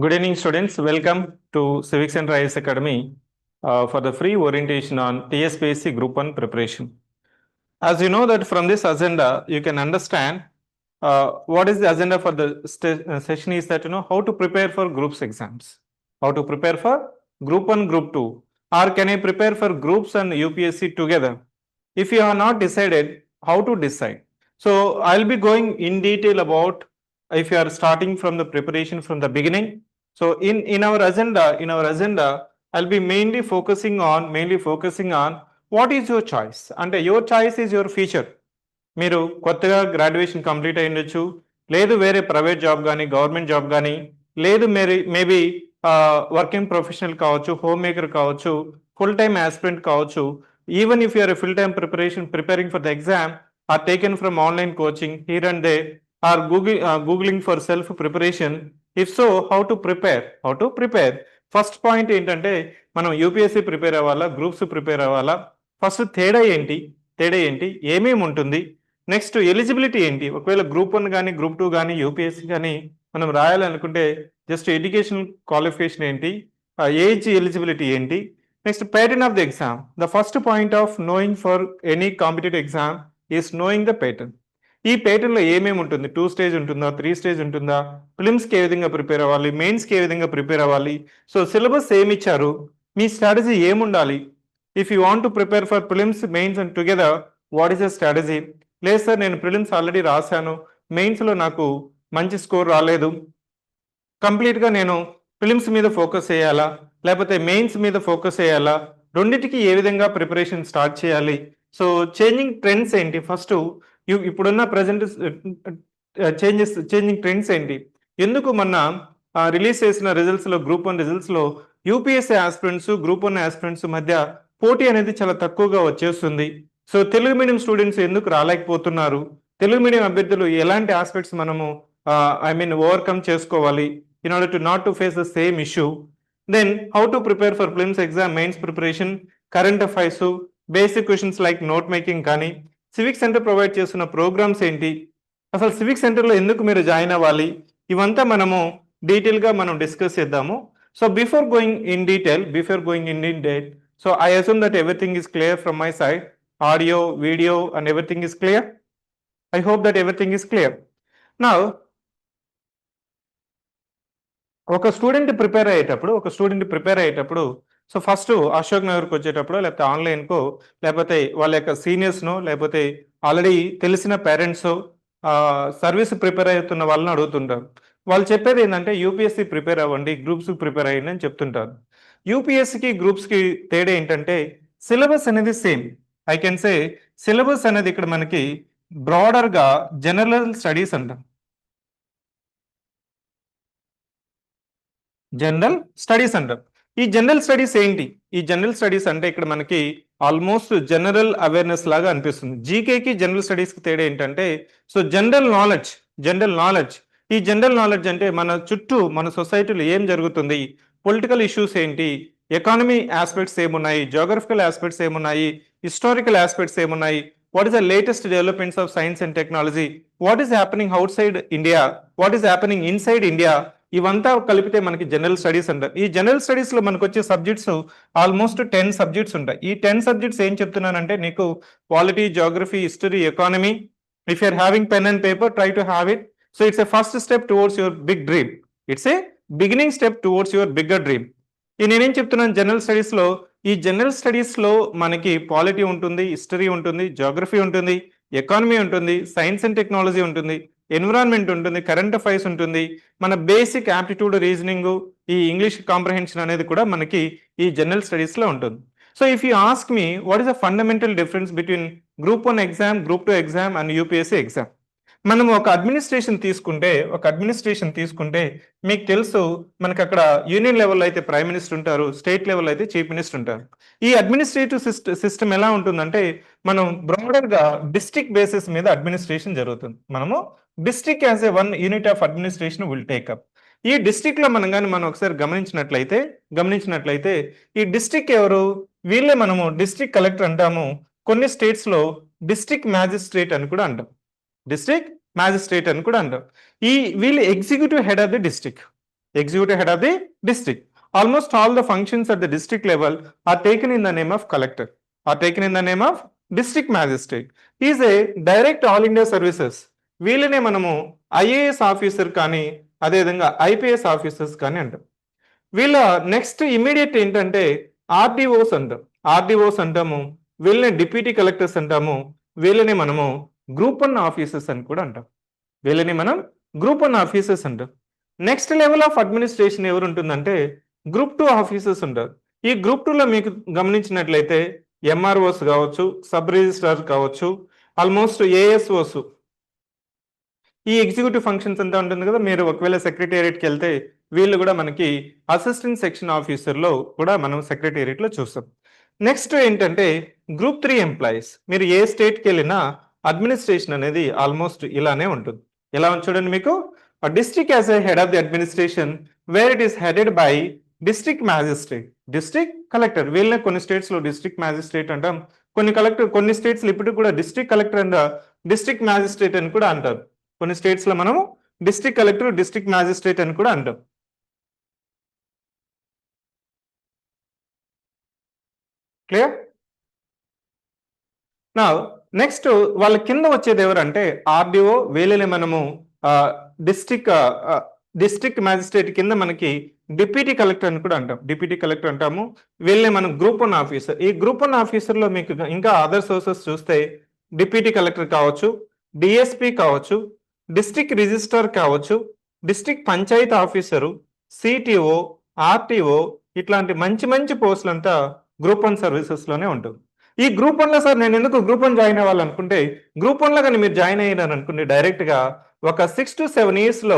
Good evening, students. Welcome to Civics and IAS Academy for the free orientation on TSPSC Group 1 preparation. As you know that from this agenda, you can understand what is the agenda for the session is that, how to prepare for groups exams, how to prepare for Group 1, Group 2, or can I prepare for groups and UPSC together? If you have not decided, how to decide? So I'll be going in detail about if you are starting from the preparation from the beginning. So in our agenda, I'll be mainly focusing on what is your choice. And your choice is your future. మీరు కొత్తగా graduation complete అయి ఉండొచ్చు, లేదు వేరే private job కానీ government job కానీ, లేదు maybe working professional కావచ్చు, హోమ్ మేకర్ కావచ్చు, ఫుల్ టైమ్ ఆస్పిరెంట్ కావచ్చు. Even if you're full time preparing for the exam or taken from online coaching here and they are googling for self preparation. If so, how to prepare? First point ఏంటంటే, మనం UPSC prepare అవ్వాలా, groups prepare అవ్వాలా? First తేడా ఏంటి, ఏమేమి ఉంటుంది? Next eligibility ఏంటి? ఒకవేళ గ్రూప్ 1 కానీ గ్రూప్ 2 కానీ యూపీఎస్సీ కానీ మనం రాయాలనుకుంటే జస్ట్ ఎడ్యుకేషన్ క్వాలిఫికేషన్ ఏంటి, ఏజ్ ఎలిజిబిలిటీ ఏంటి? Next pattern of the exam. The first point of knowing for any competitive exam is knowing the pattern. ఈ ప్యాటర్న్లో ఏమేమి ఉంటుంది? 2 స్టేజ్ ఉంటుందా, 3 స్టేజ్ ఉంటుందా? ప్రిలిమ్స్కి ఏ విధంగా ప్రిపేర్ అవ్వాలి, మెయిన్స్కి ఏ విధంగా ప్రిపేర్ అవ్వాలి? సో సిలబస్ ఏమి ఇచ్చారు, మీ స్ట్రాటజీ ఏముండాలి? If you want to prepare for prelims, mains and together, what is the strategy? లేదు సార్, నేను ప్రిలిమ్స్ ఆల్రెడీ రాశాను, మెయిన్స్లో నాకు మంచి స్కోర్ రాలేదు, కంప్లీట్గా నేను ప్రిలిమ్స్ మీద ఫోకస్ చేయాలా లేకపోతే మెయిన్స్ మీద ఫోకస్ చేయాలా? రెండింటికి ఏ విధంగా ప్రిపరేషన్ స్టార్ట్ చేయాలి? సో చేంజింగ్ ట్రెండ్స్ ఏంటి? ఫస్ట్ ఇప్పుడున్న ప్రజెంట్ చేంజింగ్ ట్రెండ్స్ ఏంటి? ఎందుకు మొన్న రిలీజ్ చేసిన రిజల్ట్స్లో, గ్రూప్ 1 రిజల్ట్స్లో యూపీఎస్సీ ఆస్పిరెంట్స్, గ్రూప్ 1 ఆస్పిరెంట్స్ మధ్య పోటీ అనేది చాలా తక్కువగా వచ్చేస్తుంది. సో తెలుగు మీడియం స్టూడెంట్స్ ఎందుకు రాలేకపోతున్నారు? తెలుగు మీడియం అభ్యర్థులు ఎలాంటి ఆస్పెక్ట్స్ మనము ఓవర్కమ్ చేసుకోవాలి in order to not to face the same issue? Then how to prepare for prelims exam, mains preparation, current affairs, basic questions like note making కానీ, civic centre provide చేస్తున్న programmes ఏంటి, అసలు civic సెంటర్లో ఎందుకు మీరు join అవ్వాలి? ఇవంతా మనము డీటెయిల్గా మనం డిస్కస్ చేద్దాము. So before going in detail, so I assume that everything is clear from my side. Audio, video and everything is clear. I hope that everything is clear. Now ఒక స్టూడెంట్ ప్రిపేర్ అయ్యేటప్పుడు so first Ashok నగర్కి వచ్చేటప్పుడు, లేకపోతే ఆన్లైన్కో, లేకపోతే వాళ్ళ యొక్క సీనియర్స్నో, లేకపోతే already తెలిసిన పేరెంట్స్ సర్వీస్ ప్రిపేర్ అవుతున్న వాళ్ళని అడుగుతుంటారు. వాళ్ళు చెప్పేది ఏంటంటే యూపీఎస్సీ ప్రిపేర్ అవ్వండి, గ్రూప్స్కి ప్రిపేర్ అయ్యండి అని చెప్తుంటారు. యూపీఎస్సీకి గ్రూప్స్కి తేడా ఏంటంటే, సిలబస్ అనేది same. I can say syllabus అనేది ఇక్కడ మనకి బ్రాడర్గా జనరల్ స్టడీస్ అంటాం. ఈ జనరల్ స్టడీస్ ఏంటి? ఈ జనరల్ స్టడీస్ అంటే ఇక్కడ మనకి ఆల్మోస్ట్ జనరల్ అవేర్నెస్ లాగా అనిపిస్తుంది. జీకేకి జనరల్ స్టడీస్కి తేడా ఏంటంటే, సో జనరల్ నాలెడ్జ్. ఈ జనరల్ నాలెడ్జ్ అంటే మన చుట్టూ, మన సొసైటీలో ఏం జరుగుతుంది, పొలిటికల్ ఇష్యూస్ ఏంటి, ఎకానమీ ఆస్పెక్ట్స్ ఏమున్నాయి, జోగ్రఫికల్ ఆస్పెక్ట్స్ ఏమున్నాయి, హిస్టారికల్ ఆస్పెక్ట్స్ ఏమున్నాయి, what is the latest developments of science and technology, what is happening out side India, what is happening inside India, ఇవంతా కలిపితే మనకి జనరల్ స్టడీస్ అంటారు. ఈ జనరల్ స్టడీస్లో మనకు వచ్చే సబ్జెక్ట్స్ ఆల్మోస్ట్ 10 సబ్జెక్ట్స్ ఉంటాయి. ఈ 10 సబ్జెక్ట్స్ ఏం చెప్తున్నానంటే, నీకు polity, geography, history, economy. If you're having pen and paper, try to have it. So it's a first step towards your big dream. It's a beginning step towards your bigger dream. నేనేం చెప్తున్నాను, general స్టడీస్లో, ఈ general స్టడీస్లో మనకి polity ఉంటుంది, history ఉంటుంది, geography ఉంటుంది, economy ఉంటుంది, సైన్స్ అండ్ టెక్నాలజీ ఉంటుంది, ఎన్విరాన్మెంట్ ఉంటుంది, కరెంట్ అఫైర్స్ ఉంటుంది, మన బేసిక్ యాప్టిట్యూడ్, రీజనింగ్, ఈ ఇంగ్లీష్ కాంప్రహెన్షన్ అనేది కూడా మనకి ఈ జనరల్ స్టడీస్లో ఉంటుంది. So if you ask me what is the fundamental difference between group 1 exam, group 2 exam and UPSC exam? మనం ఒక అడ్మినిస్ట్రేషన్ తీసుకుంటే మీకు తెలుసు, మనకి అక్కడ యూనియన్ లెవెల్లో అయితే ప్రైమ్ మినిస్టర్ ఉంటారు, స్టేట్ లెవెల్ అయితే చీఫ్ మినిస్టర్ ఉంటారు. ఈ అడ్మినిస్ట్రేటివ్ సిస్టమ్ ఎలా ఉంటుందంటే, మనం బ్రాడర్గా డిస్ట్రిక్ట్ బేసిస్ మీద అడ్మినిస్ట్రేషన్ జరుగుతుంది. మనము district as a 1 unit of administration will take up. ఈ డిస్ట్రిక్ట్లో మనం ఒకసారి గమనించినట్లయితే ఈ డిస్ట్రిక్ట్ ఎవరు? వీళ్ళే మనము డిస్ట్రిక్ట్ కలెక్టర్ అంటాము. కొన్ని స్టేట్స్లో డిస్ట్రిక్ట్ మ్యాజిస్ట్రేట్ అని కూడా అంటాం. వీళ్ళు executive head of the district. executive head of the district. Almost all the functions at the district level are taken in the name of collector, are taken in the name of district magistrate. He is a direct all India services. వీళ్ళనే మనము IAS officer కానీ అదేవిధంగా IPS officers కానీ అంటాం. వీళ్ళ next immediate ఏంటంటే RDOs అంటాం. RDOs అంటాము, వీళ్ళని డిప్యూటీ కలెక్టర్స్ అంటాము, వీళ్ళని మనము గ్రూప్ 1 ఆఫీసర్స్ అని కూడా అంటాం. వీళ్ళని మనం గ్రూప్ 1 ఆఫీసర్స్ అంటాం. నెక్స్ట్ లెవెల్ ఆఫ్ అడ్మినిస్ట్రేషన్ ఎవరు ఉంటుందంటే గ్రూప్ 2 ఆఫీసర్స్ ఉంటారు. ఈ గ్రూప్ 2లో మీకు గమనించినట్లయితే ఎంఆర్ఓస్ కావచ్చు, సబ్ రిజిస్ట్రార్ కావచ్చు, ఆల్మోస్ట్ ఏఎస్ఓస్, ఈ ఎగ్జిక్యూటివ్ ఫంక్షన్స్ అంతా ఉంటుంది కదా. మీరు ఒకవేళ సెక్రటేరియట్కి వెళ్తే వీళ్ళు కూడా మనకి అసిస్టెంట్ సెక్షన్ ఆఫీసర్లో కూడా మనం సెక్రటేరియట్లో చూస్తాం. నెక్స్ట్ ఏంటంటే గ్రూప్ 3 ఎంప్లాయీస్. మీరు ఏ స్టేట్కి వెళ్ళినా అడ్మినిస్ట్రేషన్ అనేది ఆల్మోస్ట్ ఇలానే ఉంటుంది. ఎలా చూడండి, మీకు district as a head of the administration where it is headed by district magistrate, district collector. వీళ్ళని కొన్ని స్టేట్స్లో డిస్ట్రిక్ట్ మ్యాజిస్ట్రేట్ అంటాం, కొన్ని స్టేట్స్లో ఇప్పుడు కూడా district collector and district magistrate అని కూడా అంటారు. కొన్ని స్టేట్స్లో మనము డిస్ట్రిక్ట్ కలెక్టర్, డిస్ట్రిక్ట్ మ్యాజిస్ట్రేట్ అని కూడా అంటాం. క్లియర్? నా నెక్స్ట్ వాళ్ళ కింద వచ్చేది ఎవరంటే ఆర్డీఓ. వీళ్ళని మనము డిస్ట్రిక్ట్ మ్యాజిస్ట్రేట్ కింద మనకి డిప్యూటీ కలెక్టర్ అని కూడా అంటాం. డిప్యూటీ కలెక్టర్ అంటాము. వీళ్ళని మనం గ్రూప్ 1 ఆఫీసర్. ఈ గ్రూప్ 1 ఆఫీసర్లో మీకు ఇంకా అదర్ సోర్సెస్ చూస్తే డిప్యూటీ కలెక్టర్ కావచ్చు, డిఎస్పి కావచ్చు, డిస్ట్రిక్ట్ రిజిస్ట్రార్ కావచ్చు, district panchayat officer, CTO, RTO, ఇట్లాంటి మంచి మంచి పోస్టులంతా గ్రూప్ 1 సర్వీసెస్లోనే ఉంటుంది. ఈ గ్రూప్ 1లో సార్ నేను ఎందుకు గ్రూప్ 1 జాయిన్ అవ్వాలి అనుకుంటే, గ్రూప్ 1లో కానీ మీరు జాయిన్ అయ్యారు అనుకుంటే డైరెక్ట్గా ఒక 6 to 7 yearsలో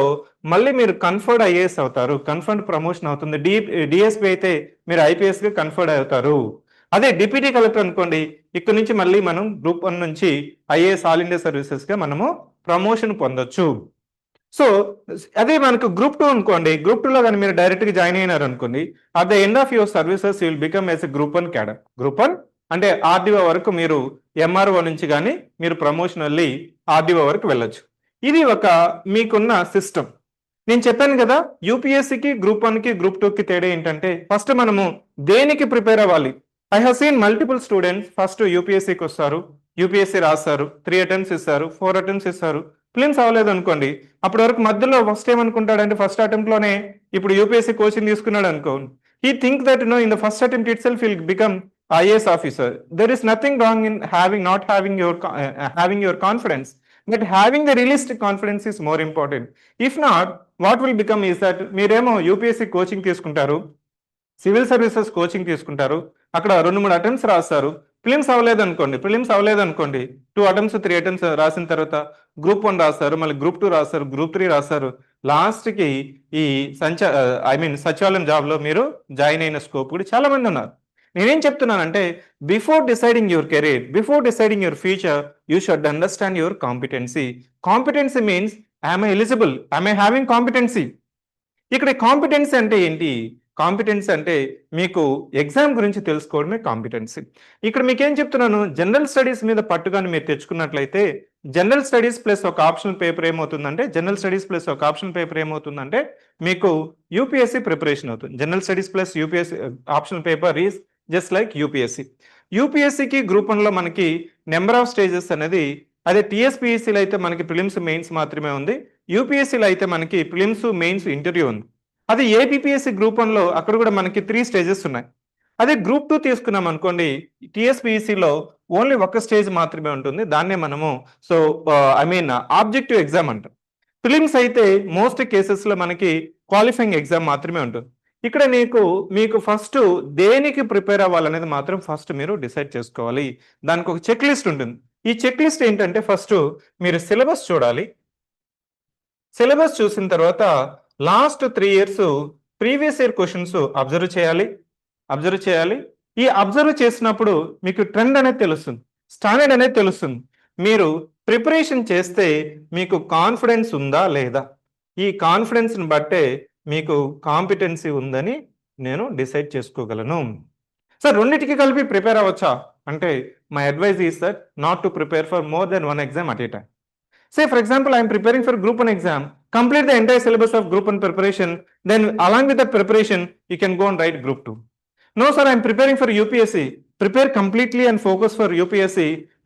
మళ్ళీ మీరు కన్ఫర్డ్ ఐఏఎస్ అవుతారు. కన్ఫర్డ్ ప్రమోషన్ అవుతుంది. డిఎస్పీ అయితే మీరు ఐపీఎస్గా కన్ఫర్డ్ అవుతారు. అదే డిప్యూటీ కలెక్టర్ అనుకోండి, ఇక్కడ నుంచి మళ్ళీ మనం గ్రూప్ 1 నుంచి ఐఏఎస్ ఆల్ ఇండియా సర్వీసెస్గా మనము ప్రమోషన్ పొందొచ్చు. సో అదే మనకు గ్రూప్ 2 అనుకోండి, గ్రూప్ 2లో కానీ మీరు డైరెక్ట్గా జాయిన్ అయినారు అనుకోండి, at the end of your services you will become as a group 1 cadre. Group 1 అంటే ఆర్డీఓ వరకు మీరు ఎంఆర్ఓ నుంచి కానీ మీరు ప్రమోషన్ వెళ్ళి ఆర్డీఓ వరకు వెళ్ళొచ్చు. ఇది ఒక మీకున్న సిస్టమ్. నేను చెప్పాను కదా, యూపీఎస్సీకి గ్రూప్ 1కి గ్రూప్ 2కి తేడా ఏంటంటే ఫస్ట్ మనము దేనికి ప్రిపేర్ అవ్వాలి. I have seen multiple students first యూపీఎస్సీకి వస్తారు, యూపీఎస్సీ రాస్తారు, 3 attempts ఇస్తారు, 4 attempts ఇస్తారు, ఫిలిమ్స్ అవ్వలేదు అనుకోండి. అప్పటి వరకు మధ్యలో ఫస్ట్ ఏమనుకుంటాడంటే ఫస్ట్ అటెంప్ట్లోనే ఇప్పుడు యూపీఎస్సీ కోచింగ్ తీసుకున్నాడు అనుకోండి. He think that in the first attempt it self will become IAS officer. There is nothing wrong in not having your confidence, but having the realistic confidence is more important. If not, what will become is that మీరేమో UPSC coaching తీసుకుంటారు, civil services coaching తీసుకుంటారు, అక్కడ 2-3 attempts రాస్తారు, prelims అవ్వలేదు అనుకోండి 2 attempts 3 attempts రాసిన తర్వాత group 1 రాస్తారు, మళ్ళీ గ్రూప్ 2 రాస్తారు, గ్రూప్ 3 రాస్తారు, లాస్ట్కి ఈ సచివాలయం జాబ్లో మీరు జాయిన్ అయిన స్కోప్ కూడా చాలా మంది ఉన్నారు. నేనేం చెప్తున్నానంటే before deciding your career, before deciding your future, you should understand your competency. Competency means I'm eligible, I'm having competency. ఇక్కడ కాంపిటెన్సీ అంటే ఏంటి? కాంపిటెన్సీ అంటే మీకు ఎగ్జామ్ గురించి తెలుసుకోవడమే కాంపిటెన్సీ. ఇక్కడ మీకేం చెప్తున్నాను, జనరల్ స్టడీస్ మీద పట్టుగాని మీరు తెచ్చుకున్నట్లయితే జనరల్ స్టడీస్ ప్లస్ ఒక ఆప్షనల్ పేపర్ ఏమవుతుందంటే మీకు యూపీఎస్సీ ప్రిపరేషన్ అవుతుంది. General studies plus UPSC optional paper is just like UPSC. యూపీఎస్సీకి గ్రూప్ 1లో మనకి నెంబర్ ఆఫ్ స్టేజెస్ అనేది, అదే టీఎస్పీఎస్సీలో అయితే మనకి ప్రిలిమ్స్ మెయిన్స్ మాత్రమే ఉంది, యూపీఎస్సీలో అయితే మనకి ప్రిలిమ్స్ మెయిన్స్ ఇంటర్వ్యూ ఉంది. అదే ఏపీఎస్సీ గ్రూప్ 1లో అక్కడ కూడా మనకి 3 stages ఉన్నాయి. అదే గ్రూప్ 2 తీసుకున్నాం అనుకోండి, టీఎస్పీఎస్సీలో ఓన్లీ 1 stage మాత్రమే ఉంటుంది. దాన్నే మనము ఆబ్జెక్టివ్ ఎగ్జామ్ అంటాం. ప్రిలిమ్స్ అయితే మోస్ట్ కేసెస్లో మనకి క్వాలిఫైయింగ్ ఎగ్జామ్ మాత్రమే ఉంటుంది. ఇక్కడ మీకు ఫస్ట్ దేనికి ప్రిపేర్ అవ్వాలనేది మాత్రం ఫస్ట్ మీరు డిసైడ్ చేసుకోవాలి. దానికి ఒక చెక్ లిస్ట్ ఉంటుంది. ఈ చెక్ లిస్ట్ ఏంటంటే ఫస్ట్ మీరు సిలబస్ చూడాలి. సిలబస్ చూసిన తర్వాత last 3 years previous year questions observe చేయాలి. ఈ అబ్జర్వ్ చేసినప్పుడు మీకు ట్రెండ్ అనేది తెలుస్తుంది, స్టాండర్డ్ అనేది తెలుస్తుంది. మీరు ప్రిపరేషన్ చేస్తే మీకు కాన్ఫిడెన్స్ ఉందా లేదా, ఈ కాన్ఫిడెన్స్ని బట్టే మీకు కాంపిటెన్సీ ఉందని నేను డిసైడ్ చేసుకోగలను. సార్ రెండింటికి కలిపి ప్రిపేర్ అవ్వచ్చా అంటే my advise is that not to prepare for more than 1 exam at a time. Say for example, I am preparing for Group 1 exam. Complete the entire syllabus of Group 1 preparation. Then along with that preparation, you can go and write Group 2. No sir, I am preparing for UPSC. Prepare completely and focus for UPSC.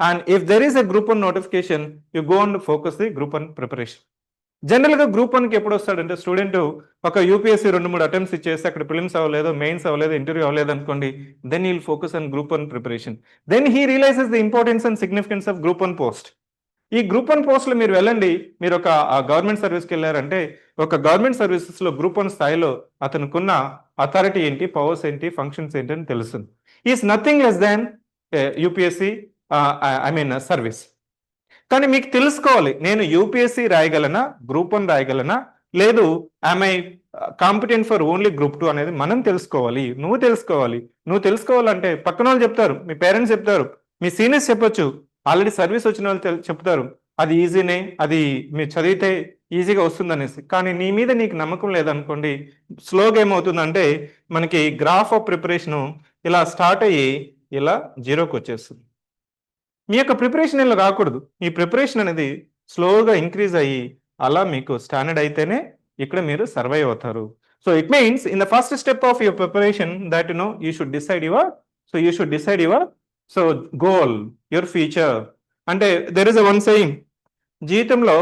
And if there is a Group 1 notification, you go and focus the Group 1 preparation. జనరల్గా group 1కి ఎప్పుడు వస్తాడంటే student ఒక UPSC 2-3 attempts ఇచ్చేసి అక్కడ prelims అవ్వలేదు, mains అవ్వలేదు, interview అవ్వలేదు అనుకోండి, then he'll focus on group 1 preparation. Then he realizes the importance and significance of group 1 post. ఈ గ్రూప్ 1 పోస్ట్లో మీరు వెళ్ళండి, మీరు ఒక గవర్నమెంట్ సర్వీస్కి వెళ్ళారంటే ఒక గవర్నమెంట్ సర్వీసెస్లో గ్రూప్ 1 స్థాయిలో అతనుకున్న అథారిటీ ఏంటి, పవర్స్ ఏంటి, ఫంక్షన్స్ ఏంటి అని తెలుస్తుంది. Is nothing less than UPSC service. కానీ మీకు తెలుసుకోవాలి, నేను యూపీఎస్సీ రాయగలనా, గ్రూప్ 1 రాయగలనా, లేదు I competent for only group 2 అనేది మనం తెలుసుకోవాలి. నువ్వు తెలుసుకోవాలంటే పక్కన వాళ్ళు చెప్తారు, మీ పేరెంట్స్ చెప్తారు, మీ సీనియర్స్ చెప్పొచ్చు, ఆల్రెడీ సర్వీస్ వచ్చిన వాళ్ళు చెప్తారు అది ఈజీనే, అది మీరు చదివితే ఈజీగా వస్తుందనేసి. కానీ నీ మీద నీకు నమ్మకం లేదనుకోండి, స్లోగా ఏమవుతుందంటే మనకి గ్రాఫ్ ఆఫ్ ప్రిపరేషను ఇలా స్టార్ట్ అయ్యి ఇలా జీరోకి వచ్చేస్తుంది. మీ యొక్క ప్రిపరేషన్ ఇలా రాకూడదు. ఈ ప్రిపరేషన్ అనేది స్లోగా ఇంక్రీజ్ అయ్యి అలా మీకు స్టాండర్డ్ అయితేనే ఇక్కడ మీరు సర్వైవ్ అవుతారు. So it means in the first step of your preparation that you should decide your goal, your future. అంటే there is a one saying, జీవితంలో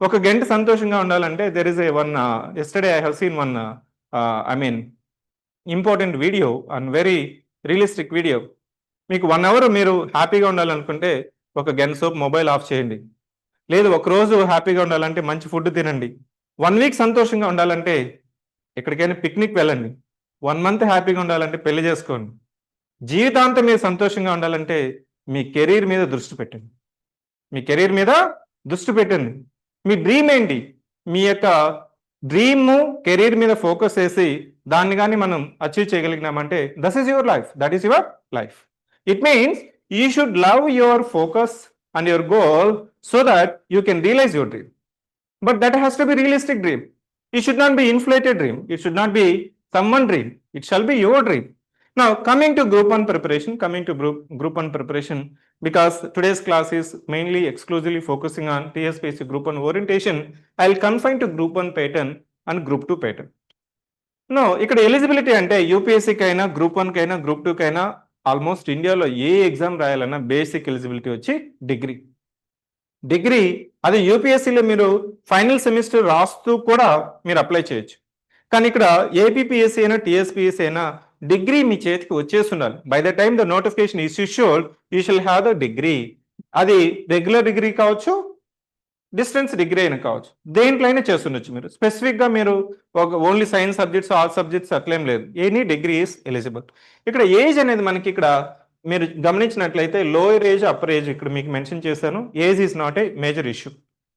ఒక గంట సంతోషంగా ఉండాలంటే there is a one yesterday I have seen one important video and very realistic video. మీకు 1 hour మీరు హ్యాపీగా ఉండాలనుకుంటే ఒక గంట సేపు మొబైల్ ఆఫ్ చేయండి. లేదు ఒక రోజు హ్యాపీగా ఉండాలంటే మంచి ఫుడ్ తినండి. 1 వీక్ సంతోషంగా ఉండాలంటే ఎక్కడికైనా పిక్నిక్ వెళ్ళండి. 1 మంత్ హ్యాపీగా ఉండాలంటే పెళ్లి చేసుకోండి. జీవితాంతం మీరు సంతోషంగా ఉండాలంటే మీ కెరీర్ మీద దృష్టి పెట్టండి. మీ డ్రీమ్ ఏంటి? మీ యొక్క డ్రీమ్ కెరీర్ మీద ఫోకస్ చేసి దాన్ని కానీ మనం అచీవ్ చేయగలిగినామంటే that is your life. It means you should love your focus and your goal so that you can realize your dream. But that has to be realistic dream. It should not be inflated dream. It should not be someone dream. It shall be your dream. Now coming to group 1 preparation, because today's class is mainly exclusively focusing on TSPSC group 1 orientation, I'll confine to group 1 pattern and group 2 pattern. Now ఇక్కడ eligibility అంటే UPSC కైనా, group 1 కైనా, group 2 కైనా almost ఇండియాలో ఏ exam రాయాలన్నా basic eligibility వచ్చి degree. అది యూపీఎస్సీలో మీరు final semester రాస్తూ కూడా మీరు అప్లై చేయొచ్చు. కానీ ఇక్కడ ఏపీపీఎస్సీ అయినా టీఎస్పీఎస్సీ అయినా డిగ్రీ మీ చేతికి వచ్చేసి ఉండాలి. By the time the notification is issued you shall have the degree. అది రెగ్యులర్ డిగ్రీ కావచ్చు, డిస్టెన్స్ డిగ్రీ అయినా కావచ్చు, దేంట్లో అయినా చేస్తుండొచ్చు. మీరు స్పెసిఫిక్గా మీరు ఒక only science subjects, all subjects అట్లేం లేదు, ఎనీ డిగ్రీ ఈస్ ఎలిజిబుల్. ఇక్కడ ఏజ్ అనేది మనకి ఇక్కడ మీరు గమనించినట్లయితే లోయర్ ఏజ్, అప్పర్ ఏజ్ ఇక్కడ మీకు మెన్షన్ చేశాను. Age is not a major issue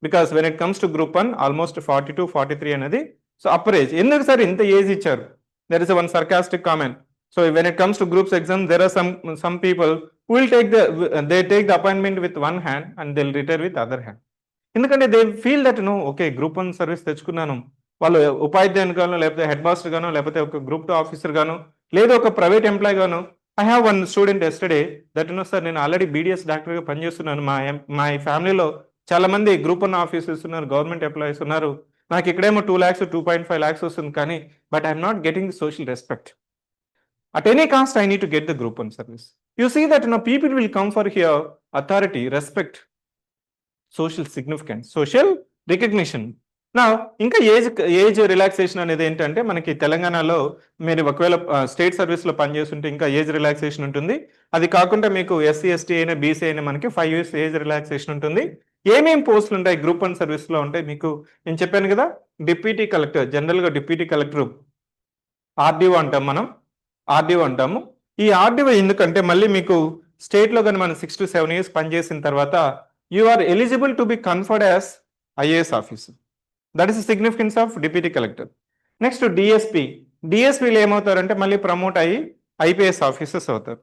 because when it comes to group 1 almost 42-43 అనేది. సో అప్పర్ ఏజ్ ఎందుకు సార్ ఇంత ఏజ్ ఇచ్చారు? There is one sarcastic comment. So when it comes to groups exam there are some people who will take the appointment with one hand and they will retire with other hand. ఎందుకంటే they feel that okay group 1 service తెచ్చుకున్నాను, వాళ్ళు ఉపాధ్యాయుని గాను, లేకపోతే head master గాను, లేకపోతే ఒక group 2 officer గాను, లేదు ఒక ప్రైవేట్ ఎంప్లాయ్ గాను. I have one student yesterday that sir నేను ఆల్రెడీ బీడీఎస్ డాక్టర్గా పనిచేస్తున్నాను, మా ఫ్యామిలీలో చాలా మంది గ్రూప్ 1 ఆఫీసర్స్ ఉన్నారు, గవర్నమెంట్ ఎంప్లాయీస్ ఉన్నారు, నాకు ఇక్కడేమో 2 lakhs 2.5 lakhs వస్తుంది, కానీ but I'm not getting the social respect. At any cost, I need to get the group 1 service. You see that people will come for here authority, respect, social significance, social recognition. Now ఇంకా age relaxation అనేది ఏంటంటే మనకి తెలంగాణలో మీరు ఒకవేళ state సర్వీస్లో పనిచేస్తుంటే ఇంకా ఏజ్ రిలాక్సేషన్ ఉంటుంది. అది కాకుండా మీకు ఎస్సీ ఎస్టీ అయినా బీసీ అయినా మనకి 5 years ఏజ్ రిలాక్సేషన్ ఉంటుంది. ఏమేమి పోస్టులు ఉంటాయి గ్రూప్ 1 సర్వీస్లో ఉంటాయి మీకు నేను చెప్పాను కదా. డిప్యూటీ కలెక్టర్, జనరల్గా డిప్యూటీ కలెక్టర్ ఆర్డీఓ అంటాం, మనం ఆర్డీఓ అంటాము. ఈ ఆర్డీఓ ఎందుకంటే మళ్ళీ మీకు స్టేట్లో కానీ మనం 6 to 7 years పనిచేసిన తర్వాత you are eligible to be conferred as IAS officer. That is the significance of deputy collector. Next to DSP. DSPలు ఏమవుతారంటే మళ్ళీ ప్రమోట్ అయ్యి IPS ఆఫీసర్స్ అవుతారు.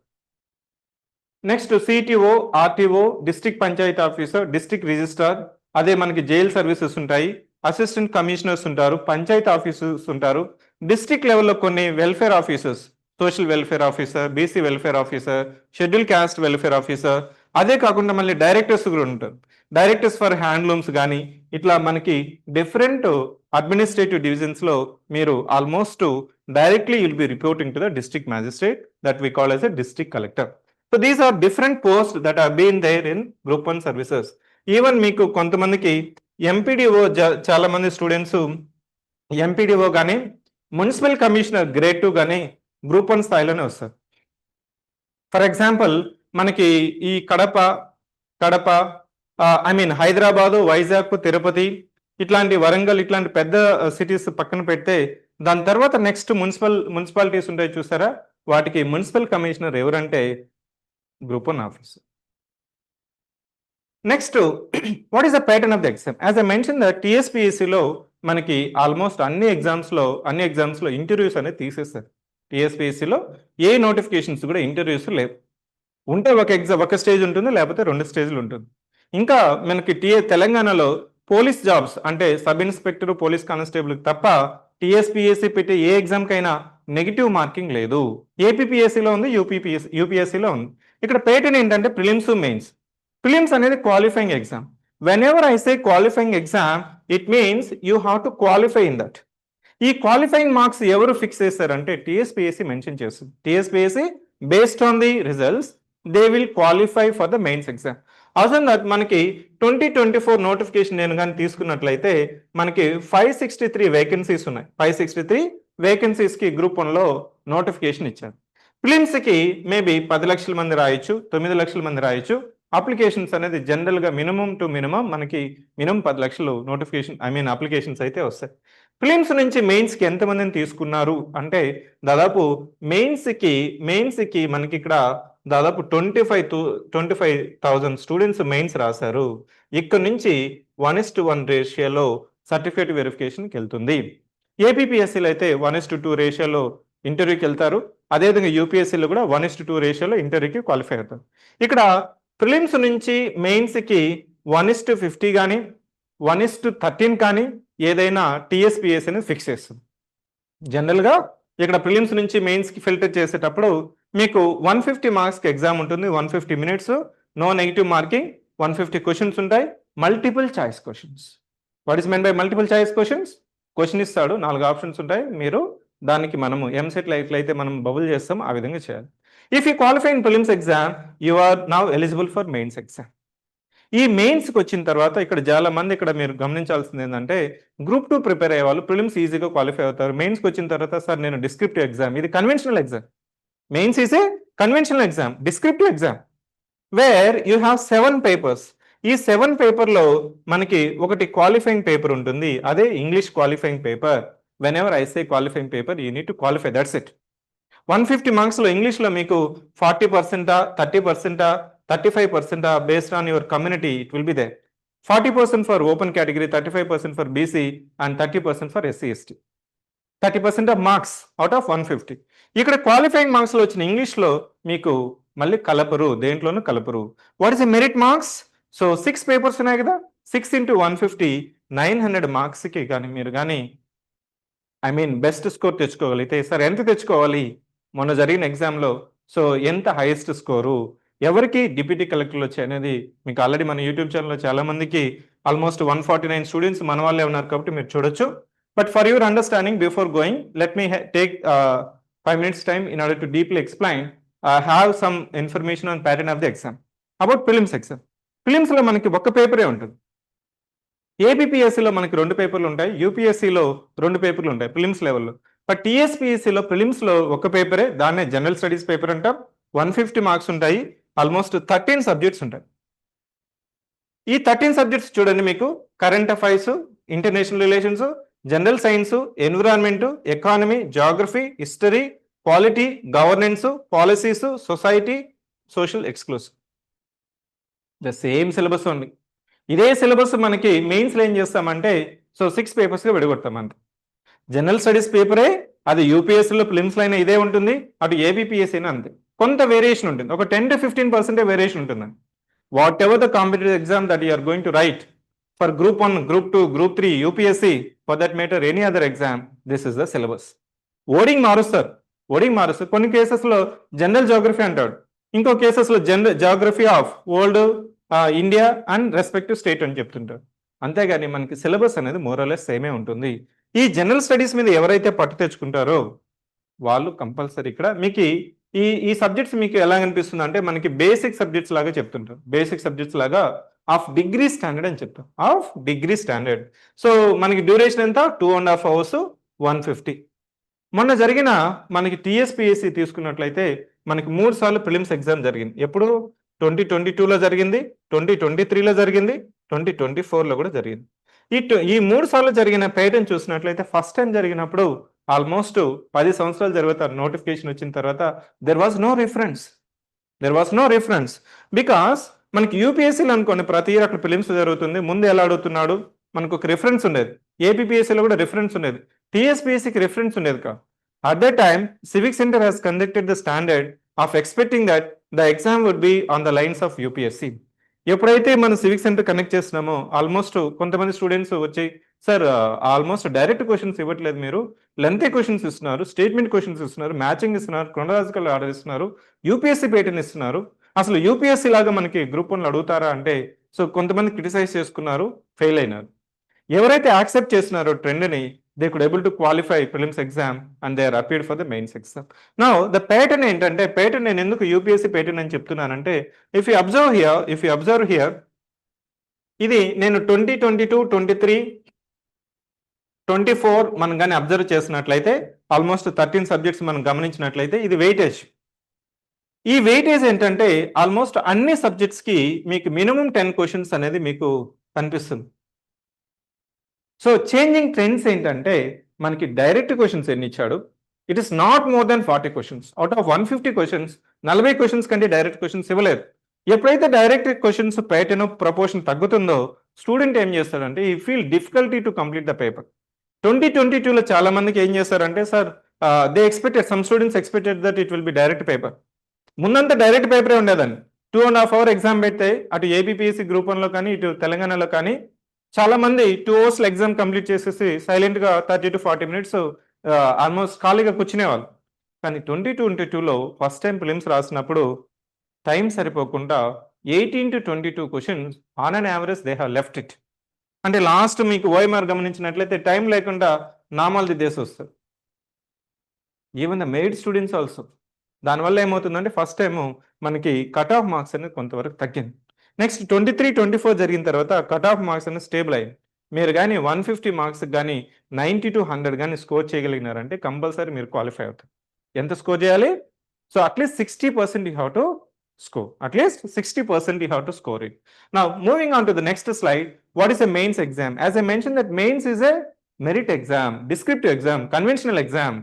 Next CTO, RTO, district panchayat officer, district registrar, అదే మనకి jail services ఉంటాయి, assistant commissioners ఉంటారు, panchayat officers ఉంటారు, district లెవెల్లో కొన్ని welfare officers, social welfare officer, BC welfare officer, schedule caste welfare officer, అదే కాకుండా మళ్ళీ డైరెక్టర్స్ కూడా ఉంటారు. డైరెక్టర్స్ ఫర్ హ్యాండ్లూమ్స్ కానీ ఇట్లా మనకి డిఫరెంట్ అడ్మినిస్ట్రేటివ్ డివిజన్స్లో మీరు almost directly will be reporting to the district magistrate that we call as a district collector. So these are different post that are been there in group 1 services. Even మీకు కొంతమందికి MPDO చాలా మంది students MPDO కానీ municipal commissioner grade 2 కానీ group 1 స్థాయిలోనే వస్తారు. For example మనకి ఈ కడప హైదరాబాదు, వైజాగ్, తిరుపతి ఇట్లాంటి వరంగల్ ఇట్లాంటి పెద్ద సిటీస్ పక్కన పెడితే దాని తర్వాత నెక్స్ట్ మున్సిపాలిటీస్ ఉంటాయి చూసారా, వాటికి మున్సిపల్ కమిషనర్ ఎవరంటే group 1 officer. Next what is the pattern of the exam? As I mention the టీఎస్పీఎస్సీలో మనకి ఆల్మోస్ట్ అన్ని ఎగ్జామ్స్లో ఇంటర్వ్యూస్ అనేది తీసేస్తారు. టీఎస్పీఎస్సీలో ఏ నోటిఫికేషన్స్ కూడా ఇంటర్వ్యూస్ లేవు. ఉంటే ఒక స్టేజ్ ఉంటుంది, లేకపోతే 2 స్టేజ్లు ఉంటుంది. ఇంకా మనకి తెలంగాణలో పోలీస్ జాబ్స్ అంటే సబ్ ఇన్స్పెక్టర్, పోలీస్ కానిస్టేబుల్ తప్ప టీఎస్పీఎస్సీ పెట్టే ఏ ఎగ్జామ్కైనా నెగిటివ్ మార్కింగ్ లేదు. ఏపీపీఎస్సీలో ఉంది, యూపీఎస్సీలో ఉంది. ఇక్కడ ప్యాటర్న్ ఏంటంటే ప్రిలిమ్స్, మెయిన్స్. ప్రిలిమ్స్ అనేది qualifying exam. Whenever I say qualifying exam, it means you have to qualify in that. ఈ క్వాలిఫైయింగ్ మార్క్స్ ఎవరు ఫిక్స్ చేస్తారంటే టీఎస్పీఎస్సీ మెన్షన్ చేస్తుంది. TSPSC based on the results they will qualify for the mains exam. అవసరం that మనకి 2024 notification నేను కానీ తీసుకున్నట్లయితే మనకి 563 వేకెన్సీస్ ఉన్నాయి. 563 వేకెన్సీస్కి గ్రూప్ 1లో నోటిఫికేషన్ ఇచ్చారు. ప్రిలిమ్స్కి మేబీ 10 లక్షల మంది రాయొచ్చు, 9 లక్షల మంది రాయొచ్చు. అప్లికేషన్స్ అనేది జనరల్గా మినిమం మనకి మినిమం 10 లక్షలు అప్లికేషన్స్ అయితే వస్తాయి. ప్రిలిమ్స్ నుంచి మెయిన్స్కి ఎంతమందిని తీసుకున్నారు అంటే దాదాపు మెయిన్స్కి మనకి ఇక్కడ దాదాపు 25,000 స్టూడెంట్స్ మెయిన్స్ రాశారు. ఇక్కడ నుంచి 1:1 రేషియోలో సర్టిఫికేట్ వెరిఫికేషన్కి వెళ్తుంది. ఏపీపీఎస్సీలో అయితే 1:2 రేషియోలో ఇంటర్వ్యూకి వెళ్తారు. అదేవిధంగా యూపీఎస్సీలో కూడా 1:2 రేషియోలో ఇంటర్వ్యూకి క్వాలిఫై అవుతారు. ఇక్కడ ప్రిలిమ్స్ నుంచి మెయిన్స్కి 1:50 కానీ 1:13 కానీ ఏదైనా టీఎస్పీఎస్సీ అనేది ఫిక్స్ చేస్తుంది. జనరల్గా ఇక్కడ ప్రిలిమ్స్ నుంచి మెయిన్స్కి ఫిల్టర్ చేసేటప్పుడు మీకు 150 మార్క్స్కి ఎగ్జామ్ ఉంటుంది. 150 minutes, no negative marking, 150 questions ఉంటాయి. Multiple choice questions. What is meant by multiple choice questions? Question ఇస్తాడు, 4 ఆప్షన్స్ ఉంటాయి. మీరు దానికి మనము ఎంసెట్లో ఎట్లయితే మనం బబుల్ చేస్తాం ఆ విధంగా చేయాలి. If you qualify in prelims exam you are now eligible for mains exam. ఈ మెయిన్స్కి వచ్చిన తర్వాత ఇక్కడ చాలా మంది ఇక్కడ మీరు గమనించాల్సింది ఏంటంటే గ్రూప్ 2 ప్రిపేర్ అయ్యే వాళ్ళు ప్రిలిమ్స్ ఈజీగా క్వాలిఫై అవుతారు. మెయిన్స్కి వచ్చిన తర్వాత సార్ నేను డిస్క్రిప్టివ్ ఎగ్జామ్, ఇది conventional exam. Mains is a conventional exam, descriptive exam where you have 7 papers. ఈ 7 పేపర్లో మనకి ఒకటి క్వాలిఫైయింగ్ పేపర్ ఉంటుంది, అదే English qualifying paper. Whenever I say qualifying paper you need to qualify, that's it. 150 మార్క్స్లో ఇంగ్లీష్లో మీకు 40%, 30%, 35% based on your community it will be there. 40% for open category, 35% for BC and 30% for SC ST. 30% of marks out of 150. ఇక్కడ qualifying మార్క్స్లో వచ్చిన ఇంగ్లీష్లో మీకు మళ్ళీ కలపరు, దేంట్లోనూ కలపరు. What is the merit marks? So 6 papers ఉన్నాయి కదా, 6 × 150 900 మార్క్స్కి కానీ మీరు కానీ బెస్ట్ స్కోర్ తెచ్చుకోగలిగితే సార్ ఎంత తెచ్చుకోవాలి మొన్న జరిగిన ఎగ్జామ్లో, సో ఎంత హైయెస్ట్ స్కోరు, ఎవరికి డిప్యూటీ కలెక్టర్లు వచ్చాయి అనేది మీకు ఆల్రెడీ మన యూట్యూబ్ ఛానల్లో చాలా మందికి ఆల్మోస్ట్ 149 స్టూడెంట్స్ మన వాళ్ళే ఉన్నారు కాబట్టి మీరు చూడొచ్చు. But for your understanding, before going, let me take 5 minutes time in order to deeply explain, have some information on pattern of the exam. About prelims exam. Prelims లో మనకి ఒక పేపరే ఉంటుంది. ఏపీపీఎస్సీలో మనకి 2 పేపర్లు ఉంటాయి, యూపీఎస్సీలో 2 పేపర్లు ఉంటాయి ప్రిలిమ్స్ లెవెల్లో. బట్ టీఎస్పీఎస్సీలో ప్రిలిమ్స్లో ఒక పేపరే, దాన్నే జనరల్ స్టడీస్ పేపర్ అంటాం. 150 మార్క్స్ ఉంటాయి, ఆల్మోస్ట్ 13 సబ్జెక్ట్స్ ఉంటాయి. ఈ 13 సబ్జెక్ట్స్ చూడండి, మీకు current affairs, international relations, general science, environment, economy, geography, history, polity, governance, policies, society, social exclusive. The same syllabus ఉంది. ఇదే సిలబస్ మనకి మెయిన్స్లో ఏం చేస్తామంటే 6 పేపర్స్గా విడగొడతాం అంతే. జనరల్ స్టడీస్ పేపరే అది యూపీఎస్సీలో ప్రిలిమ్స్లో అయినా ఇదే ఉంటుంది, అటు ఏబీపీఎస్సీ అయినా అంతే. కొంత వేరియేషన్ ఉంటుంది, ఒక 10 to 15% వేరియేషన్ ఉంటుందండి. Whatever the competitive exam that you're going to write for group 1, group 2, group 3, UPSC, for that matter any other exam, this is the syllabus. Wording మారుస్తారు. కొన్ని కేసెస్లో జనరల్ జోగ్రఫీ అంటాడు, ఇంకో కేసెస్లో geography of world, India and respective state అని చెప్తుంటారు. అంతేగాని మనకి సిలబస్ అనేది మోరలెస్ సేమే ఉంటుంది. ఈ జనరల్ స్టడీస్ మీద ఎవరైతే పట్టు తెచ్చుకుంటారో వాళ్ళు కంపల్సరీ ఇక్కడ మీకు ఈ సబ్జెక్ట్స్ మీకు ఎలా అనిపిస్తుంది అంటే మనకి బేసిక్ సబ్జెక్ట్స్ లాగా చెప్తుంటారు. బేసిక్ సబ్జెక్ట్స్ లాగా ఆఫ్ డిగ్రీ స్టాండర్డ్ అని చెప్తాం. Of degree standard. సో మనకి డ్యూరేషన్ ఎంత 2.5 hours 150. మొన్న జరిగిన మనకి టీఎస్పీఎస్సీ తీసుకున్నట్లయితే మనకి 3 సార్లు ప్రిలిమ్స్ ఎగ్జామ్ జరిగింది. ఎప్పుడు 2022లో జరిగింది, 2023లో జరిగింది, 2024లో కూడా జరిగింది. ఈ 3 సార్లు జరిగిన ప్యాటర్న్ చూసినట్లయితే ఫస్ట్ టైం జరిగినప్పుడు ఆల్మోస్ట్ 10 సంవత్సరాలు తర్వాత నోటిఫికేషన్ వచ్చిన తర్వాత there was no reference because మనకి యూపీఎస్సీలో అనుకోండి ప్రతి ఇయర్ అక్కడ ప్రిలిమ్స్ జరుగుతుంది. ముందు ఎలా అడుగుతున్నాడు మనకు ఒక రిఫరెన్స్ ఉండేది. ఏపీపీఎస్సీలో కూడా రిఫరెన్స్ ఉండేది. టీఎస్పీఎస్సీకి రిఫరెన్స్ ఉండేది కాదు. At that time civic centre has conducted the standard of expecting that the exam would be on the lines of UPSC. ఎప్పుడైతే మనం సివిక్ సెంటర్ కనెక్ట్ చేస్తున్నామో ఆల్మోస్ట్ కొంతమంది స్టూడెంట్స్ వచ్చి సార్ ఆల్మోస్ట్ డైరెక్ట్ క్వశ్చన్స్ ఇవ్వట్లేదు, మీరు lengthy questions ఇస్తున్నారు, statement questions ఇస్తున్నారు, matching ఇస్తున్నారు, క్రోనలాజికల్ ఆర్డర్ ఇస్తున్నారు, యూపీఎస్సీ పేటర్న్ ఇస్తున్నారు, అసలు యూపీఎస్సీ లాగా మనకి గ్రూప్ 1 అడుగుతారా అంటే సో కొంతమంది క్రిటిసైజ్ చేసుకున్నారు, ఫెయిల్ అయినారు. ఎవరైతే యాక్సెప్ట్ చేస్తున్నారో ట్రెండ్ని they could able to qualify prelims exam and they are appeared for the mains exam. Now the pattern ఏంటంటే ప్యాటర్న్ నేను ఎందుకు యూపీఎస్సీ ప్యాటర్న్ అని చెప్తున్నానంటే ఇఫ్ యూ అబ్జర్వ్ హియర్ ఇది నేను 2022, 23, 24 మనం కానీ అబ్జర్వ్ చేసినట్లయితే ఆల్మోస్ట్ 13 సబ్జెక్ట్స్ మనం గమనించినట్లయితే ఇది వెయిటేజ్. ఈ వెయిటేజ్ ఏంటంటే ఆల్మోస్ట్ అన్ని సబ్జెక్ట్స్కి మీకు మినిమం 10 క్వశ్చన్స్ అనేది మీకు కనిపిస్తుంది. సో చేంజింగ్ ట్రెండ్స్ ఏంటంటే మనకి డైరెక్ట్ క్వశ్చన్స్ ఎన్ని ఇచ్చాడు, it is not more than 40 questions. Out of 150 questions 40 questions కంటే డైరెక్ట్ క్వశ్చన్స్ ఇవ్వలేదు. ఎప్పుడైతే డైరెక్ట్ క్వశ్చన్స్ ప్యాటర్న్ ప్రపోర్షన్ తగ్గుతుందో స్టూడెంట్ ఏం చేస్తాడంటే ఈ feel difficulty to complete the paper. 2022లో చాలా మందికి ఏం చేస్తారంటే sir they expected, some students expected that it will be direct paper. ముందంతా డైరెక్ట్ పేపరే ఉండేదండి. 2.5 hours ఎగ్జామ్ పెడితే అటు ఏపీపీఎస్సీ గ్రూప్ 1లో కానీ ఇటు తెలంగాణలో కానీ చాలా మంది 2 hours ఎగ్జామ్ కంప్లీట్ చేసేసి సైలెంట్గా 30 to 40 minutes ఆల్మోస్ట్ ఖాళీగా కూర్చునేవాళ్ళు. కానీ 2022లో ఫస్ట్ టైం ప్రిలిమ్స్ రాసినప్పుడు టైం సరిపోకుండా 18 to 22 questions on an average they have left it. అంటే లాస్ట్ మీకు ఓఎంఆర్ గమనించినట్లయితే టైం లేకుండా నామాలు దిద్దేసి వస్తారు. Even the merit students also. దానివల్ల ఏమవుతుందంటే ఫస్ట్ టైం మనకి కట్ ఆఫ్ మార్క్స్ అనేది కొంతవరకు తగ్గింది. నెక్స్ట్ 23, 24 జరిగిన తర్వాత కట్ ఆఫ్ మార్క్స్ అనేది స్టేబుల్ అయ్యింది. మీరు కానీ 150 మార్క్స్ కానీ 90 to 100 కానీ స్కోర్ చేయగలిగినారంటే కంపల్సరీ మీరు క్వాలిఫై అవుతారు. ఎంత స్కోర్ చేయాలి? So at least 60% you have to score. At least 60% you have to score it. Now moving on to the next slide, what is a mains exam? As I mentioned that mains is a merit exam, descriptive exam, conventional exam.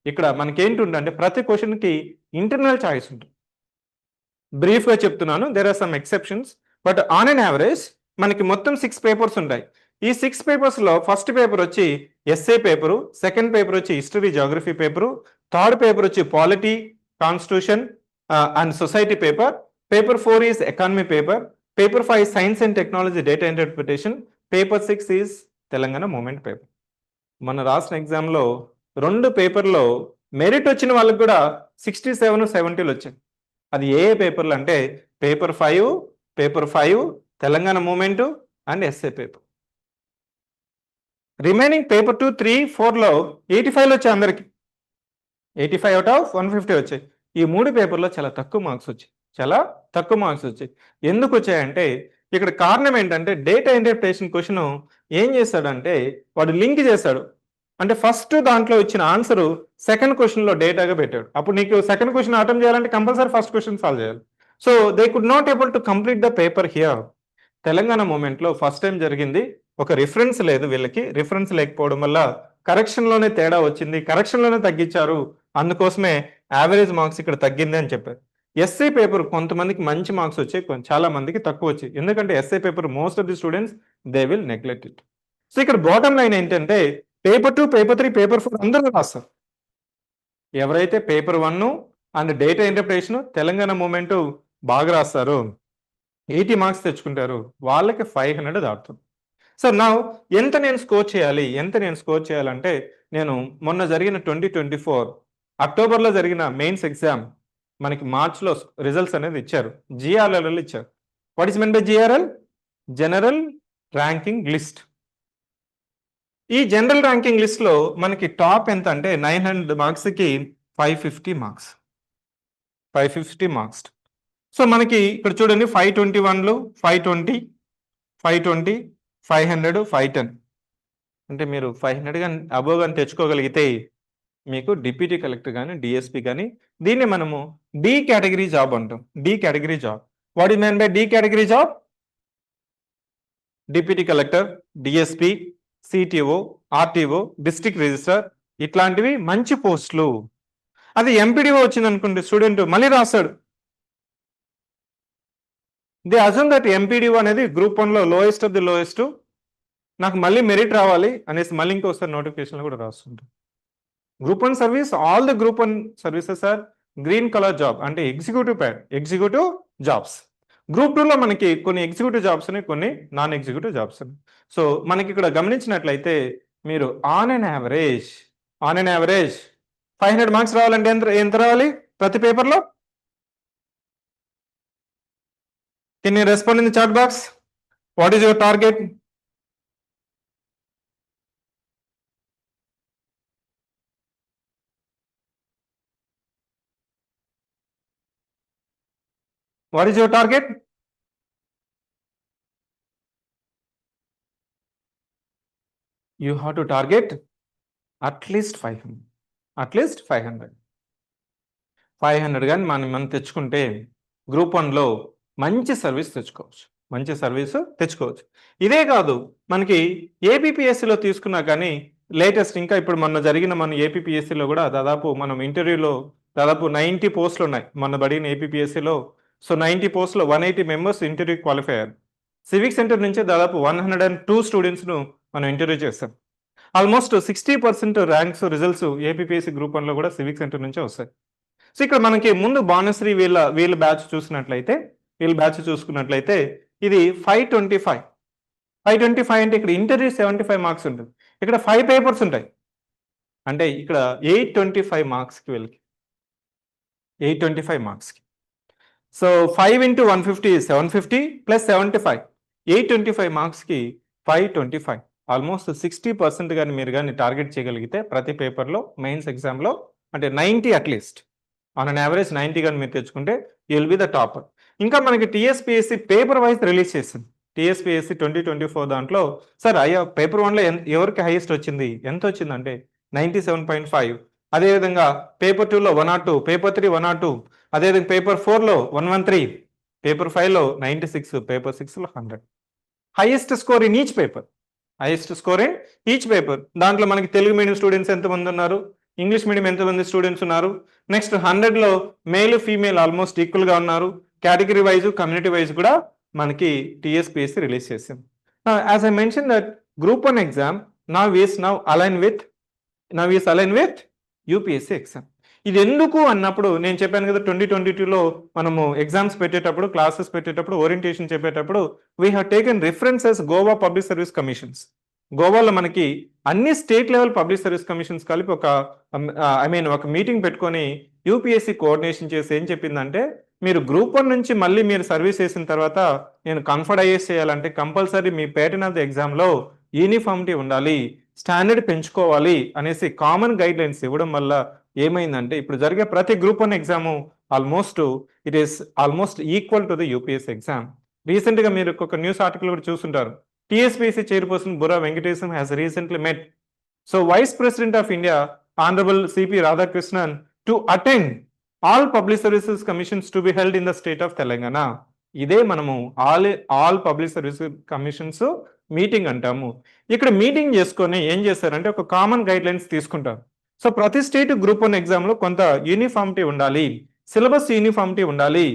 ఇక్కడ మనకి ఏంటుందంటే ప్రతి క్వశ్చన్కి internal choice ఉంటుంది. బ్రీఫ్గా చెప్తున్నాను, there are some exceptions, but on an average మనకి మొత్తం 6 papers ఉంటాయి. ఈ 6 పేపర్స్లో ఫస్ట్ పేపర్ వచ్చి ఎస్ఏ పేపరు, సెకండ్ పేపర్ వచ్చి history geography paper, third paper వచ్చి polity, constitution and society paper. Paper 4 is economy paper. Paper 5 is science and technology data interpretation. Paper 6 is Telangana movement paper. మన రాసిన ఎగ్జామ్లో 2 పేపర్లో merit వచ్చిన వాళ్ళకి కూడా 67, 70 వచ్చాయి. అది ఏ పేపర్లు అంటే paper 5, Telangana movement and SA paper. Remaining paper 2, 3, 4లో 85 వచ్చాయి అందరికి. 85 out of 150 వచ్చాయి. ఈ 3 పేపర్లో చాలా తక్కువ మార్క్స్ వచ్చాయి. ఎందుకు వచ్చాయంటే ఇక్కడ కారణం ఏంటంటే డేటా ఇంటర్ప్రిటేషన్ క్వశ్చన్ ఏం చేస్తాడంటే వాడు లింక్ చేస్తాడు. అంటే ఫస్ట్ దాంట్లో ఇచ్చిన ఆన్సర్ సెకండ్ క్వశ్చన్లో డేటాగా పెట్టాడు. అప్పుడు నీకు సెకండ్ క్వశ్చన్ అటెంప్ట్ చేయాలంటే కంపల్సరీ ఫస్ట్ క్వశ్చన్ సాల్వ్ చేయాలి. So they could not able to complete the paper here. Telangana మూమెంట్లో ఫస్ట్ టైం జరిగింది, ఒక రిఫరెన్స్ లేదు వీళ్ళకి. రిఫరెన్స్ లేకపోవడం వల్ల కరెక్షన్లోనే తేడా వచ్చింది, కరెక్షన్లోనే తగ్గించారు. అందుకోసమే యావరేజ్ మార్క్స్ ఇక్కడ తగ్గింది అని చెప్పారు. ఎస్ఏ పేపర్ కొంతమందికి మంచి మార్క్స్ వచ్చాయి, చాలా మందికి తక్కువ వచ్చాయి. ఎందుకంటే SA paper most of the students they will neglect it. So ఇక్కడ బాటమ్ లైన్ ఏంటంటే పేపర్ 2, పేపర్ 3, పేపర్ 4 అందరూ రాస్తారు. ఎవరైతే paper 1 and data interpretation Telangana movement బాగా రాస్తారు, 80 మార్క్స్ తెచ్చుకుంటారు, వాళ్ళకి 500 దాటుతుంది. సో నా ఎంత నేను స్కోర్ చేయాలంటే నేను మొన్న జరిగిన 2024 అక్టోబర్లో జరిగిన మెయిన్స్ ఎగ్జామ్ మనకి మార్చ్లో రిజల్ట్స్ అనేది ఇచ్చారు, జిఆర్ఎల్ ఇచ్చారు. What is mean by GRL? General ranking list. ఈ జనరల్ ర్యాంకింగ్ లిస్ట్ లో మనకి టాప్ ఎంత అంటే 900 మార్క్స్కి 550 మార్క్స్. 550 మార్క్స్. సో మనకి ఇక్కడ చూడండి 521లో 520, 520, 500, 510. అంటే మీరు 500 కానీ అబోవ్ కానీ తెచ్చుకోగలిగితే మీకు డిప్యూటీ కలెక్టర్ కానీ డిఎస్పీ కానీ, దీన్ని మనము డి కేటగిరీ జాబ్ అంటాం. D category job. What is mean by D category job? Deputy collector, DSP, CTO, RTO, district register, ఇట్లాంటివి మంచి పోస్టులు. అది ఎంపీడీఓ వచ్చింది అనుకోండి, స్టూడెంట్ మళ్ళీ రాస్తాడు. దే అజ్యూమ్ దట్ ఎంపీడీఓ అనేది గ్రూప్ 1లో లోయెస్ట్ ఆఫ్ ది లోయెస్ట్, నాకు మళ్ళీ మెరిట్ రావాలి అనేసి మళ్ళీ ఇంకోసారి నోటిఫికేషన్ కూడా రాస్తుంటారు. Group 1 service, all the group 1 services are green colour job, అంటే executive pad, executive jobs. Group 2లో మనకి కొన్ని ఎగ్జిక్యూటివ్ జాబ్స్ ఉన్నాయి, కొన్ని నాన్ ఎగ్జిక్యూటివ్ జాబ్స్ ఉన్నాయి. సో మనకి ఇక్కడ గమనించినట్లయితే మీరు ఆన్ అన్ యావరేజ్ 500 మార్క్స్ రావాలంటే ఎంత రావాలి ప్రతి పేపర్లో? Can you respond in the chat box? What is your target? What is your target? You have to target at least 500. At least 500. 500 కానీ మనం తెచ్చుకుంటే గ్రూప్ 1లో మంచి సర్వీస్ తెచ్చుకోవచ్చు. మంచి సర్వీస్ తెచ్చుకోవచ్చు. ఇదే కాదు, మనకి ఏపీపీఎస్సీలో తీసుకున్నా కానీ లేటెస్ట్ ఇంకా ఇప్పుడు మొన్న జరిగిన మన ఏపీపీఎస్సీలో కూడా దాదాపు మనం ఇంటర్వ్యూలో దాదాపు 90 పోస్టులు ఉన్నాయి. మొన్న పడిన ఏపీపీఎస్సీలో. సో 90 పోస్టులో 180 మెంబర్స్ ఇంటర్వ్యూ క్వాలిఫై అయ్యారు. సివిక్ సెంటర్ నుంచి దాదాపు 102 స్టూడెంట్స్ను మనం ఇంటర్వ్యూ చేస్తాం. Almost 60% ranks results APPSC group 1లో కూడా సివిక్ సెంటర్ నుంచే వస్తాయి. సో ఇక్కడ మనకి ముందు భానుశ్రీ వీళ్ళ బ్యాచ్ చూసుకున్నట్లయితే ఇది 525 అంటే ఇక్కడ ఇంటర్వ్యూ 75 మార్క్స్ ఉంటుంది, ఇక్కడ 5 పేపర్స్ ఉంటాయి. అంటే ఇక్కడ 825 మార్క్స్కి 825 మార్క్స్కి. సో 5 into 150 is 750 plus 75, 825 మార్క్స్కి 525. ఆల్మోస్ట్ 60% కానీ మీరు కానీ టార్గెట్ చేయగలిగితే ప్రతి పేపర్లో మెయిన్స్ ఎగ్జామ్లో అంటే 90 అట్లీస్ట్ ఆన్ అన్ యావరేజ్ 90 కానీ మీరు తెచ్చుకుంటే you will be the topper. ఇంకా మనకి టీఎస్పీఎస్సీ పేపర్ వైజ్ రిలీజ్ చేసింది. టీఎస్పీఎస్సీ 2024 దాంట్లో సార్ అయ్యా పేపర్ 1లో ఎవరికి హైయెస్ట్ వచ్చింది, ఎంత వచ్చిందంటే 97.5. అదేవిధంగా పేపర్ 2లో 102, పేపర్ 3 102, అదేవిధంగా పేపర్ 4లో 113, పేపర్ 5లో 96, పేపర్ 6లో 100. Highest score in each paper. దాంట్లో మనకి తెలుగు మీడియం స్టూడెంట్స్ ఎంతమంది ఉన్నారు, ఇంగ్లీష్ మీడియం ఎంతమంది స్టూడెంట్స్ ఉన్నారు, నెక్స్ట్ 100లో మేల్ ఫీమేల్ ఆల్మోస్ట్ ఈక్వల్గా ఉన్నారు. కేటగిరీ వైజ్, కమ్యూనిటీ వైజ్ కూడా మనకి టీఎస్పీఎస్సీ రిలీజ్ చేసింది. As I mention that group 1 exam now is align with UPSC exam. ఇది ఎందుకు అన్నప్పుడు నేను చెప్పాను కదా, 2022లో మనము ఎగ్జామ్స్ పెట్టేటప్పుడు, క్లాసెస్ పెట్టేటప్పుడు, ఓరియంటేషన్ చెప్పేటప్పుడు we have taken references Goa public service commissions. గోవాలో మనకి అన్ని state level public service commissions కలిపి ఒక మీటింగ్ పెట్టుకొని యూపీఎస్సీ కోఆర్డినేషన్ చేసి ఏం చెప్పిందంటే, మీరు గ్రూప్ 1 నుంచి మళ్ళీ మీరు సర్వీస్ చేసిన తర్వాత నేను కన్ఫర్డ్ ఐఏఎస్ చేయాలంటే compulsory me pattern of the ఎగ్జామ్లో యూనిఫామిటీ ఉండాలి, స్టాండర్డ్ పెంచుకోవాలి అనేసి కామన్ గైడ్ లైన్స్ ఇవ్వడం వల్ల ఏమైందంటే ఇప్పుడు జరిగే ప్రతి group 1 exam it is almost equal to the UPSC exam. రీసెంట్గా మీరు ఒక న్యూస్ ఆర్టికల్ కూడా చూస్తుంటారు. TSPSC chairperson Burra Venkatesam has recently met Vice President of India, Honorable C.P. Radhakrishnan, to attend all public services commissions to be held in the state of Telangana. ఇదే మనము all public service commissions meeting అంటాము. ఇక్కడ meeting చేసుకొని ఏం చేస్తారంటే ఒక common guidelines తీసుకుంటారు. సో ప్రతి స్టేట్ గ్రూప్ 1 ఎగ్జామ్లో కొంత యూనిఫామిటీ ఉండాలి, సిలబస్ యూనిఫామిటీ ఉండాలి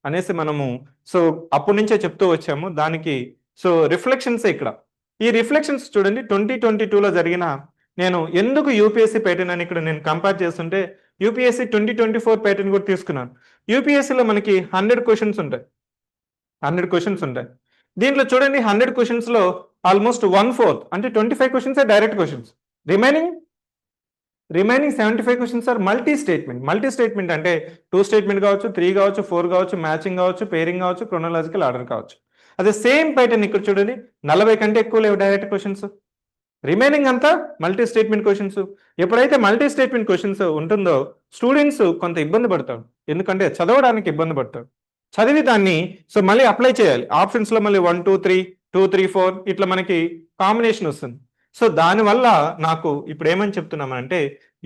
అనేసి మనము అప్పటి నుంచే చెప్తూ వచ్చాము. దానికి రిఫ్లెక్షన్స్ ఇక్కడ, ఈ రిఫ్లెక్షన్స్ చూడండి 2022లో జరిగిన, నేను ఎందుకు యూపీఎస్సీ ప్యాటర్న్ అని ఇక్కడ నేను కంపేర్ చేస్తుంటే యూపీఎస్సీ 2024 ప్యాటర్న్ కూడా తీసుకున్నాను. యూపీఎస్సీలో మనకి 100 క్వశ్చన్స్ ఉంటాయి. దీంట్లో చూడండి 100 క్వశ్చన్స్లో ఆల్మోస్ట్ 1/4 అంటే 25 questions direct questions, remaining remaining 75 questions are multi statement. Multi statement అంటే 2 స్టేట్మెంట్ కావచ్చు, 3 కావచ్చు, 4 కావచ్చు, మ్యాచింగ్ కావచ్చు, పేరింగ్ కావచ్చు, క్రోనలాజికల్ ఆర్డర్ కావచ్చు. అదే సేమ్ ప్యాటర్న్ ఇక్కడ చూడండి, 40 కంటే ఎక్కువ లేవు డైరెక్ట్ క్వశ్చన్స్. రిమైనింగ్ అంతా మల్టీ స్టేట్మెంట్ క్వశ్చన్స్. ఎప్పుడైతే మల్టీ స్టేట్మెంట్ క్వశ్చన్స్ ఉంటుందో స్టూడెంట్స్ కొంత ఇబ్బంది పడతాడు, ఎందుకంటే చదవడానికి ఇబ్బంది పడతాడు. చదివి దాన్ని సో మళ్ళీ అప్లై చేయాలి. ఆప్షన్స్ లో మళ్ళీ 1 2 3 2 3 4 ఇట్లా మనకి కాంబినేషన్ వస్తుంది. సో దానివల్ల నాకు ఇప్పుడు ఏమని చెప్తున్నామంటే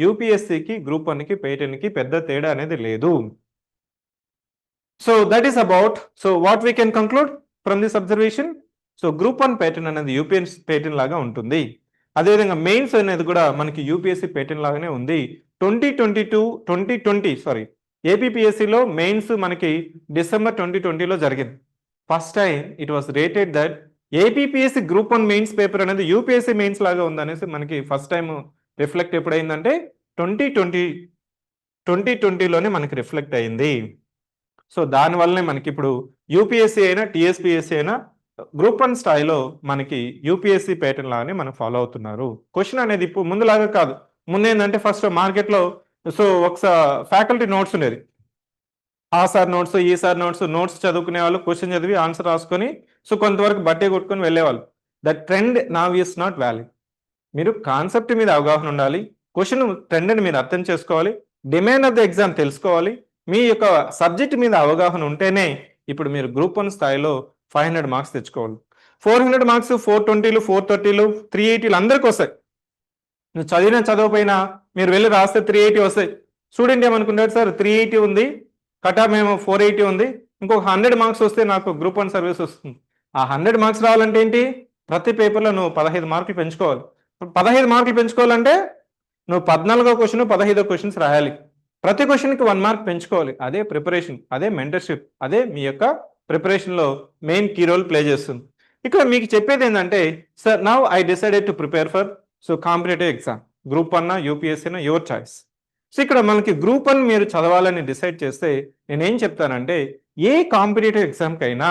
యూపీఎస్సికి గ్రూప్ 1కి పేటెన్కి పెద్ద తేడా అనేది లేదు. So that is about so what we can conclude from this observation. So group 1 pattern అనేది యూపీఎస్సి పేటర్న్ లాగా ఉంటుంది. అదేవిధంగా మెయిన్స్ అనేది కూడా మనకి యూపీఎస్సి పేటర్న్ లాగానే ఉంది. 2020 ఏపీపీఎస్సిలో మెయిన్స్ మనకి డిసెంబర్ 2020లో జరిగింది. First time it was rated that APPSC group 1 mains paper అనేది యూపీఎస్సి మెయిన్స్ లాగా ఉందనేసి మనకి ఫస్ట్ టైం రిఫ్లెక్ట్ ఎప్పుడైందంటే 2020లోనే మనకి రిఫ్లెక్ట్ అయింది. సో దానివల్లనే మనకి ఇప్పుడు యూపీఎస్సి అయినా టీఎస్పీఎస్సి అయినా గ్రూప్ 1 స్థాయిలో మనకి యూపీఎస్సి ప్యాటర్న్ లాగానే మనం ఫాలో అవుతున్నారు. క్వశ్చన్ అనేది ఇప్పుడు ముందులాగా కాదు. ముందేందంటే ఫస్ట్ మార్కెట్లో సో ఒకసారి ఫ్యాకల్టీ నోట్స్ ఉండేది, ఆ సార్ నోట్స్ ఈ సార్ నోట్స్ చదువుకునే వాళ్ళు క్వశ్చన్ చదివి ఆన్సర్ రాసుకొని సో కొంతవరకు బట్టే కొట్టుకొని వెళ్ళేవాళ్ళు. That trend now is not valid. మీరు కాన్సెప్ట్ మీద అవగాహన ఉండాలి, క్వశ్చన్ ట్రెండ్ని మీరు అర్థం చేసుకోవాలి, డిమాండ్ ఆఫ్ ద ఎగ్జామ్ తెలుసుకోవాలి, మీ యొక్క సబ్జెక్ట్ మీద అవగాహన ఉంటేనే ఇప్పుడు మీరు గ్రూప్ 1 స్థాయిలో 500 మార్క్స్ తెచ్చుకోవాలి. 400 మార్క్స్ 420లు 430లు 380లు అందరికి వస్తాయి. నువ్వు చదవపోయినా మీరు వెళ్ళి రాస్తే 380 వస్తాయి. స్టూడెంట్ ఏమనుకుంటాడు, సార్ 380 ఉంది, కటా మేము 480 ఉంది, ఇంకొక 100 మార్క్స్ వస్తే నాకు గ్రూప్ 1 సర్వీస్ వస్తుంది. ఆ 100 మార్క్స్ రావాలంటే ఏంటి, ప్రతి పేపర్లో నువ్వు 15 మార్కులు పెంచుకోవాలి. 15 మార్కులు పెంచుకోవాలంటే నువ్వు 14వ క్వశ్చన్ 15వ క్వశ్చన్స్ రాయాలి. ప్రతి క్వశ్చన్కి 1 మార్క్ పెంచుకోవాలి. అదే ప్రిపరేషన్, అదే మెంటర్షిప్, అదే మీ యొక్క ప్రిపరేషన్లో మెయిన్ కీ రోల్ ప్లే చేస్తుంది. ఇక్కడ మీకు చెప్పేది ఏంటంటే, sir now I decided to prepare for so competitive exam, group 1 UPSC your choice. So ఇక్కడ మనకి గ్రూప్ 1 మీరు చదవాలని డిసైడ్ చేస్తే నేనేం చెప్తానంటే, ఏ కాంపిటేటివ్ ఎగ్జామ్కైనా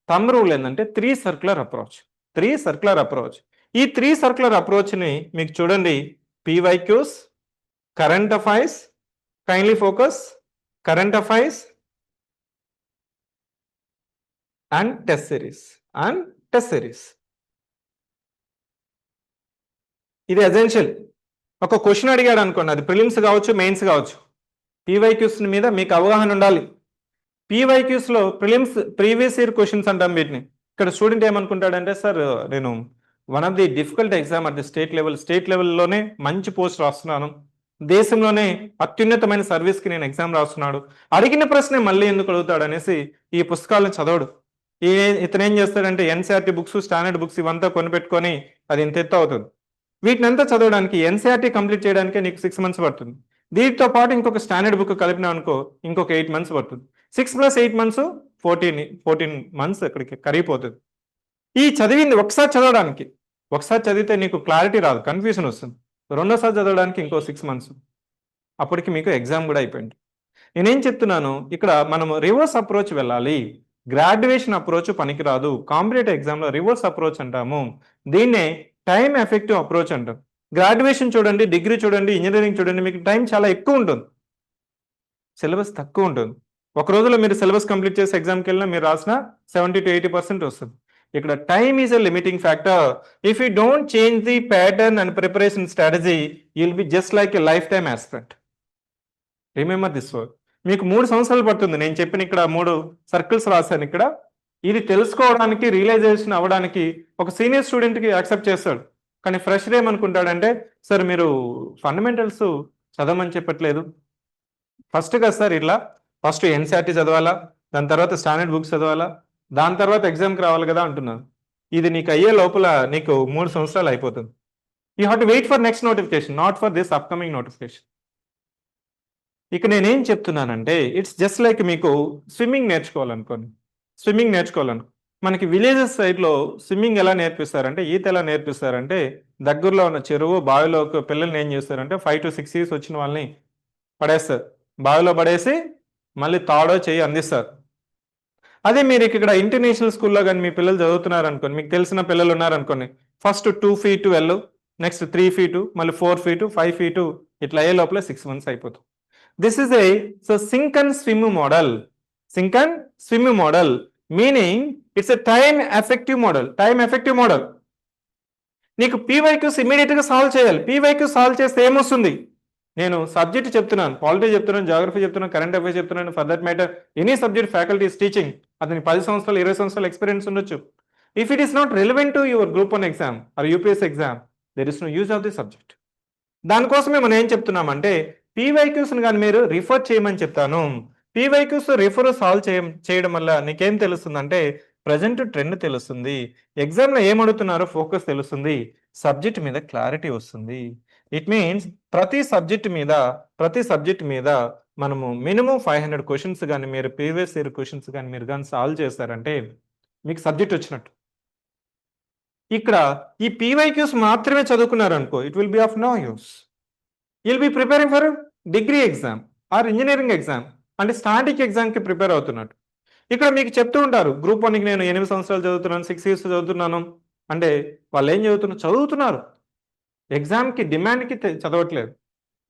థంబ్ రూల్ ఏంటంటే 3 సర్క్యులర్ అప్రోచ్. ఈ 3 సర్క్యులర్ అప్రోచ్ని మీకు చూడండి, PYQs, current affairs, kindly focus, current affairs and test series. ఇది ఎసెన్షియల్. ఒక క్వశ్చన్ అడిగాడు అనుకోండి, అది ప్రిలిమ్స్ కావచ్చు, మెయిన్స్ కావచ్చు, పీవైక్యూస్ మీద మీకు అవగాహన ఉండాలి. పీవైక్యూస్లో ప్రీవియస్ ఇయర్ క్వశ్చన్స్ అంటాం వీటిని. ఇక్కడ స్టూడెంట్ ఏమనుకుంటాడంటే, సార్ నేను one of the difficult exam at the state లెవెల్లోనే మంచి పోస్ట్ రాస్తున్నాను, దేశంలోనే అత్యున్నతమైన సర్వీస్కి నేను ఎగ్జామ్ రాస్తున్నాడు, అడిగిన ప్రశ్నే మళ్ళీ ఎందుకు అడుగుతాడు అనేసి ఈ పుస్తకాలను చదవడు. ఇతను ఏం చేస్తాడంటే ఎన్సీఆర్టీ బుక్స్, స్టాండర్డ్ బుక్స్ ఇవంతా కొనిపెట్టుకొని అది ఇంత ఎత్తు అవుతుంది. వీటిని అంతా చదవడానికి ఎన్సీఆర్టీ కంప్లీట్ చేయడానికే నీకు 6 months పడుతుంది. దీంతో పాటు ఇంకొక స్టాండర్డ్ బుక్ కలిపినా అనుకో ఇంకొక 8 months పడుతుంది. 6 + 8 months 14 months అక్కడికి కరిగిపోతుంది. ఈ చదివింది ఒకసారి చదివితే నీకు క్లారిటీ రాదు, కన్ఫ్యూజన్ వస్తుంది. రెండోసారి చదవడానికి ఇంకో 6 months, అప్పటికి మీకు ఎగ్జామ్ కూడా అయిపోయింది. నేనేం చెప్తున్నాను, ఇక్కడ మనం రివర్స్ అప్రోచ్ వెళ్ళాలి. గ్రాడ్యుయేషన్ అప్రోచ్ పనికిరాదు. కాంపిటేటివ్ ఎగ్జామ్లో రివర్స్ అప్రోచ్ అంటాము. దీన్నే టైం ఎఫెక్టివ్ అప్రోచ్ అంటాం. గ్రాడ్యుయేషన్ చూడండి, డిగ్రీ చూడండి, ఇంజనీరింగ్ చూడండి, మీకు టైం చాలా ఎక్కువ ఉంటుంది, సిలబస్ తక్కువ ఉంటుంది. ఒక రోజులో మీరు సిలబస్ కంప్లీట్ చేసి ఎగ్జామ్కి వెళ్ళినా మీరు రాసిన 70 to 80% వస్తుంది. ఇక్కడ time is a limiting factor. If you don't change the pattern and preparation strategy, you will be just like a life time aspirant. Remember this word. మీకు 3 సంవత్సరాలు పడుతుంది. నేను చెప్పిన ఇక్కడ 3 సర్కిల్స్ రాశాను. ఇక్కడ ఇది తెలుసుకోవడానికి, రియలైజేషన్ అవ్వడానికి ఒక సీనియర్ స్టూడెంట్కి యాక్సెప్ట్ చేస్తాడు. కానీ ఫ్రెషర్ ఏమనుకుంటాడంటే, సార్ మీరు ఫండమెంటల్స్ చదవమని చెప్పట్లేదు, ఫస్ట్ కదా సార్ ఇట్లా ఫస్ట్ ఎన్సీఆర్టీ చదవాలా, దాని తర్వాత స్టాండర్డ్ బుక్స్ చదవాలా, దాని తర్వాత ఎగ్జామ్కి రావాలి కదా అంటున్నాను. ఇది నీకు అయ్యే లోపల నీకు 3 సంవత్సరాలు అయిపోతుంది. You have to wait for next notification, not for this upcoming notification. ఇక నేనేం చెప్తున్నానంటే, ఇట్స్ జస్ట్ లైక్ మీకు స్విమ్మింగ్ నేర్చుకోవాలనుకోండి, మనకి విలేజెస్ సైడ్లో స్విమ్మింగ్ ఎలా నేర్పిస్తారంటే, ఈత ఎలా నేర్పిస్తారంటే, దగ్గరలో ఉన్న చెరువు బావిలో పిల్లల్ని ఏం చేస్తారంటే 5 to 6 years వచ్చిన వాళ్ళని పడేస్తారు, బావిలో పడేసి మళ్ళీ తాడో చేయి అందిస్తారు. అదే మీరు ఇక్కడ ఇంటర్నేషనల్ స్కూల్లో కానీ మీ పిల్లలు చదువుతున్నారు అనుకోండి, మీకు తెలిసిన పిల్లలు ఉన్నారనుకోండి, ఫస్ట్ 2 feet వెళ్ళు, నెక్స్ట్ 3 feet, మళ్ళీ 4 feet, 5 feet ఇట్లా అయ్యే లోపల 6 months అయిపోతుంది. This is a sink and swim model. Sink and swim model meaning it's a time effective model. నీకు పీవైక్యూస్ ఇమీడియట్ గా సాల్వ్ చేయాలి. పీవైక్యూ సాల్వ్ చేస్తే ఏమొస్తుంది? నేను సబ్జెక్ట్ చెప్తున్నాను, పాలిటీ చెప్తున్నాను, జాగ్రఫీ చెప్తున్నాను, కరెంట్ అఫైర్స్ చెప్తున్నాను, for that matter any subject faculty is teaching. అతని 10 సంవత్సరాలు 20 సంవత్సరాలు ఎక్స్పీరియన్స్ ఉండొచ్చు. If it is not relevant to your group 1 exam or UPSC exam, there is no use of the subject. దానికోసమే మనం ఏం చెప్తున్నామంటే పీవైక్యూస్ కానీ మీరు రిఫర్ చేయమని చెప్తాను. పీవైక్యూస్ రిఫర్ సాల్వ్ చేయడం వల్ల నీకేం తెలుస్తుందంటే ప్రజెంట్ ట్రెండ్ తెలుస్తుంది, ఎగ్జామ్లో ఏమడుగుతున్నారో ఫోకస్ తెలుస్తుంది, సబ్జెక్ట్ మీద క్లారిటీ వస్తుంది. ఇట్ మీన్స్ ప్రతి సబ్జెక్ట్ మీద మనము మినిమం 500 క్వశ్చన్స్ కానీ మీరు ప్రీవియస్ ఇయర్ క్వశ్చన్స్ కానీ మీరు కానీ సాల్వ్ చేస్తారంటే మీకు సబ్జెక్ట్ వచ్చినట్టు. ఇక్కడ ఈ పీవైక్యూస్ మాత్రమే చదువుకున్నారు అనుకో, it will be of no use. Will be preparing for degree exam or engineering exam అంటే స్టాటిక్ ఎగ్జామ్కి ప్రిపేర్ అవుతున్నట్టు. ఇక్కడ మీకు చెప్తూ ఉంటారు గ్రూప్ 1కి నేను 8 సంవత్సరాలు చదువుతున్నాను, 6 years చదువుతున్నాను అంటే వాళ్ళు ఏం చదువుతున్నారు ఎగ్జామ్కి డిమాండ్కి చదవట్లేదు.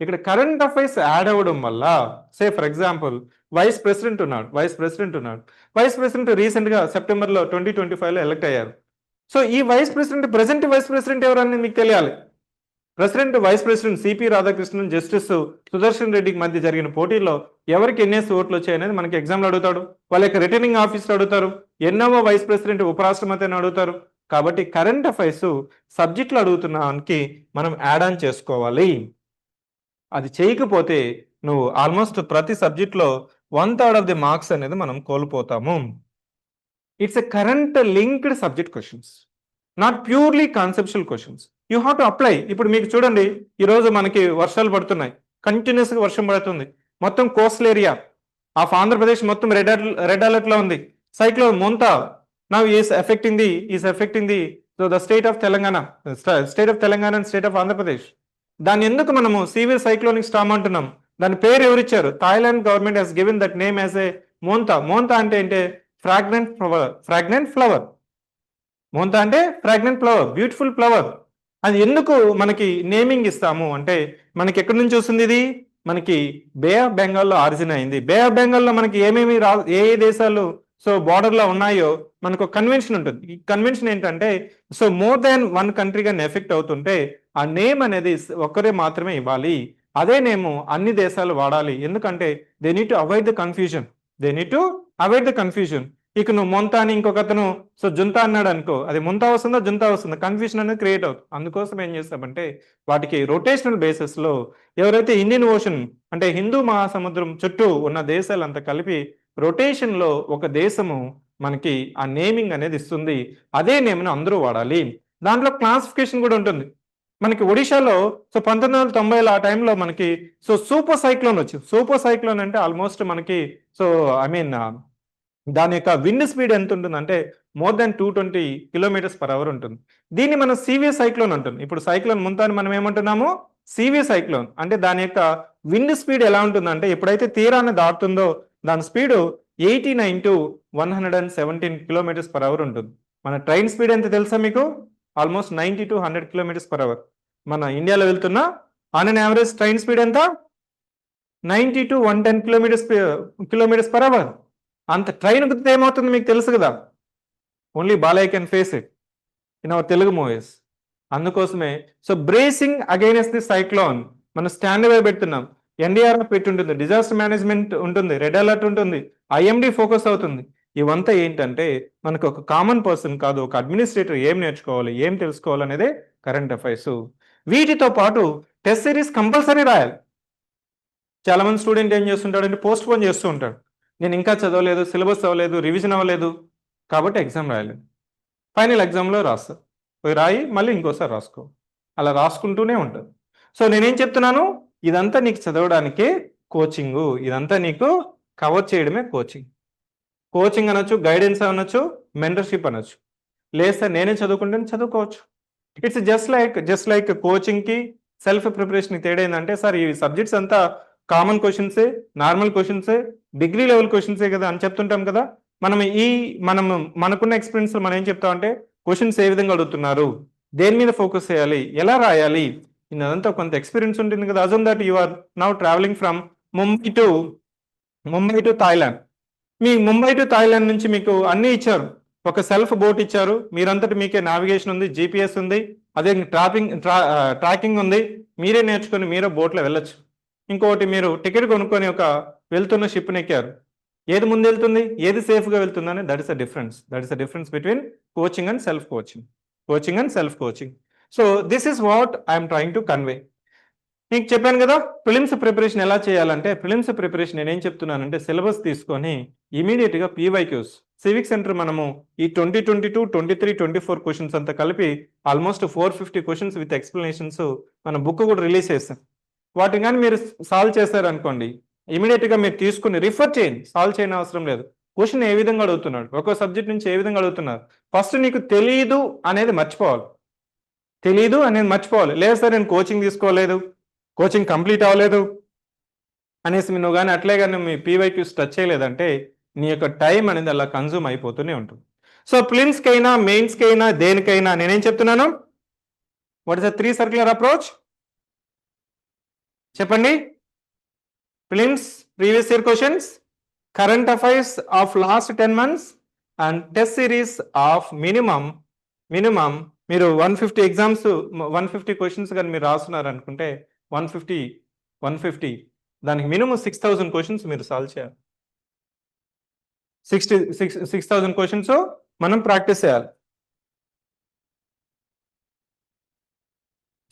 ఇక్కడ కరెంట్ అఫైర్స్ యాడ్ అవ్వడం వల్ల say for example vice president ఉన్నాడు, వైస్ ప్రెసిడెంట్ రీసెంట్గా సెప్టెంబర్లో 2025లో ఎలక్ట్ అయ్యారు. సో ఈ ప్రెసెంట్ వైస్ ప్రెసిడెంట్ ఎవరని మీకు తెలియాలి. President vice president CP Radhakrishnan justice Sudarshan రెడ్డికి మధ్య జరిగిన పోటీల్లో ఎవరికి ఎన్నేసి ఓట్లు వచ్చాయనేది మనకి ఎగ్జామ్లో అడుగుతాడు. వాళ్ళ యొక్క రిటర్నింగ్ ఆఫీసర్ అడుగుతారు, ఎన్నోవో వైస్ ప్రెసిడెంట్ ఉపరాష్ట్రపతి అని అడుగుతారు. కాబట్టి కరెంట్ అఫైర్స్ సబ్జెక్టులు అడుగుతున్నానికి మనం యాడ్ ఆన్ చేసుకోవాలి. అది చేయకపోతే నువ్వు ఆల్మోస్ట్ ప్రతి సబ్జెక్ట్లో 1/3 ఆఫ్ ది మార్క్స్ అనేది మనం కోల్పోతాము. It's a current linked subject questions, not purely conceptual questions. You have to apply. ఇప్పుడు మీకు చూడండి, ఈరోజు మనకి వర్షాలు పడుతున్నాయి, కంటిన్యూస్గా వర్షం పడుతుంది, మొత్తం కోస్టల్ ఏరియా ఆఫ్ ఆంధ్రప్రదేశ్ మొత్తం రెడ్ అలర్ట్లో ఉంది. Cyclone Montha now is affecting the so the state of Telangana and state of Andhra Pradesh. దాన్ని ఎందుకు మనము సివియర్ సైక్లోనిక్ స్టార్మ్ అంటున్నాం? దాని పేరు ఎవరిచ్చారు? Thailand government has given that name as a Montha అంటే ఫ్రాగ్నెంట్ ఫ్లవర్. మోంతా అంటే ఫ్రాగ్నెంట్ ఫ్లవర్, బ్యూటిఫుల్ ఫ్లవర్. అది ఎందుకు మనకి నేమింగ్ ఇస్తాము అంటే మనకి ఎక్కడి నుంచి వస్తుంది? ఇది మనకి బే ఆఫ్ బెంగాల్లో ఆరిజిన్ అయింది. బే ఆఫ్ బెంగాల్లో మనకి ఏమేమి ఏ దేశాలు సో బార్డర్లో ఉన్నాయో మనకు కన్వెన్షన్ ఉంటుంది. ఈ కన్వెన్షన్ ఏంటంటే సో మోర్ దాన్ 1 కంట్రీ కానీ ఎఫెక్ట్ అవుతుంటే ఆ నేమ్ అనేది ఒక్కరే మాత్రమే ఇవ్వాలి. అదే నేమ్ అన్ని దేశాలు వాడాలి. ఎందుకంటే they need to avoid the confusion. ఇక నువ్వు మొంతా అని ఇంకొక అతను సో జుంతా అన్నాడు అనుకో, అది ముంతా వస్తుందా జుంతా వస్తుందా, కన్ఫ్యూజన్ అనేది క్రియేట్ అవుతుంది. అందుకోసం ఏం చేస్తామంటే వాటికి రొటేషనల్ బేసిస్లో ఎవరైతే ఇండియన్ ఓషన్ అంటే హిందూ మహాసముద్రం చుట్టూ ఉన్న దేశాలంతా కలిపి రొటేషన్లో ఒక దేశము మనకి ఆ నేమింగ్ అనేది ఇస్తుంది. అదే నేమ్ను అందరూ వాడాలి. దాంట్లో క్లాసిఫికేషన్ కూడా ఉంటుంది. మనకి ఒడిశాలో సో 1990 ఆ టైంలో మనకి సో సూపర్ సైక్లోన్ వచ్చింది. సూపర్ సైక్లోన్ అంటే ఆల్మోస్ట్ మనకి సో దాని యొక్క విండ్ స్పీడ్ ఎంత ఉంటుంది అంటే మోర్ దాన్ 220 km/h ఉంటుంది. దీన్ని మనం సీవియర్ సైక్లోన్ అంటుంది. ఇప్పుడు సైక్లోన్ ముంతాని మనం ఏమంటున్నాము? సీవియర్ సైక్లోన్ అంటే దాని యొక్క విండ్ స్పీడ్ ఎలా ఉంటుందంటే ఎప్పుడైతే తీరాన్ని దాటుతుందో దాని స్పీడ్ 89 to 117 km/h ఉంటుంది. మన ట్రైన్ స్పీడ్ ఎంత తెలుసా మీకు? Almost 90 to 100 km/h. మన ఇండియాలో వెళ్తున్న on an average train speed ఎంత? 90 to 110 km/h. అంత ట్రైన్ గుర్తు ఏమవుతుంది మీకు తెలుసు కదా. Only Balayya can face it in our Telugu movies. అందుకోసమే so bracing against the cyclone మనం స్టాండ్ బై పెడుతున్నాం. ఎన్డీఆర్ఎఫ్ పెట్టి ఉంటుంది, డిజాస్టర్ మేనేజ్మెంట్ ఉంటుంది, రెడ్ అలర్ట్ ఉంటుంది, ఐఎండి ఫోకస్ అవుతుంది. ఇవంతా ఏంటంటే మనకు ఒక కామన్ పర్సన్ కాదు, ఒక అడ్మినిస్ట్రేటర్ ఏం నేర్చుకోవాలి, ఏం తెలుసుకోవాలి అనేదే కరెంట్ అఫైర్స్. వీటితో పాటు టెస్ట్ సిరీస్ కంపల్సరీ రాయాలి. చాలా మంది స్టూడెంట్ ఏం చేస్తుంటాడంటే పోస్ట్ పోన్ చేస్తూ ఉంటాడు. నేను ఇంకా చదవలేదు, సిలబస్ అవ్వలేదు, రివిజన్ అవ్వలేదు కాబట్టి ఎగ్జామ్ రాయలేదు. ఫైనల్ ఎగ్జామ్లో రాస్తారు, పోయి రాయి మళ్ళీ ఇంకోసారి రాసుకో, అలా రాసుకుంటూనే ఉంటుంది. సో నేనేం చెప్తున్నాను, ఇదంతా నీకు చదవడానికే కోచింగు, ఇదంతా నీకు కవర్ చేయడమే కోచింగ్ అనొచ్చు, గైడెన్స్ అనొచ్చు, మెంటర్షిప్ అనొచ్చు. లేదు సార్ నేనే చదువుకుంటే చదువుకోవచ్చు. ఇట్స్ జస్ట్ లైక్ కోచింగ్కి సెల్ఫ్ ప్రిపరేషన్కి తేడా ఏంటంటే సార్ ఈ సబ్జెక్ట్స్ అంతా కామన్ క్వశ్చన్సే, నార్మల్ క్వశ్చన్సే, డిగ్రీ లెవెల్ క్వశ్చన్సే కదా అని చెప్తుంటాం కదా. మనం మనకున్న ఎక్స్పీరియన్స్ మనం ఏం చెప్తామంటే క్వశ్చన్స్ ఏ విధంగా అడుగుతున్నారు, దేని మీద ఫోకస్ చేయాలి, ఎలా రాయాలి, ఇదంతా కొంత ఎక్స్పీరియన్స్ ఉంటుంది కదా. Assume that you are now travelling from Mumbai to Thailand. మీ ముంబై టు థాయిలాండ్ నుంచి మీకు అన్ని ఇచ్చారు. ఒక సెల్ఫ్ బోట్ ఇచ్చారు, మీరంతటి మీకే నావిగేషన్ ఉంది, జీపీఎస్ ఉంది, అదే ట్రాకింగ్ ఉంది, మీరే నేర్చుకొని మీరే బోట్లో వెళ్ళొచ్చు. ఇంకొకటి మీరు టికెట్ కొనుక్కొని ఒక వెళ్తున్న షిప్ని ఎక్కారు. ఏది ముందు వెళ్తుంది, ఏది సేఫ్గా వెళ్తుందని that is the difference between coaching and self coaching. So this is what I'm trying to convey. మీకు చెప్పాను కదా ప్రిలిమ్స్ ప్రిపరేషన్ ఎలా చేయాలంటే, ప్రిలిమ్స్ ప్రిపరేషన్ నేనేం చెప్తున్నానంటే సిలబస్ తీసుకొని ఇమీడియట్గా పీవైక్యూస్ సివిక్ సెంటర్ మనము ఈ 2022, 23, 24 క్వశ్చన్స్ అంతా కలిపి ఆల్మోస్ట్ 450 క్వశ్చన్స్ విత్ ఎక్స్ప్లెనేషన్స్ మన బుక్ కూడా రిలీజ్ చేస్తాం. వాటిని కానీ మీరు సాల్వ్ చేశారనుకోండి, ఇమీడియట్గా మీరు తీసుకుని రిఫర్ చేయండి, సాల్వ్ చేయని అవసరం లేదు. క్వశ్చన్ ఏ విధంగా అడుగుతున్నాడు, ఒక్కో సబ్జెక్ట్ నుంచి ఏ విధంగా అడుగుతున్నారు, ఫస్ట్ నీకు తెలియదు అనేది మర్చిపోవాలి. లేదు సార్ నేను కోచింగ్ తీసుకోలేదు, కోచింగ్ కంప్లీట్ అవ్వలేదు అనేసి నువ్వు కానీ అట్లే కానీ మీ పీవైక్యూస్ టచ్ చేయలేదంటే నీ యొక్క టైం అనేది అలా కన్జ్యూమ్ అయిపోతూనే ఉంటుంది. సో ప్రిలిమ్స్కి అయినా మెయిన్స్కి అయినా దేనికైనా నేనేం చెప్తున్నాను, what is the 3 circular approach చెప్పండి. Prelims previous year questions, current affairs of last 10 months and test series of minimum మీరు 150 ఎగ్జామ్స్ 150 క్వశ్చన్స్ కానీ మీరు రాస్తున్నారు అనుకుంటే 150 దానికి మినిమం 6000 క్వశ్చన్స్ మీరు సాల్వ్ చేయాలి. 6,000 క్వశ్చన్స్ మనం ప్రాక్టీస్ చేయాలి.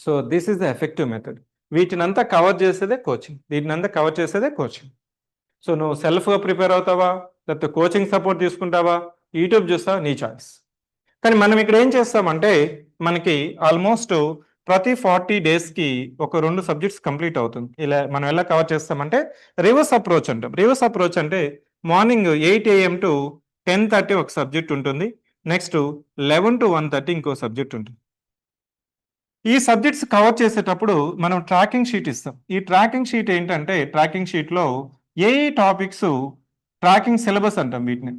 So this is the effective method. వీటినంతా కవర్ చేసేదే కోచింగ్. సో నువ్వు సెల్ఫ్గా ప్రిపేర్ అవుతావా, లేకపోతే కోచింగ్ సపోర్ట్ తీసుకుంటావా, యూట్యూబ్ చూస్తావా, నీ చాయిస్. కానీ మనం ఇక్కడ ఏం చేస్తామంటే మనకి ఆల్మోస్ట్ ప్రతి 40 daysకి ఒక 2 సబ్జెక్ట్స్ కంప్లీట్ అవుతుంది. ఇలా మనం ఎలా కవర్ చేస్తామంటే రివర్స్ అప్రోచ్ అంటాం. రివర్స్ అప్రోచ్ అంటే మార్నింగ్ 8 AM to 10:30 ఒక సబ్జెక్ట్ ఉంటుంది, నెక్స్ట్ 11 to 1:30 ఇంకో సబ్జెక్ట్ ఉంటుంది. ఈ సబ్జెక్ట్స్ కవర్ చేసేటప్పుడు మనం ట్రాకింగ్ షీట్ ఇస్తాం. ఈ ట్రాకింగ్ షీట్ ఏంటంటే ట్రాకింగ్ షీట్లో ఏ టాపిక్స్ ట్రాకింగ్ సిలబస్ అంటాం వీటిని.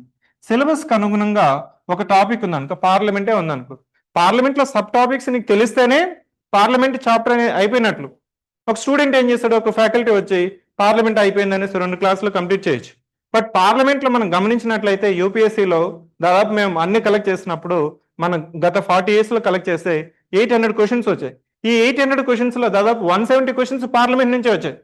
సిలబస్కి అనుగుణంగా ఒక టాపిక్ ఉందనుకో, పార్లమెంటే ఉందనుకో, పార్లమెంట్లో సబ్ టాపిక్స్ నీకు తెలిస్తేనే పార్లమెంట్ చాప్టర్ అనేది అయిపోయినట్లు. ఒక స్టూడెంట్ ఏం చేస్తాడు, ఒక ఫ్యాకల్టీ వచ్చి పార్లమెంట్ అయిపోయిందనేసి 2 క్లాసులు కంప్లీట్ చేయొచ్చు. బట్ పార్లమెంట్లో మనం గమనించినట్లయితే యూపీఎస్సీలో దాదాపు మేము అన్ని కలెక్ట్ చేసినప్పుడు మనం గత 40 yearsలో కలెక్ట్ చేస్తే 800 క్వశ్చన్స్ వచ్చాయి. ఈ 800 క్వశ్చన్స్లో దాదాపు 170 క్వశ్చన్స్ పార్లమెంట్ నుంచే వచ్చాయి.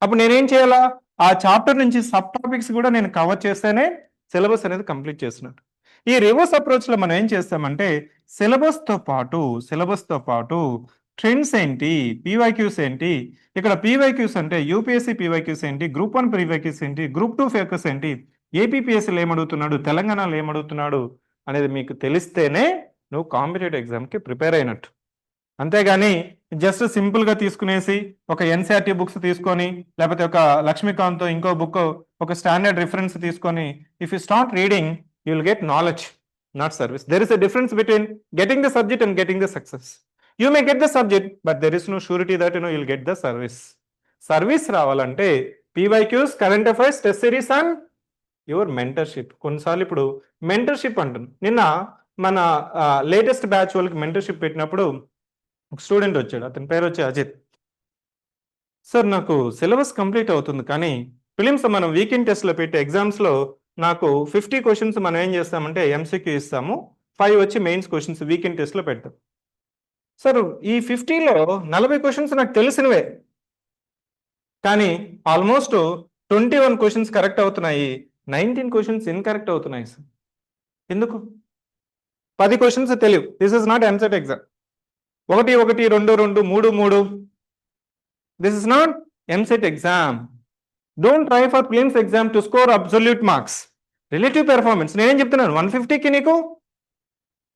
అప్పుడు నేనేం చేయాలా, ఆ చాప్టర్ నుంచి సబ్ టాపిక్స్ కూడా నేను కవర్ చేస్తేనే సిలబస్ అనేది కంప్లీట్ చేస్తున్నట్టు. ఈ రివర్స్ అప్రోచ్లో మనం ఏం చేస్తామంటే సిలబస్తో పాటు ట్రెండ్స్ ఏంటి, పీవైక్యూస్ ఏంటి, ఇక్కడ పీవైక్యూస్ అంటే యూపీఎస్సీ పీవైక్యూస్ ఏంటి, గ్రూప్ 1 పీవైక్యూస్ ఏంటి, గ్రూప్ 2 ఫోకస్ ఏంటి, ఏపీపీఎస్సీలో ఏమడుగుతున్నాడు, తెలంగాణలో ఏమడుగుతున్నాడు అనేది మీకు తెలిస్తేనే నువ్వు కాంపిటేటివ్ ఎగ్జామ్కి ప్రిపేర్ అయినట్టు. అంతేగాని జస్ట్ సింపుల్గా తీసుకునేసి ఒక ఎన్సీఆర్టీ బుక్స్ తీసుకొని లేకపోతే ఒక లక్ష్మీకాంత్ ఇంకో బుక్ ఒక స్టాండర్డ్ రిఫరెన్స్ తీసుకొని if you start reading you will get knowledge, not service. There is a difference between getting the subject and getting the success. You may get the subject, but there is no surety that you'll get the service. Service రావాలంటే PYQs, current affairs, test series and your mentorship. కొన్నిసార్లు ఇప్పుడు mentorship అంటుంది. నిన్న మన latest batch వాళ్ళకి mentorship పెట్టినప్పుడు ఒక student వచ్చాడు, అతని పేరు వచ్చి అజిత్. సార్ నాకు సిలబస్ కంప్లీట్ అవుతుంది కానీ ప్రిలిమ్స్ మనం వీకెండ్ టెస్ట్లో పెట్టే ఎగ్జామ్స్లో నాకు 50 క్వశ్చన్స్ మనం ఏం చేస్తామంటే ఎంసీక్యూ ఇస్తాము, 5 వచ్చి మెయిన్స్ క్వశ్చన్స్ వీకెండ్ టెస్ట్లో పెడతాం. సార్ ఈ 50లో 40 క్వశ్చన్స్ నాకు తెలిసినవే, కానీ ఆల్మోస్ట్ 21 క్వశ్చన్స్ కరెక్ట్ అవుతున్నాయి, 19 క్వశ్చన్స్ ఇన్కరెక్ట్ అవుతున్నాయి. సార్ ఎందుకు? 10 క్వశ్చన్స్ తెలియవు. This is not EAMCET exam. 1 1 2 2 3 3 this is not EAMCET exam. Don't try for prelims exam to score absolute marks. Relative performance నేనేం చెప్తున్నాను, 150కి నీకు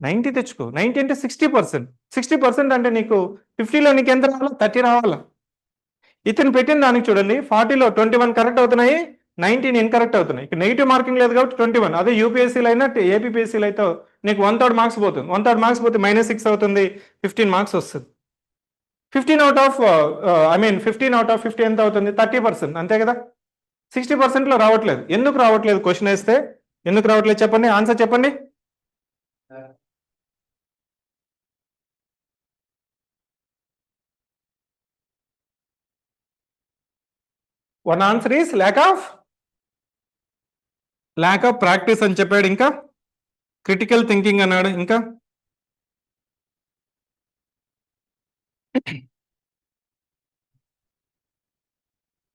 90 తెచ్చుకో. 90 అంటే 60%. 60% అంటే నీకు 50లో నీకు ఎంత రావాలా, 30 రావాలా. ఇతను పెట్టిన దానికి చూడండి, 40లో 21 కరెక్ట్ అవుతున్నాయి, 19 ఇన్కరెక్ట్ అవుతున్నాయి. ఇక్కడ నెగిటివ్ మార్కింగ్ లేదు కాబట్టి 21. అదే యూపీఎస్సీలో అయినా ఏపీపీఎస్సీలో అయితే నీకు 1/3 మార్క్స్ పోతుంది. 1/3 మార్క్స్ పోతే -6 అవుతుంది, 15 మార్క్స్ వస్తుంది. 15 out of 50 ఎంత అవుతుంది, 30%. అంతే కదా. 60%లో రావట్లేదు. ఎందుకు రావట్లేదు? క్వశ్చన్ వేస్తే ఎందుకు రావట్లేదు చెప్పండి, ఆన్సర్ చెప్పండి. One answer is lack of practice అని చెప్పాడు. ఇంకా క్రిటికల్ థింకింగ్ అన్నాడు. ఇంకా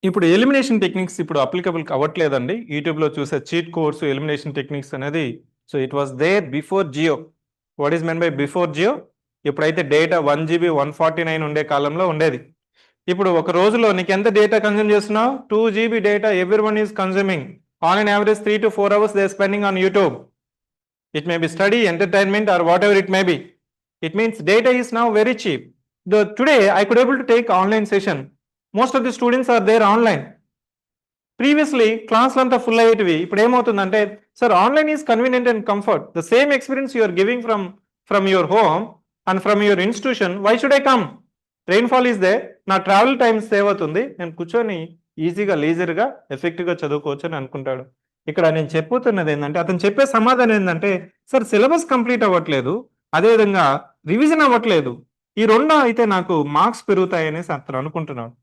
ఇప్పుడు ఎలిమినేషన్ టెక్నిక్స్ ఇప్పుడు అప్లికబుల్ అవ్వట్లేదండి. యూట్యూబ్లో చూసే చీట్ కోర్సు ఎలిమినేషన్ టెక్నిక్స్ అనేది. So it was there before Jio. What is meant by before Jio? ఇప్పుడైతే డేటా 1 GB 149 ఉండే కాలంలో ఉండేది. ఇప్పుడు ఒక రోజులో నీకు ఎంత డేటా కన్జ్యూమ్ చేస్తున్నావు? 2 GB data every one is consuming. On an average 3 to 4 hours they are spending on YouTube. It may be study, entertainment or whatever it may be. It means data is now very cheap. Today I could able to take online session. Most of the students are there online. Previously క్లాస్లు అంతా full అయ్యేటివి. ఇప్పుడు ఏమవుతుందంటే sir online is convenient and comfort. The same experience you are giving from your home and from your institution. Why should I come? Rainfall is there, నా travel time save అవుతుంది, నేను కూర్చొని ఈజీగా లీజర్గా ఎఫెక్టివ్గా చదువుకోవచ్చు అని అనుకుంటాడు. ఇక్కడ నేను చెప్పుతున్నది ఏంటంటే, అతను చెప్పే సమాధానం ఏంటంటే, సార్ సిలబస్ కంప్లీట్ అవ్వట్లేదు, అదేవిధంగా రివిజన్ అవ్వట్లేదు, ఈ రెండు అయితే నాకు మార్క్స్ పెరుగుతాయి అనేసి అతను అనుకుంటున్నాడు.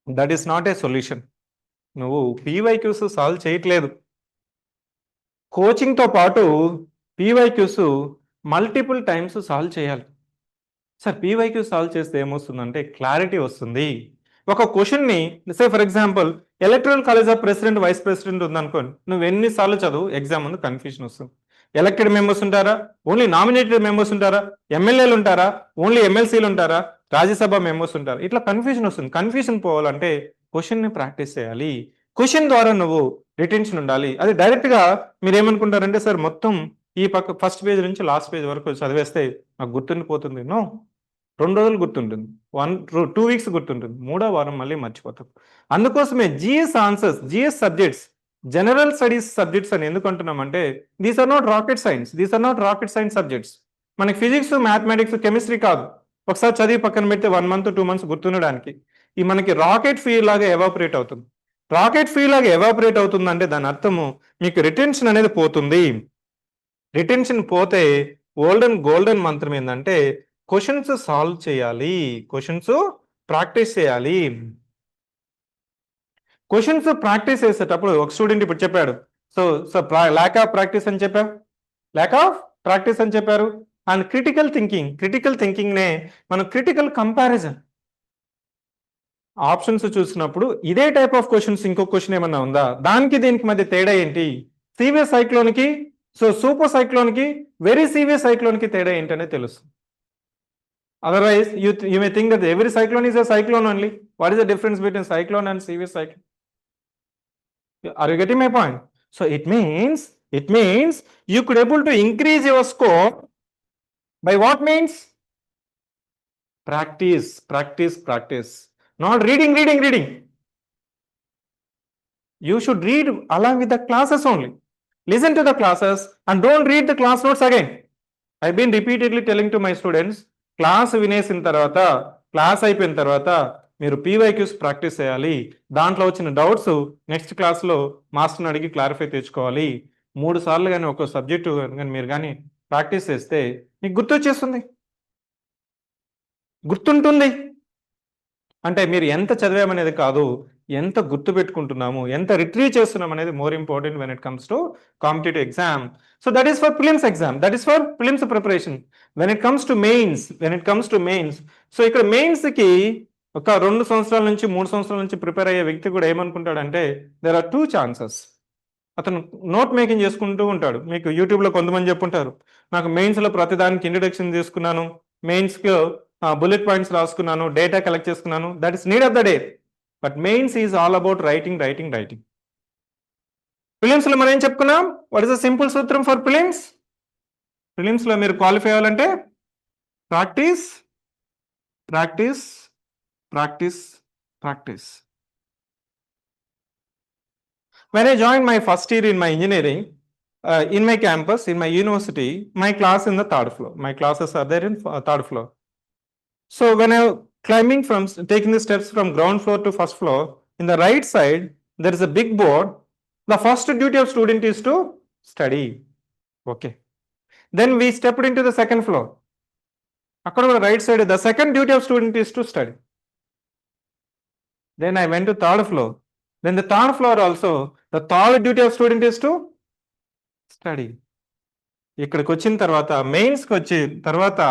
That is not a solution. నువ్వు పీవైక్యూస్ సాల్వ్ చేయట్లేదు. కోచింగ్తో పాటు పీవైక్యూస్ మల్టిపుల్ టైమ్స్ సాల్వ్ చేయాలి. సార్ పీవైక్యూ సాల్వ్ చేస్తే ఏమొస్తుందంటే క్లారిటీ వస్తుంది. ఒక క్వశ్చన్ని say for example electoral college of president vice president ఉందనుకోండి, నువ్వు ఎన్నిసార్లు చదువు, ఎగ్జామ్ ముందు కన్ఫ్యూజన్ వస్తుంది. ఎలక్టెడ్ మెంబర్స్ ఉంటారా, ఓన్లీ నామినేటెడ్ మెంబర్స్ ఉంటారా, ఎమ్మెల్యేలు ఉంటారా, ఓన్లీ ఎమ్మెల్సీలు ఉంటారా, రాజ్యసభ మెంబర్స్ ఉంటారా, ఇట్లా కన్ఫ్యూజన్ వస్తుంది. కన్ఫ్యూజన్ పోవాలంటే క్వశ్చన్ని ప్రాక్టీస్ చేయాలి. క్వశ్చన్ ద్వారా నువ్వు రిటెన్షన్ ఉండాలి. అది డైరెక్ట్గా మీరు ఏమనుకుంటారంటే సార్ మొత్తం ఈ పక్క ఫస్ట్ పేజ్ నుంచి లాస్ట్ పేజ్ వరకు చదివేస్తే నాకు గుర్తుండిపోతుంది. నో, 2 రోజులు గుర్తుంటుంది, 2 weeks గుర్తుంటుంది, 3వ వారం మళ్ళీ మర్చిపోతాం. అందుకోసమే GS answers, GS subjects, general studies subjects అని ఎందుకు అంటున్నామంటే these are not rocket science, these are not rocket science subjects. మనకి ఫిజిక్స్, మ్యాథమెటిక్స్, కెమిస్ట్రీ కాదు, ఒకసారి చదివి పక్కన పెడితే 1 month 2 months గుర్తుండడానికి. ఈ మనకి రాకెట్ ఫ్యూయల్ లాగా ఎవాపరేట్ అవుతుంది. రాకెట్ ఫ్యూయల్ లాగా ఎవాపరేట్ అవుతుందంటే దాని అర్థము మీకు రిటెన్షన్ అనేది పోతుంది. రిటెన్షన్ పోతే గోల్డెన్ మంత్రం ఏంటంటే క్వశ్చన్స్ సాల్వ్ చేయాలి, క్వశ్చన్స్ ప్రాక్టీస్ చేయాలి. క్వశ్చన్స్ ప్రాక్టీస్ చేసేటప్పుడు ఒక స్టూడెంట్ ఇప్పుడు చెప్పాడు, సో ల్యాక్ ఆఫ్ ప్రాక్టీస్ అని చెప్పారు, ల్యాక్ ఆఫ్ ప్రాక్టీస్ అని చెప్పారు. అండ్ క్రిటికల్ థింకింగ్ నే మనం క్రిటికల్ కంపారిజన్ ఆప్షన్స్ చూసినప్పుడు ఇదే టైప్ ఆఫ్ క్వశ్చన్స్ ఇంకో క్వశ్చన్ ఏమన్నా ఉందా, దానికి దీనికి మధ్య తేడా ఏంటి, సీవియర్ సైక్లోన్కి సూపర్ సైక్లోన్కి వెరీ సీవియర్ సైక్లోన్కి తేడా ఏంటనే తెలుస్తుంది. Otherwise, you may think that every cyclone is a cyclone only. What is the difference between cyclone and severe cyclone? Are you getting my point? So it means you could able to increase your score by what means? Practice. Not reading. You should read along with the classes only. Listen to the classes and don't read the class notes again. I've been repeatedly telling to my students, class వినేసిన తర్వాత, class అయిపోయిన తర్వాత మీరు PYQs practice చేయాలి. దాంట్లో వచ్చిన doubts next క్లాస్లో మాస్టర్ని అడిగి క్లారిఫై తెచ్చుకోవాలి. 3 సార్లు కానీ ఒక సబ్జెక్టు కానీ మీరు కానీ ప్రాక్టీస్ చేస్తే మీకు గుర్తుంటుంది. అంటే మీరు ఎంత చదివామనేది కాదు, ఎంత గుర్తు పెట్టుకుంటున్నాము, ఎంత రిట్రీవ్ చేస్తున్నాం అనేది more important when it comes to competitive exam. So that is for prelims exam, that is for prelims preparation. When it comes to mains, so ఇక్కడ మెయిన్స్కి ఒక 2 సంవత్సరాల నుంచి 3 సంవత్సరాల నుంచి ప్రిపేర్ అయ్యే వ్యక్తి కూడా ఏమనుకుంటాడంటే దేర్ ఆర్ 2 chances. అతను నోట్ మేకింగ్ చేసుకుంటూ ఉంటాడు. మీకు యూట్యూబ్లో కొంతమంది చెప్పుంటారు, నాకు మెయిన్స్లో ప్రతిదానికి ఇంట్రడక్షన్ తీసుకున్నాను, మెయిన్స్కి బుల్లెట్ పాయింట్స్ రాసుకున్నాను, డేటా కలెక్ట్ చేసుకున్నాను. That is need of the day. But mains is all about writing. ప్రిలిమ్స్లో మనం ఏం చెప్పుకున్నాం? వాట్ ఈస్ ద సింపుల్ సూత్రం ఫర్ ప్రిలిమ్స్లో మీరు క్వాలిఫై అవ్వాలంటే practice. When I joined my first year in my engineering, in my campus, in my university, my class in the 3rd floor. My classes are there in 3rd floor. So when I climbing taking the steps from ground floor to 1st floor, in the right side, there is a big board. The first duty of student is to study. Okay. Then we stepped into the 2nd floor. According to the right side, the second duty of student is to study. Then I went to 3rd floor. Then the third floor also, the third duty of student is to study. ఇక్కడికి వచ్చిన తర్వాత మెయిన్స్కి వచ్చిన తర్వాత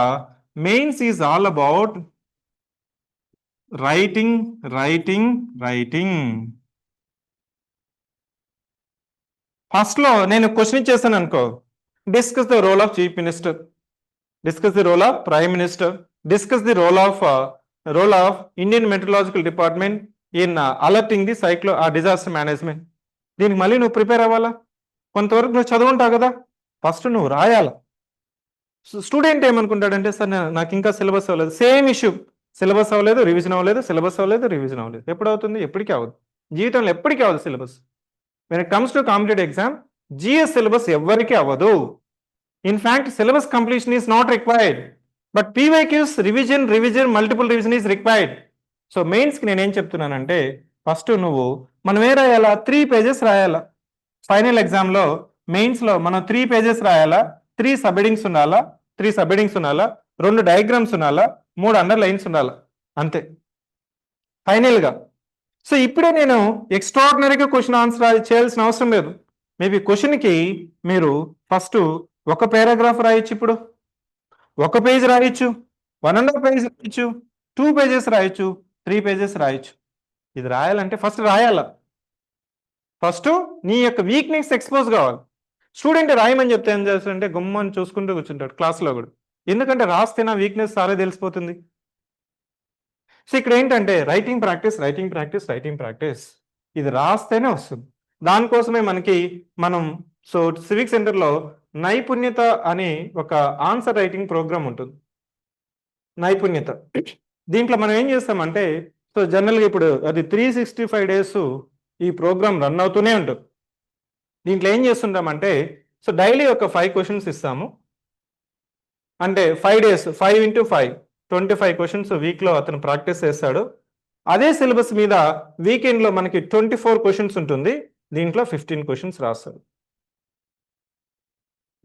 mains is all about writing writing writing. First లో నేను question ఇచ్చేసాను అనుకో, discuss the role of chief minister, discuss the role of prime minister, discuss the role of Indian meteorological department in alerting the disaster management. దీనికి మళ్ళీ నువ్వు prepare అవ్వాలా, కొంతవరకు నువ్వు చదువుంటావు కదా, ఫస్ట్ నువ్వు రాయాల. స్టూడెంట్ ఏమనుకుంటాడంటే, సార్ నాకు ఇంకా సిలబస్ అవ్వలేదు, సేమ్ ఇష్యూ, సిలబస్ అవ్వలేదు, రివిజన్ అవ్వలేదు, సిలబస్ అవ్వలేదు, రివిజన్ అవ్వలేదు. ఎప్పుడు అవుతుంది? ఎప్పటికీ అవ్వదు, జీవితంలో ఎప్పటికీ అవ్వదు syllabus. When it comes to competitive exam, GS syllabus ఎవరికి అవ్వదు. In fact syllabus completion is not required, but PYQs revision multiple revision is required. So మెయిన్స్కి నేనేం చెప్తున్నానంటే, ఫస్ట్ నువ్వు మనం ఏ రాయాలా, 3 pages రాయాలా. ఫైనల్ ఎగ్జామ్లో మెయిన్స్లో మనం 3 pages రాయాలా, 3 సబ్హెడింగ్స్ ఉండాలా, 3 సబ్హెడింగ్స్ ఉండాలా, 2 డయాగ్రామ్స్ ఉండాలా, 3 అండర్లైన్స్ ఉండాలా, అంతే ఫైనల్గా. సో ఇప్పుడే నేను ఎక్స్ట్రాడినరీగా క్వశ్చన్ ఆన్సర్ చేయాల్సిన అవసరం లేదు. మేబీ క్వశ్చన్కి మీరు ఫస్ట్ ఒక పారాగ్రాఫ్ రాయొచ్చు, ఇప్పుడు 1 page రాయొచ్చు, 1.5 pages రాయొచ్చు, 2 pages రాయొచ్చు, 3 pages రాయొచ్చు. ఇది రాయాలంటే ఫస్ట్ రాయాల, ఫస్ట్ నీ యొక్క వీక్నెస్ ఎక్స్పోజ్ కావాలి. స్టూడెంట్ రాయమని చెప్తే ఏం చేస్తాడంటే గుమ్మని చూసుకుంటూ కూర్చుంటాడు క్లాస్లో కూడా, ఎందుకంటే రాస్తే నా వీక్నెస్ సారే తెలిసిపోతుంది. సో ఇక్కడ ఏంటంటే రైటింగ్ ప్రాక్టీస్, ఇది రాస్తేనే వస్తుంది. దానికోసమే మనం సివిక్ సెంటర్లో నైపుణ్యత అనే ఒక ఆన్సర్ రైటింగ్ ప్రోగ్రామ్ ఉంటుంది. నైపుణ్యత దీంట్లో మనం ఏం చేస్తామంటే, సో జనరల్గా ఇప్పుడు అది 365 days ఈ ప్రోగ్రామ్ రన్ అవుతూనే ఉంటుంది. దీంట్లో ఏం చేస్తుంటామంటే, సో డైలీ ఒక 5 questions ఇస్తాము, అంటే 5 days 5 into 5 25 questions వీక్లో అతను ప్రాక్టీస్ చేస్తాడు. అదే సిలబస్ మీద వీకెండ్లో మనకి 24 questions ఉంటుంది, దీంట్లో 15 questions రాస్తాడు.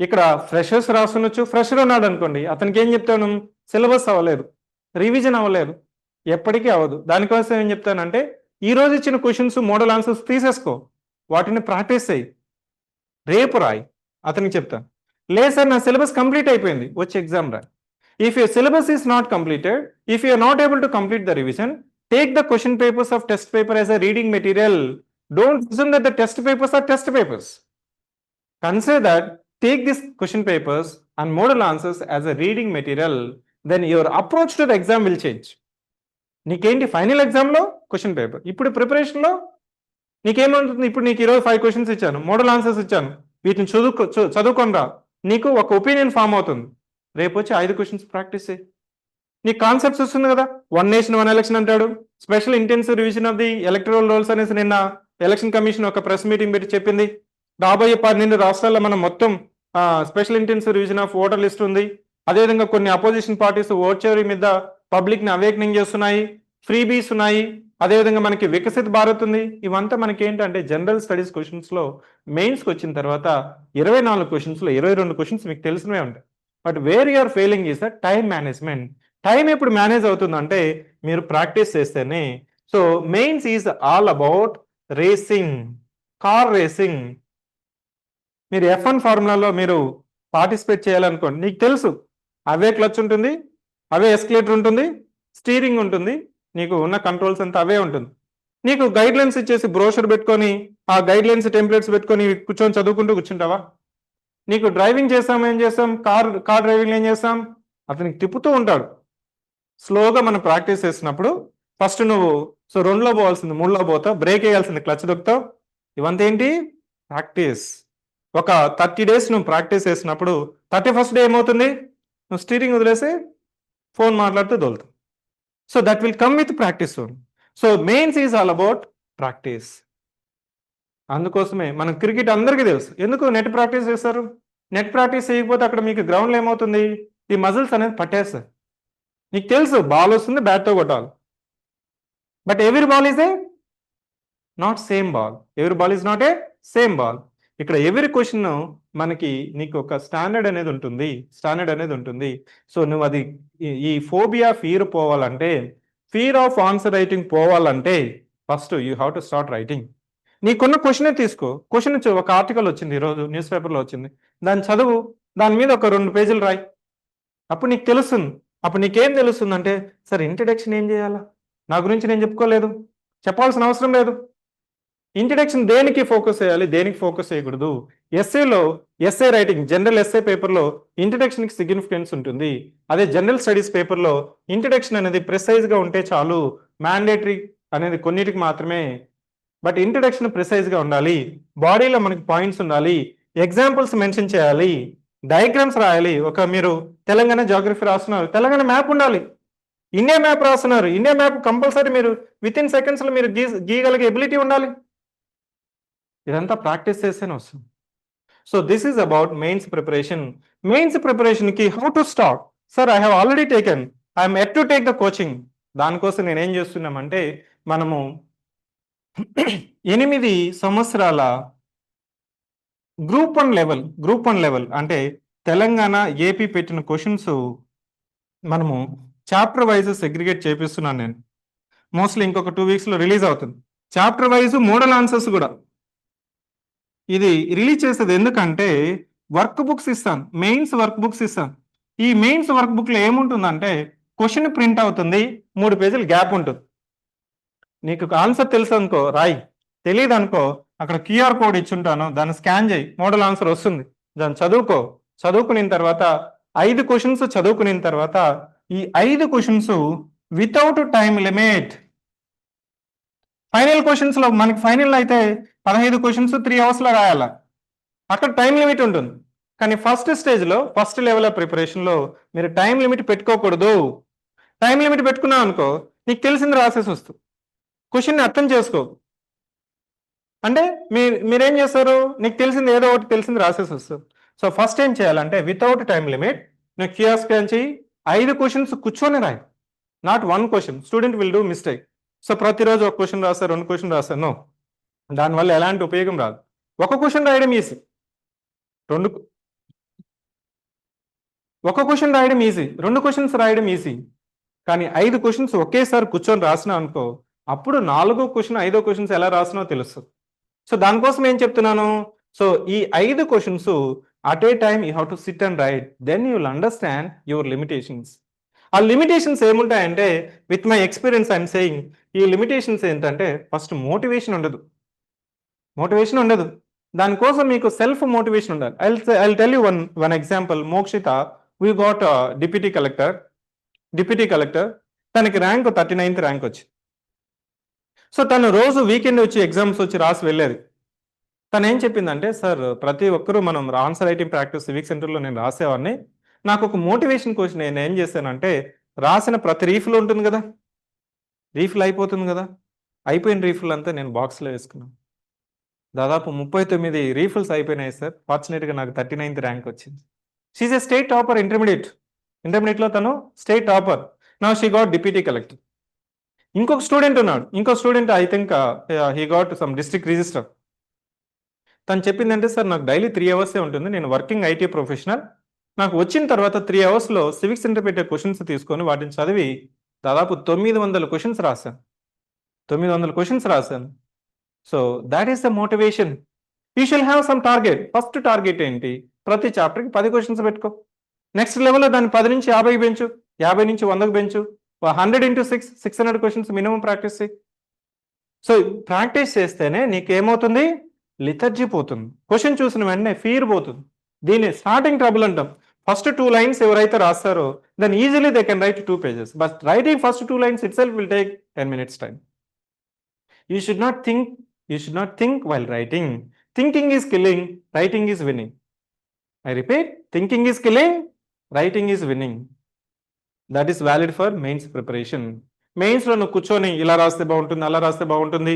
ఇక్కడ ఫ్రెషర్స్ రాస్తుండొచ్చు, ఫ్రెషర్ ఉన్నాడు అనుకోండి, అతనికి ఏం చెప్తాను, సిలబస్ అవ్వలేదు, రివిజన్ అవ్వలేదు, ఎప్పటికీ అవ్వదు. దానికోసం ఏం చెప్తానంటే, ఈ రోజు ఇచ్చిన క్వశ్చన్స్ మోడల్ ఆన్సర్స్ తీసేసుకో, వాటిని ప్రాక్టీస్ చేయి, రేపు రాయి, అతనికి చెప్తాను. లేదు సార్ నా సిలబస్ కంప్లీట్ అయిపోయింది, వచ్చి ఎగ్జామ్ రా. If your syllabus is not completed, if you are not able to complete the revision, take the question papers of test paper as a reading material. Don't assume that the test papers are test papers. Consider that, take these question papers and model answers as a reading material, then your approach to the exam will change. నీకేంటి final ఎగ్జామ్లో question paper, ఇప్పుడు ప్రిపరేషన్లో నీకేమంటుంది, ఇప్పుడు నీకు ఈరోజు 5 questions ఇచ్చాను, model answers ఇచ్చాను, వీటిని చదువుకొని రా, నీకు ఒక ఒపీనియన్ ఫామ్ అవుతుంది. రేపు వచ్చి 5 questions ప్రాక్టీస్ చేయి, నీకు కాన్సెప్ట్స్ వస్తుంది కదా. 1 nation 1 election అంటాడు, special intensive revision of the electoral rolls అనేసి నిన్న ఎలక్షన్ కమిషన్ ఒక ప్రెస్ మీటింగ్ పెట్టి చెప్పింది. రాబోయే 12 రాష్ట్రాల్లో మనం మొత్తం special intensive revision of voter list ఉంది. అదేవిధంగా కొన్ని అపోజిషన్ పార్టీస్ ఓట్ చేరి మీద పబ్లిక్ ని అవేకనింగ్ చేస్తున్నాయి, ఫ్రీబీస్ ఉన్నాయి, అదేవిధంగా మనకి వికసిత్ భారత్ ఉంది. ఇవంతా మనకి ఏంటంటే జనరల్ స్టడీస్ క్వశ్చన్స్ లో మెయిన్స్కి వచ్చిన తర్వాత 24 questions లో 22 questions మీకు తెలిసినవే ఉంటాయి. But where you're failing is the time management. Time ఎప్పుడు మేనేజ్ అవుతుందంటే మీరు ప్రాక్టీస్ చేస్తేనే. So mains is all about racing, car racing. మీరు F1 ఫార్ములాలో మీరు పార్టిసిపేట్ చేయాలనుకోండి, నీకు తెలుసు అవే క్లచ్ ఉంటుంది, అవే ఎస్కలేటర్ ఉంటుంది, స్టీరింగ్ ఉంటుంది, నీకు ఉన్న కంట్రోల్స్ అంతా అవే ఉంటుంది. నీకు గైడ్ లైన్స్ ఇచ్చేసి బ్రోషర్ పెట్టుకొని ఆ గైడ్ లైన్స్ టెంప్లెట్స్ పెట్టుకొని కూర్చొని చదువుకుంటూ కూర్చుంటావా? నీకు డ్రైవింగ్ చేస్తాం, ఏం చేస్తాం, కార్ డ్రైవింగ్ ఏం చేస్తాం, అతనికి తిప్పుతూ ఉంటాడు. స్లోగా మనం ప్రాక్టీస్ చేసినప్పుడు ఫస్ట్ నువ్వు 2లో పోవాల్సింది 3లో పోతావు, బ్రేక్ వేయాల్సింది క్లచ్ దొక్కుతావు. ఇవంతా ఏంటి? ప్రాక్టీస్. ఒక 30 days నువ్వు ప్రాక్టీస్ చేసినప్పుడు 31st day ఏమవుతుంది, నువ్వు స్టీరింగ్ వదిలేసి ఫోన్ మాట్లాడుతూ దొలుతావు. So that will come with practice. So mains is all about practice. అందుకోసమే మనం క్రికెట్ అందరికీ తెలుసు, ఎందుకు నెట్ ప్రాక్టీస్ చేస్తారు. నెట్ ప్రాక్టీస్ చేయకపోతే అక్కడ మీకు గ్రౌండ్లో ఏమవుతుంది, ఈ మజిల్స్ అనేది పట్టేస్తారు. నీకు తెలుసు బాల్ వస్తుంది, బ్యాట్తో కొట్టాలి, బట్ ఎవరి ball is a not same ball, ఎవరి ball is not a same ball. ఇక్కడ ఎవరి క్వశ్చన్ మనకి నీకు ఒక స్టాండర్డ్ అనేది ఉంటుంది. సో నువ్వు అది ఈ ఫోబియా ఫియర్ పోవాలంటే, ఫియర్ ఆఫ్ ఆన్సర్ రైటింగ్ పోవాలంటే first you have to start writing. నీకున్న క్వశ్చనే తీసుకో, క్వశ్చన్ ఒక ఆర్టికల్ వచ్చింది ఈరోజు న్యూస్ పేపర్లో వచ్చింది, దాన్ని చదువు, దాని మీద ఒక 2 పేజీలు రాయి, అప్పుడు నీకు తెలుస్తుంది. అప్పుడు నీకేం తెలుస్తుంది అంటే, సార్ ఇంట్రడక్షన్ ఏం చేయాలా, నా గురించి నేను చెప్పుకోలేదు, చెప్పాల్సిన అవసరం లేదు. ఇంట్రడక్షన్ దేనికి ఫోకస్ చేయాలి, దేనికి ఫోకస్ చేయకూడదు. ఎస్ఏలో ఎస్ఏ రైటింగ్ జనరల్ ఎస్ఏ పేపర్లో ఇంట్రడక్షన్కి సిగ్నిఫికెన్స్ ఉంటుంది. అదే జనరల్ స్టడీస్ పేపర్లో ఇంట్రడక్షన్ అనేది ప్రిసైజ్గా ఉంటే చాలు, మ్యాండేటరీ అనేది కొన్నిటికి మాత్రమే, బట్ ఇంట్రడక్షన్ ప్రిసైజ్గా ఉండాలి, బాడీలో మనకి పాయింట్స్ ఉండాలి, ఎగ్జాంపుల్స్ మెన్షన్ చేయాలి, డయాగ్రామ్స్ రాయాలి. ఒక మీరు తెలంగాణ జాగ్రఫీ రాస్తున్నారు, తెలంగాణ మ్యాప్ ఉండాలి, ఇండియా మ్యాప్ రాస్తున్నారు, ఇండియా మ్యాప్ కంపల్సరీ మీరు విత్ ఇన్ సెకండ్స్లో మీరు గీయగలిగే ఎబిలిటీ ఉండాలి. ఇదంతా ప్రాక్టీస్ చేస్తేనే వస్తుంది. So this is about mains preparation. Mains ప్రిపరేషన్కి how to start? Sir I have already taken, I'm at to take the coaching. దానికోసం నేనేం చేస్తున్నామంటే, మనము 8 సంవత్సరాల గ్రూప్ 1 లెవెల్ అంటే తెలంగాణ ఏపీ పెట్టిన క్వశ్చన్స్ మనము చాప్టర్ వైజ్ సెగ్రిగేట్ చేపిస్తున్నాను నేను. మోస్ట్లీ ఇంకొక 2 వీక్స్లో రిలీజ్ అవుతుంది. చాప్టర్ వైజ్ మోడల్ ఆన్సర్స్ కూడా ఇది రిలీజ్ చేసేది. ఎందుకంటే వర్క్ బుక్స్ ఇస్తాను, మెయిన్స్ వర్క్ బుక్స్ ఇస్తాను. ఈ మెయిన్స్ వర్క్ బుక్లో ఏముంటుందంటే, క్వశ్చన్ ప్రింట్ అవుతుంది, 3 పేజీలు గ్యాప్ ఉంటుంది. నీకు ఆన్సర్ తెలుసు అనుకో రాయి, తెలియదు అనుకో అక్కడ క్యూఆర్ కోడ్ ఇచ్చుంటాను, దాన్ని స్కాన్ చేయి, మోడల్ ఆన్సర్ వస్తుంది, దాన్ని చదువుకో. చదువుకున్న తర్వాత 5 క్వశ్చన్స్ చదువుకున్న తర్వాత ఈ 5 questions without time limit. Final questions లో మనకి ఫైనల్ అయితే 15 క్వశ్చన్స్ 3 అవర్స్లో రాయాలా, అక్కడ టైం లిమిట్ ఉంటుంది. కానీ ఫస్ట్ స్టేజ్లో ఫస్ట్ లెవెల్ ఆఫ్ ప్రిపరేషన్లో మీరు టైం లిమిట్ పెట్టుకోకూడదు. టైం లిమిట్ పెట్టుకున్నావు అనుకో నీకు తెలిసింది రాసేసి వస్తుంది, క్వశ్చన్ని అర్థం చేసుకో. అంటే మీరేం చేస్తారు, నీకు తెలిసింది ఏదో ఒకటి తెలిసింది రాసేసి వస్తుంది. సో ఫస్ట్ ఏం చేయాలంటే వితౌట్ టైం లిమిట్ నువ్వు క్యూఆర్ స్కాన్ చేయి, 5 క్వశ్చన్స్ కూర్చొని రాయి, not 1 question. Student will do mistake. So ప్రతిరోజు 1 క్వశ్చన్ రాస్తారు, 2 క్వశ్చన్ రాస్తారు, నో, దానివల్ల ఎలాంటి ఉపయోగం రాదు. 1 క్వశ్చన్ రాయడం ఈజీ, 1 క్వశ్చన్ రాయడం ఈజీ, 2 క్వశ్చన్స్ రాయడం ఈజీ. కానీ 5 క్వశ్చన్స్ ఒకేసారి కూర్చొని రాసినా అనుకో, అప్పుడు 4వ క్వశ్చన్ 5వ క్వశ్చన్స్ ఎలా రాసినో తెలుస్తుంది. సో దానికోసం ఏం చెప్తున్నాను, సో ఈ 5 questions at a time you have to sit and write, then you will understand your limitations. ఆ లిమిటేషన్స్ ఏముంటాయంటే, with my experience I'm saying, ఈ లిమిటేషన్స్ ఏంటంటే ఫస్ట్ మోటివేషన్ ఉండదు. దానికోసం మీకు సెల్ఫ్ మోటివేషన్ ఉండాలి. I'll tell you one example. Mokshita, we got deputy collector, తనకి rank 39th rank వచ్చింది. సో తను రోజు వీకెండ్ వచ్చి ఎగ్జామ్స్ వచ్చి రాసి వెళ్ళేది. తను ఏం చెప్పిందంటే, సార్ ప్రతి ఒక్కరూ మనం ఆన్సర్ రైటింగ్ ప్రాక్టీస్ సివిక్ సెంటర్లో నేను రాసేవాడిని, నాకు ఒక మోటివేషన్ కోసం నేను ఏం చేశానంటే, రాసిన ప్రతి రీఫ్లో ఉంటుంది కదా, రీఫిల్ అయిపోతుంది కదా, అయిపోయిన రీఫిల్ అంతా నేను బాక్స్లో వేసుకున్నాను. దాదాపు 39 రీఫిల్స్ అయిపోయినాయి సార్. ఫార్చునేట్గా నాకు 39th ర్యాంక్ వచ్చింది. షీఈ్ ఎ స్టేట్ టాపర్, ఇంటర్మీడియట్లో తను state topper. Now she got deputy collector. ఇంకొక స్టూడెంట్ ఉన్నాడు, I think he got some district register. తను చెప్పిందంటే, సార్ నాకు డైలీ 3 అవర్సే ఉంటుంది, నేను వర్కింగ్ ఐటీ ప్రొఫెషనల్, నాకు వచ్చిన తర్వాత 3 అవర్స్లో సివిక్ సెంటర్ పెట్టే క్వశ్చన్స్ తీసుకొని వాటిని చదివి దాదాపు 900 క్వశ్చన్స్ రాశాను. So that is the motivation. You shall have some target. First target ఏంటి, ప్రతి చాప్టర్కి 10 క్వశ్చన్స్ పెట్టుకో. నెక్స్ట్ లెవెల్లో దాన్ని 10 నుంచి 50కి పెంచు, 50 నుంచి 100కి పెంచు, 100 into 6 600 క్వశ్చన్స్ మినిమం ప్రాక్టీస్ చేయి. సో ప్రాక్టీస్ చేస్తేనే నీకేమవుతుంది, లిథర్జీ పోతుంది, క్వశ్చన్ చూసిన వెంటనే ఫీర్ పోతుంది. దీన్ని స్టార్టింగ్ ట్రబుల్ అంటాం. ఫస్ట్ 2 lines ఎవరైతే రాస్తారో then easily they can write 2 pages, but writing first 2 lines itself will take 10 minutes time. You should not think while writing. Thinking is killing, writing is winning. I repeat, thinking is killing, writing is winning. That is valid for mains preparation. మెయిన్స్లో నువ్వు కూర్చొని ఇలా రాస్తే బాగుంటుంది, అలా రాస్తే బాగుంటుంది,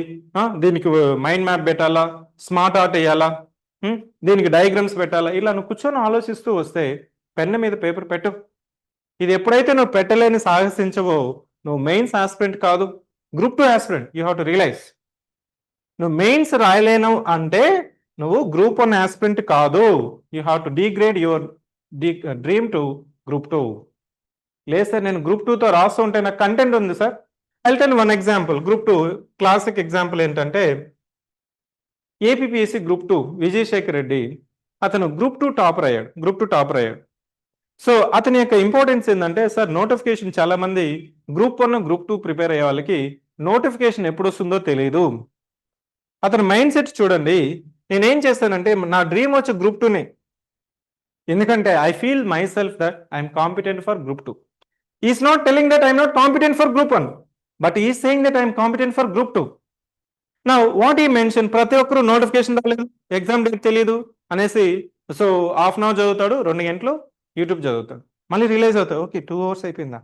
దీనికి మైండ్ మ్యాప్ పెట్టాలా, స్మార్ట్ ఆర్ట్ వేయాలా, దీనికి డయాగ్రామ్స్ పెట్టాలా, ఇలా నువ్వు కూర్చొని ఆలోచిస్తూ వస్తే పెన్ను మీద పేపర్ పెట్టు. ఇది ఎప్పుడైతే నువ్వు పెట్టలేని సాహసించవో నువ్వు మెయిన్స్ ఆస్పిరెంట్ కాదు, group 2 aspirant. You have to realize, నువ్వు మెయిన్స్ రాయలేను అంటే నువ్వు గ్రూప్ 1 ఆస్పిరెంట్ కాదు. You have to degrade your dream to group 2. లేదు సార్ నేను గ్రూప్ 2తో రాస్తూ ఉంటే నాకు కంటెంట్ ఉంది sir. I will tell one example. Group 2 classic example ఏంటంటే, ఏపీపీఎస్సీ గ్రూప్ 2 విజయశేఖర్ రెడ్డి అతను గ్రూప్ 2 టాపర్ అయ్యాడు. సో అతని యొక్క ఇంపార్టెన్స్ ఏంటంటే, సార్ నోటిఫికేషన్ చాలా మంది గ్రూప్ 1 గ్రూప్ 2 ప్రిపేర్ అయ్యే వాళ్ళకి నోటిఫికేషన్ ఎప్పుడు వస్తుందో తెలియదు. అతని మైండ్ సెట్ చూడండి. నేనేం చేస్తానంటే నా డ్రీమ్ వచ్చి గ్రూప్ 2నే. ఎందుకంటే I feel my self that I'm competent for group 2. Is not telling that I'm not competent for group 1, but is saying that I'm competent for group 2. నా వాట్ ఈ mention, ప్రతి ఒక్కరు నోటిఫికేషన్ రాలేదు, exam date తెలియదు అనేసి so half an hour చదువుతాడు, 2 గంటలు YouTube చదువుతాడు, మళ్ళీ రిలైజ్ అవుతాడు ఓకే 2 hours అయిపోయిందా,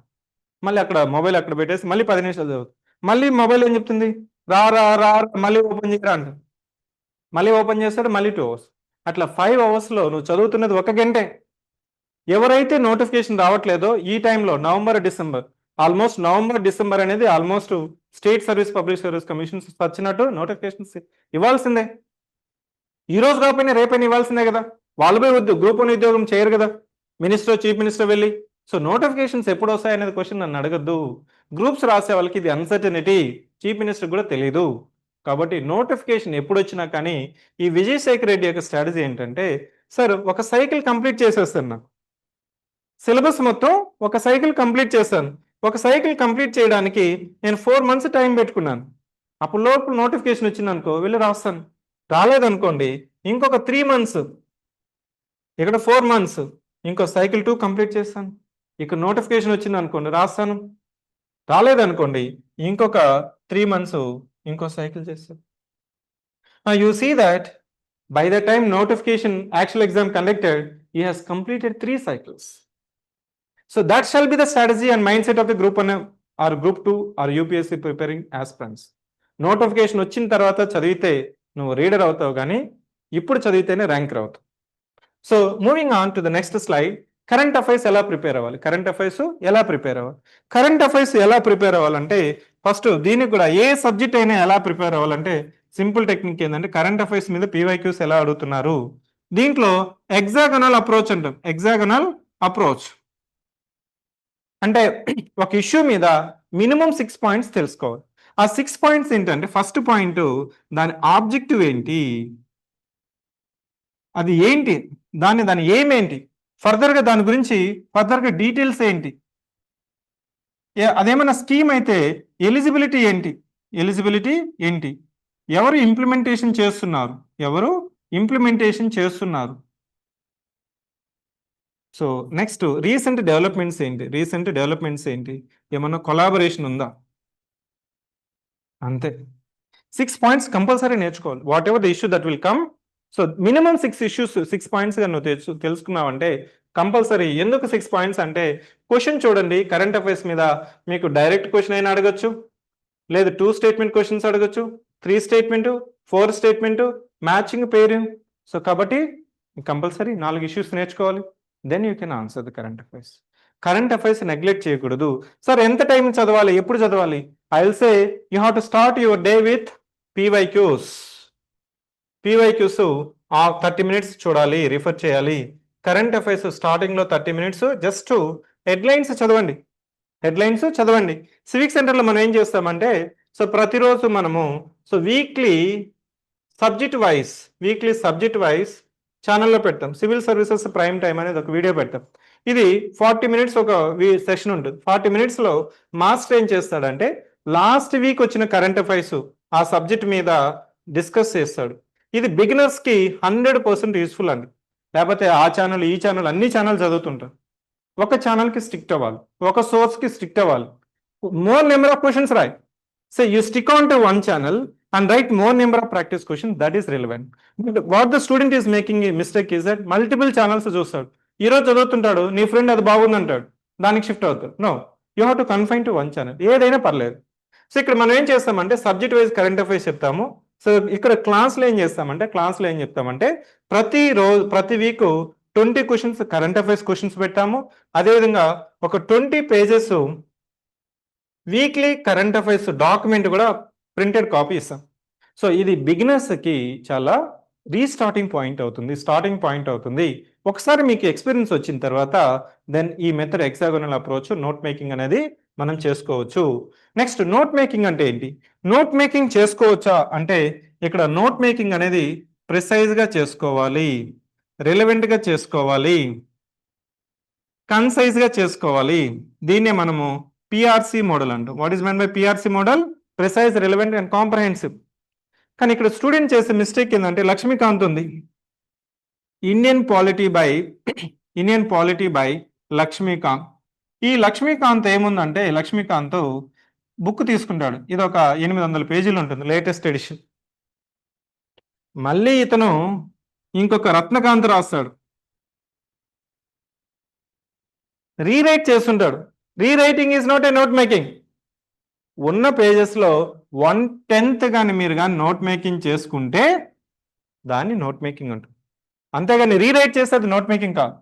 మళ్ళీ అక్కడ మొబైల్ అక్కడ పెట్టేసి మళ్ళీ 10 నిమిషాలు చదువుతాడు, మళ్ళీ మొబైల్ ఏం చెప్తుంది రా రా రా మళ్ళీ ఓపెన్ చేయరా అంట, మళ్ళీ ఓపెన్ చేస్తాడు, మళ్ళీ 2 hours. అట్లా 5 hours లో నువ్వు చదువుతున్నది 1 గంటే. ఎవరైతే నోటిఫికేషన్ రావట్లేదో ఈ టైంలో నవంబర్ డిసెంబర్ అనేది almost state service public service commissions వచ్చినట్టు నోటిఫికేషన్స్ ఇవ్వాల్సిందే. ఈ రోజు కాకపోయినా రేపైనా ఇవ్వాల్సిందే కదా. వాళ్ళు పోయి గ్రూప్ 1 ఉద్యోగం చేయరు కదా, చీఫ్ మినిస్టర్ వెళ్ళి. సో నోటిఫికేషన్స్ ఎప్పుడు వస్తాయి అనేది క్వశ్చన్ నన్ను అడగద్దు. గ్రూప్స్ రాసే వాళ్ళకి ఇది అన్సర్టనిటీ, చీఫ్ మినిస్టర్ కూడా తెలియదు. కాబట్టి నోటిఫికేషన్ ఎప్పుడు వచ్చినా కానీ ఈ విజయశేఖర్ రెడ్డి యొక్క స్ట్రాటజీ ఏంటంటే, సార్ ఒక సైకిల్ కంప్లీట్ చేసేస్తాను, నాకు సిలబస్ మొత్తం ఒక సైకిల్ కంప్లీట్ చేస్తాను. ఒక సైకిల్ కంప్లీట్ చేయడానికి నేను 4 months టైం పెట్టుకున్నాను. అప్పుడు లోపు నోటిఫికేషన్ వచ్చింది అనుకో వెళ్ళి రాస్తాను. రాలేదనుకోండి ఇంకొక 3 months, ఇక్కడ 4 months ఇంకో సైకిల్ 2 కంప్లీట్ చేస్తాను. ఇక నోటిఫికేషన్ వచ్చింది అనుకోండి రాస్తాను. రాలేదనుకోండి ఇంకొక 3 months ఇంకో సైకిల్ చేస్తాను. You see that by the time notification actual exam conducted he has completed 3 cycles. So that shall be the strategy and mindset of the group 1 or group 2 or UPSC preparing aspirants. Notification వచ్చిన తర్వాత చదివితే నువ్వు reader అవుతావు, కానీ ఇప్పుడు చదివితేనే ranker అవుతావు. So moving on to the next slide. Current affairs ఎలా ప్రిపేర్ అవ్వాలి? కరెంట్ అఫైర్స్ ఎలా ప్రిపేర్ అవ్వాలంటే ఫస్ట్ దీనికి కూడా ఏ సబ్జెక్ట్ అయినా ఎలా ప్రిపేర్ అవ్వాలంటే సింపుల్ టెక్నిక్ ఏంటంటే కరెంట్ అఫైర్స్ మీద PYQs ఎలా అడుగుతున్నారు, దీంట్లో హెక్సాగనల్ అప్రోచ్ అంటాం. హెక్సాగనల్ అప్రోచ్ అంటే ఒక ఇష్యూ మీద మినిమం 6 points తెలుసుకోవాలి. ఆ 6 points ఏంటంటే ఫస్ట్ పాయింట్ దాని ఆబ్జెక్టివ్ ఏంటి, అది ఏంటి, దాని ఎయిమ్ ఏంటి, ఫర్దర్గా దాని గురించి ఫర్దర్గా డీటెయిల్స్ ఏంటి, అదేమన్నా స్కీమ్ అయితే ఎలిజిబిలిటీ ఏంటి, ఎవరు ఇంప్లిమెంటేషన్ చేస్తున్నారు. సో నెక్స్ట్ రీసెంట్ డెవలప్మెంట్స్ ఏంటి, ఏమన్నా కొలాబరేషన్ ఉందా, అంతే. 6 points కంపల్సరీ నేర్చుకోవాలి. What ever the issue that will come. So minimum 6 points గా నువ్వు తెలుసుకున్నావంటే కంపల్సరీ. ఎందుకు 6 points అంటే క్వశ్చన్ చూడండి, కరెంట్ అఫైర్స్ మీద మీకు డైరెక్ట్ క్వశ్చన్ అయినా అడగచ్చు, లేదు 2 statement క్వశ్చన్స్ అడగచ్చు, 3 statement, 4 statement, matching pairing. So కాబట్టి కంపల్సరీ 4 issues నేర్చుకోవాలి. Then you can answer the current affairs neglect చేయకూడదు. సార్ ఎంత టైం చదవాలి, ఎప్పుడు చదవాలి? I will say you have to start your day with PYQs. 30 minutes చూడాలి, refer చేయాలి. కరెంట్ అఫైర్స్ స్టార్టింగ్ లో 30 minutes జస్ట్ హెడ్లైన్స్ చదవండి. సివిక్ సెంటర్లో మనం ఏం చేస్తామంటే సో ప్రతిరోజు మనము సో వీక్లీ సబ్జెక్ట్ వైజ్ ఛానల్లో పెడతాం. సివిల్ సర్వీసెస్ ప్రైమ్ టైం అనేది ఒక వీడియో పెడతాం. ఇది 40 minutes ఒక సెషన్ ఉంటుంది. 40 minutes లో మాస్టర్ ఏం చేస్తాడంటే లాస్ట్ వీక్ వచ్చిన కరెంట్ అఫైర్స్ ఆ సబ్జెక్ట్ మీద డిస్కస్ చేస్తాడు. ఇది బిగినర్స్ కి 100% యూస్ఫుల్ అండి. లేకపోతే ఆ ఛానల్ ఈ ఛానల్ అన్ని ఛానల్ చదువుతుంటారు. ఒక ఛానల్కి స్ట్రిక్ట్ అవ్వాలి, ఒక సోర్స్కి స్ట్రిక్ట్ అవ్వాలి. మోర్ నెంబర్ ఆఫ్ క్వశ్చన్స్ రాయి. So you stick on to one channel and write more number of practice questions, that is relevant. But what the student is making a mistake is that multiple channels చూస్తాడు. ఈరోజు చదువుతుంటాడు, నీ friend అది బాగుంది అంటాడు, దానికి shift అవుతాడు. No, you have to confine to one channel, ఏదైనా పర్లేదు. సో ఇక్కడ మనం ఏం చేస్తామంటే సబ్జెక్ట్ వైజ్ కరెంట్ అఫైర్స్ చెప్తాము. సో ఇక్కడ క్లాస్లో ఏం చెప్తామంటే ప్రతి week 20 questions current affairs questions పెట్టాము. అదేవిధంగా ఒక 20 pages weekly current affairs document కూడా ప్రింటెడ్ కాపీ ఇస్తాం. సో ఇది బిగినర్స్కి చాలా స్టార్టింగ్ పాయింట్ అవుతుంది. ఒకసారి మీకు ఎక్స్పీరియన్స్ వచ్చిన తర్వాత దెన్ ఈ method hexagonal approach note making అనేది మనం చేసుకోవచ్చు. నెక్స్ట్ నోట్ మేకింగ్ అంటే ఏంటి? నోట్ మేకింగ్ చేసుకోవచ్చా అంటే ఇక్కడ నోట్ మేకింగ్ అనేది ప్రిసైజ్గా చేసుకోవాలి, రిలవెంట్గా చేసుకోవాలి, కన్సైజ్గా చేసుకోవాలి. దీన్నే మనము పిఆర్సి మోడల్ అంటాం. What is meant by PRC model? Precise, relevant and comprehensive. కానీ ఇక్కడ స్టూడెంట్ చేసే మిస్టేక్ ఏంటంటే లక్ష్మీకాంత్ ఉంది, ఇండియన్ పాలిటీ బై లక్ష్మీకాంత్. ఈ లక్ష్మీకాంత్ ఏముందంటే లక్ష్మీకాంత్ బుక్ తీసుకుంటాడు, ఇది ఒక 800 పేజీలు ఉంటుంది, లేటెస్ట్ ఎడిషన్. మళ్ళీ ఇతను ఇంకొక రత్నకాంత్ రాస్తాడు, రీరైట్ చేస్తుంటాడు. Rewriting is not a note making. ఉన్న పేజెస్లో 1/10 కానీ మీరు కానీ నోట్ మేకింగ్ చేసుకుంటే దాన్ని నోట్ మేకింగ్ అంటుంది. అంతేగాని రీరైట్ చేస్తే అది నోట్ మేకింగ్ కాదు.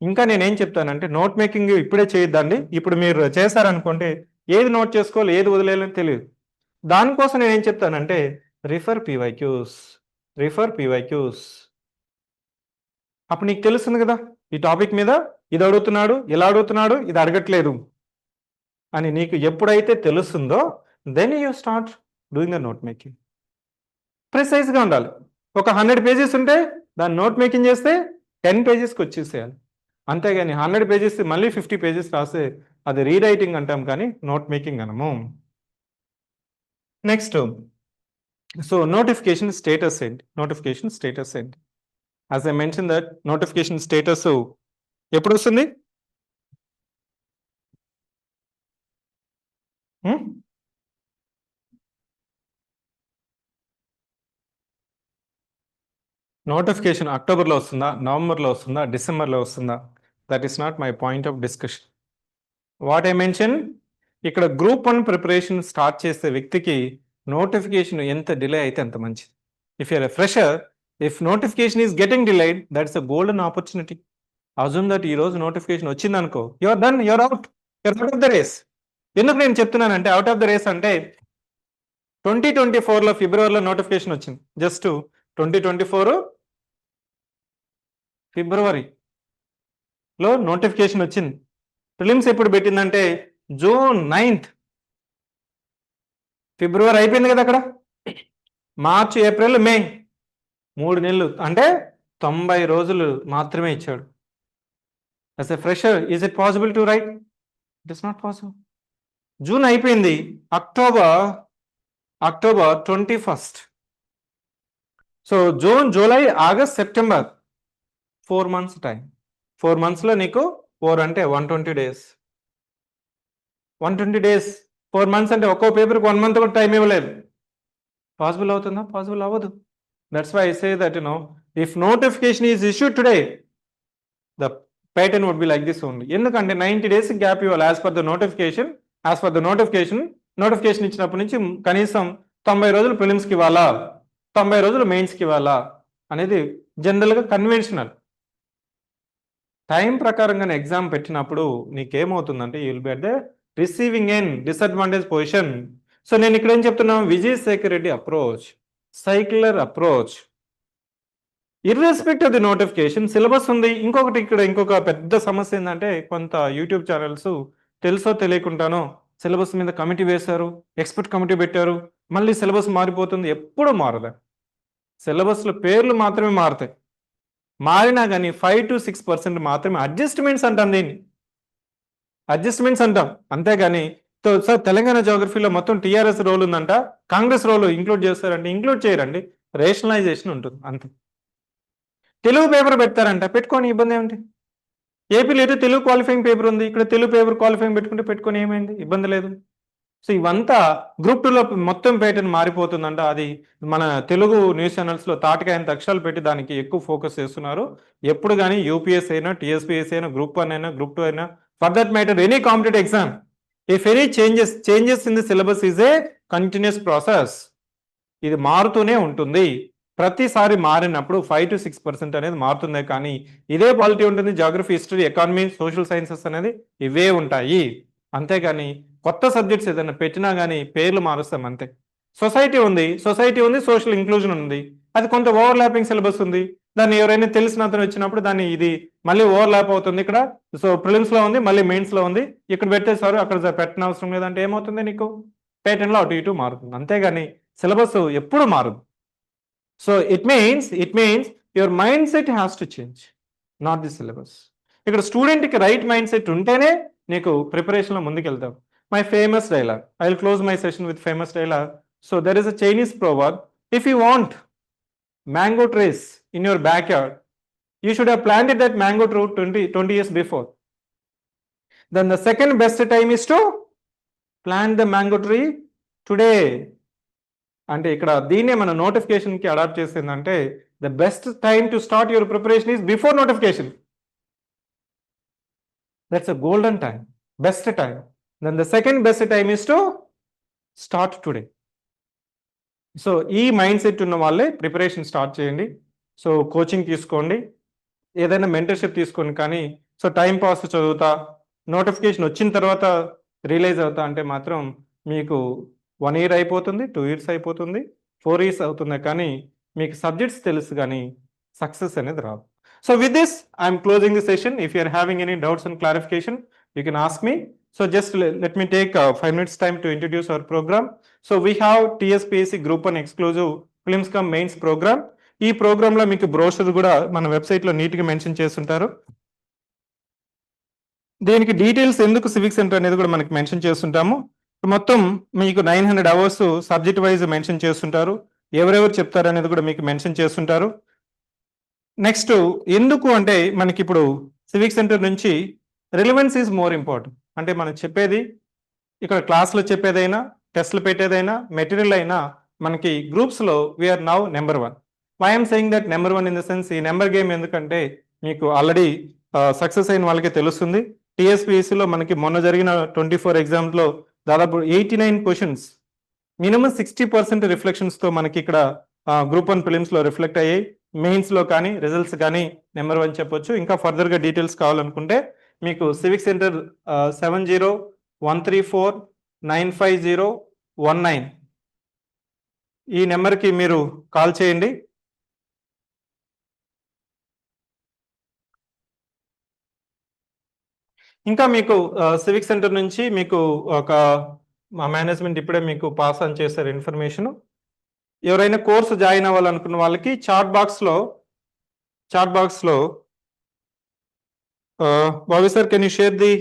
ఇంకా నేనేం చెప్తానంటే నోట్ మేకింగ్ ఇప్పుడే చేయొద్దండి. ఇప్పుడు మీరు చేశారనుకుంటే ఏది నోట్ చేసుకోవాలి, ఏది వదిలేయాలని తెలియదు. దానికోసం నేనేం చెప్తానంటే రిఫర్ పీవైక్యూస్. అప్పుడు నీకు తెలుస్తుంది కదా ఈ టాపిక్ మీద ఇది అడుగుతున్నాడు, ఇలా అడుగుతున్నాడు, ఇది అడగట్లేదు అని నీకు ఎప్పుడైతే తెలుస్తుందో then you start doing the note making. ప్రిసైజ్గా ఉండాలి. ఒక 100 పేజెస్ ఉంటే దాన్ని నోట్ మేకింగ్ చేస్తే 10 పేజెస్కి వచ్చేసేయాలి. అంతేగాని 100 పేజెస్ మళ్ళీ 50 పేజెస్ రాస్తే అది రీరైటింగ్ అంటాం కానీ నోట్ మేకింగ్ అనము. నెక్స్ట్, సో నోటిఫికేషన్ స్టేటస్ ఏంటి? As I mention that notification status ఎప్పుడు వస్తుంది? నోటిఫికేషన్ అక్టోబర్లో వస్తుందా, నవంబర్లో వస్తుందా, డిసెంబర్లో వస్తుందా? That is not my point of discussion. What I mention, ఇక్కడ గ్రూప్ 1 ప్రిపరేషన్ స్టార్ట్ చేసే వ్యక్తికి నోటిఫికేషన్ ఎంత డిలే అయితే అంత మంచిది. If you're a fresher, if notification is getting delayed, that's a golden opportunity. Assume that ఈ రోజు నోటిఫికేషన్ వచ్చింది అనుకో, you're done, you're out of the race. ఎందుకు నేను చెప్తున్నానంటే అవుట్ ఆఫ్ ద రేస్ అంటే 2024లో ఫిబ్రవరిలో నోటిఫికేషన్ వచ్చింది. జస్ట్ 2024 ఫిబ్రవరిలో నోటిఫికేషన్ వచ్చింది. ప్రిలిమ్స్ ఎప్పుడు పెట్టిందంటే జూన్ 9th. ఫిబ్రవరి అయిపోయింది కదా అక్కడ. మార్చి, ఏప్రిల్, మే 3 నెలలు అంటే 90 రోజులు మాత్రమే ఇచ్చాడు. As a fresher is it possible to write? It is not possible. June అయిపోయింది, October 21st. So June, July, August, September 4 months time. 4 monthsలో నీకు 4 అంటే 120 days. 120 days 4 months అంటే ఒక్కో పేపర్కి 1 month కూడా టైం ఇవ్వలేదు. పాసిబుల్ అవుతుందా? పాసిబుల్ అవ్వదు. That's why I say that if notification is issued today, the pattern would be like this only. ఎందుకంటే 90 days గ్యాప్ ఇవ్వాలి as per the notification. Notification ఇచ్చినప్పటి నుంచి కనీసం 90 రోజులు ప్రిలిమ్స్కి ఇవ్వాలా, 90 రోజులు మెయిన్స్కి ఇవ్వాలా అనేది జనరల్గా కన్వెన్షనల్. టైం ప్రకారంగానే ఎగ్జామ్ పెట్టినప్పుడు నీకేమవుతుందంటే you will be at the receiving end disadvantage position. So నేను ఇక్కడ ఏం చెప్తున్నాను, Vijayashekar Reddy approach, secular approach, irrespective of the notification. Syllabus ఉంది. ఇంకొక పెద్ద సమస్య ఏంటంటే కొంత యూట్యూబ్ ఛానల్స్ తెలుసో తెలియకుండానో సిలబస్ మీద కమిటీ వేశారు, ఎక్స్పర్ట్ కమిటీ పెట్టారు, మళ్ళీ సిలబస్ మారిపోతుంది. ఎప్పుడు మారదు, సిలబస్లో పేర్లు మాత్రమే మారుతాయి. మారినా కానీ 5 to 6% మాత్రమే అడ్జస్ట్మెంట్స్ అంటాం, దీన్ని అడ్జస్ట్మెంట్స్ అంటాం. అంతేగాని సార్ తెలంగాణ జోగ్రఫీలో మొత్తం టీఆర్ఎస్ రోల్ ఉందంట, కాంగ్రెస్ రోల్ ఇంక్లూడ్ చేస్తారంటే ఇంక్లూడ్ చేయరండి, రేషనలైజేషన్ ఉంటుంది అంతే. తెలుగు పేపర్ పెడతారంట, పెట్టుకొని ఇబ్బంది ఏమిటి? ఏపీలో అయితే తెలుగు క్వాలిఫైయింగ్ పేపర్ ఉంది, ఇక్కడ తెలుగు పేపర్ క్వాలిఫైయింగ్ పెట్టుకుంటే పెట్టుకొని ఏమైంది, ఇబ్బంది లేదు. సో ఇవంతా గ్రూప్ 2లో మొత్తం ప్యాటర్న్ మారిపోతుందంట. అది మన తెలుగు న్యూస్ ఛానల్స్లో తాటికాయంత అక్షరాలు పెట్టి దానికి ఎక్కువ ఫోకస్ చేస్తున్నారు. ఎప్పుడు కానీ యూపీఎస్ అయినా, టీఎస్పీఎస్ అయినా, గ్రూప్ 1 అయినా, గ్రూప్ 2 అయినా, for that matter any competitive exam, if any changes in the syllabus is a continuous process. ఇది మారుతూనే ఉంటుంది. ప్రతిసారి మారినప్పుడు 5 to 6% అనేది మారుతుందే కానీ ఇదే పాలిటీ ఉంటుంది. Geography, history, economy, social sciences అనేది ఇవే ఉంటాయి. అంతేగాని కొత్త సబ్జెక్ట్స్ ఏదైనా పెట్టినా కానీ పేర్లు మారుస్తాం అంతే. సొసైటీ ఉంది, సోషల్ ఇంక్లూజన్ ఉంది, అది కొంత ఓవర్లాపింగ్ సిలబస్ ఉంది. దాన్ని ఎవరైనా తెలిసిన అతను వచ్చినప్పుడు దాన్ని ఇది మళ్ళీ ఓవర్లాప్ అవుతుంది. ఇక్కడ సో ప్రిలిమ్స్లో ఉంది, మళ్ళీ మెయిన్స్లో ఉంది, ఇక్కడ పెట్టేసారు, అక్కడ పెట్టిన అవసరం లేదంటే ఏమవుతుంది, నీకు ప్యాటర్న్లో అటు ఇటు మారుతుంది. అంతేగాని సిలబస్ ఎప్పుడు మారదు. So it means your mindset has to change, not the syllabus. ఇక్కడ స్టూడెంట్కి రైట్ మైండ్ సెట్ ఉంటేనే నీకు ప్రిపరేషన్లో ముందుకెళ్తావు. My famous dialogue, I will close my session with famous dialogue. So there is a Chinese proverb, if you want mango trees in your backyard, you should have planted that mango tree 20 years before. Then the second best time is to plant the mango tree today. అంటే ఇక్కడ దీన్నే మన నోటిఫికేషన్కి adapt చేసిందంటే the best time to start your preparation is before notification. That's a golden time, best time. Then the second best time is to start today. So ఈ mind set ఉన్న వాళ్ళే preparation start చేయండి. So coaching తీసుకోండి, ఏదైనా mentorship తీసుకోండి. కానీ so time pass చదువుతా, notification వచ్చిన తర్వాత రియలైజ్ అవుతా అంటే మాత్రం మీకు 1 year అయిపోతుంది, 2 years అయిపోతుంది, 4 years అవుతుంది, కానీ మీకు సబ్జెక్ట్స్ తెలుసు కానీ సక్సెస్ అనేది రాదు. So with this I'm closing the session. If you're having any doubts and clarification you can ask me. So just let me take 5 minutes time to introduce our program. So we have TSPSC Group 1 exclusive Prelims cum Mains program. ఈ programme లో మీకు brochure కూడా మన website లో neat గా mention చేస్తుంటారు. దీనికి details ఎందుకు సివిక్ సెంటర్ అనేది కూడా మనకి మెన్షన్ చేస్తుంటాము. మొత్తం మీకు 900 hours సబ్జెక్ట్ వైజ్ మెన్షన్ చేస్తుంటారు. ఎవరెవరు చెప్తారు అనేది కూడా మీకు మెన్షన్ చేస్తుంటారు. నెక్స్ట్ ఎందుకు అంటే మనకి ఇప్పుడు సివిక్ సెంటర్ నుంచి రిలవెన్స్ ఈజ్ మోర్ ఇంపార్టెంట్. అంటే మనం చెప్పేది ఇక్కడ క్లాస్లో చెప్పేదైనా, టెస్ట్లు పెట్టేదైనా, మెటీరియల్ అయినా మనకి గ్రూప్స్లో we're now number 1. Why I'm saying that number 1 in the sense ఈ నెంబర్ గేమ్ ఎందుకంటే మీకు ఆల్రెడీ సక్సెస్ అయిన వాళ్ళకి తెలుస్తుంది. టీఎస్పీఎస్సీలో మనకి మొన్న జరిగిన 24 ఎగ్జామ్స్లో దాదాపు 89 క్వశ్చన్స్, మినిమం 60% రిఫ్లెక్షన్స్తో మనకి ఇక్కడ గ్రూప్ 1 ప్రిలిమ్స్లో రిఫ్లెక్ట్ అయ్యాయి. మెయిన్స్లో కానీ రిజల్ట్స్ కానీ నెంబర్ 1 చెప్పొచ్చు. ఇంకా ఫర్దర్గా డీటెయిల్స్ కావాలనుకుంటే మీకు సివిక్ సెంటర్ 7013495019 ఈ నెంబర్కి మీరు కాల్ చేయండి. ఇంకా మీకు సివిక్ సెంటర్ నుంచి మీకు ఒక మా మేనేజ్మెంట్ ఇప్పుడే మీకు పాస్ ఆన్ చేశారు ఇన్ఫర్మేషన్. ఎవరైనా కోర్సు జాయిన్ అవ్వాలనుకున్న వాళ్ళకి చాట్ బాక్స్లో Bobby sir can you share the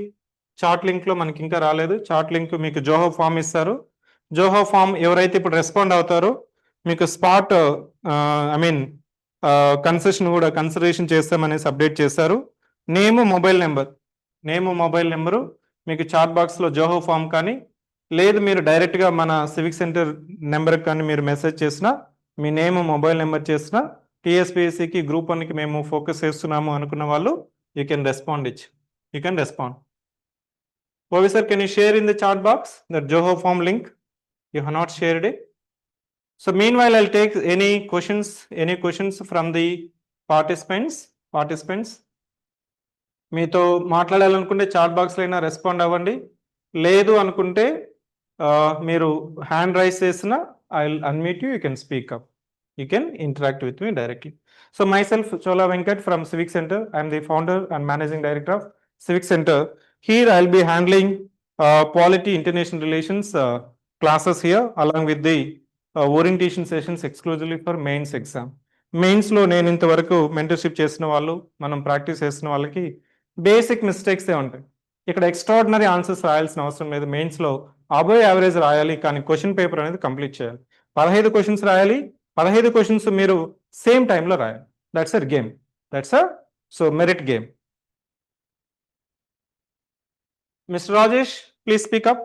chat లింక్లో మనకి ఇంకా రాలేదు. చాట్ లింక్ మీకు జోహో ఫామ్ ఇస్తారు. జోహో ఫామ్ ఎవరైతే ఇప్పుడు రెస్పాండ్ అవుతారో మీకు స్పాట్ కన్సిడరేషన్ చేస్తామనేసి అప్డేట్ చేశారు. నేము మొబైల్ నెంబరు మీకు చాట్ బాక్స్లో జోహో ఫామ్ కానీ, లేదు మీరు డైరెక్ట్గా మన సివిక్ సెంటర్ నెంబర్కి కానీ మీరు మెసేజ్ చేసినా, మీ నేమ్ మొబైల్ నెంబర్ చేసినా, టీఎస్పీఎస్సీకి గ్రూప్ 1కి మేము ఫోకస్ చేస్తున్నాము అనుకున్న వాళ్ళు you can respond. Bobby sir, can you share in the chat box the Zoho form link? You have not shared it. So meanwhile, I'll take any questions from the participants. మీతో మాట్లాడాలనుకుంటే chat బాక్స్లో అయినా respond అవ్వండి. లేదు అనుకుంటే మీరు hand raise చేసినా I will unmute you can speak up. You can interact with me directly. So myself, Chola Venkat from Civic Center. I am the founder and managing director of Civic Center. Here I will be handling polity international relations classes here along with the orientation sessions exclusively for mains exam. Mains లో నేను ఇంతవరకు mentorship చేసిన వాళ్ళు, మనం practice చేసిన వాళ్ళకి basic mistakes ఉంటాయి. ఇక్కడ ఎక్స్ట్రాడినరీ ఆన్సర్స్ రాయాల్సిన అవసరం లేదు. మెయిన్స్లో అబోవ్ యావరేజ్ రాయాలి, కానీ క్వశ్చన్ పేపర్ అనేది కంప్లీట్ చేయాలి. 15 క్వశ్చన్స్ రాయాలి. 15 క్వశ్చన్స్ మీరు సేమ్ టైంలో రాయాలి. That's a game, so merit game. Mister Rajesh, please speak up.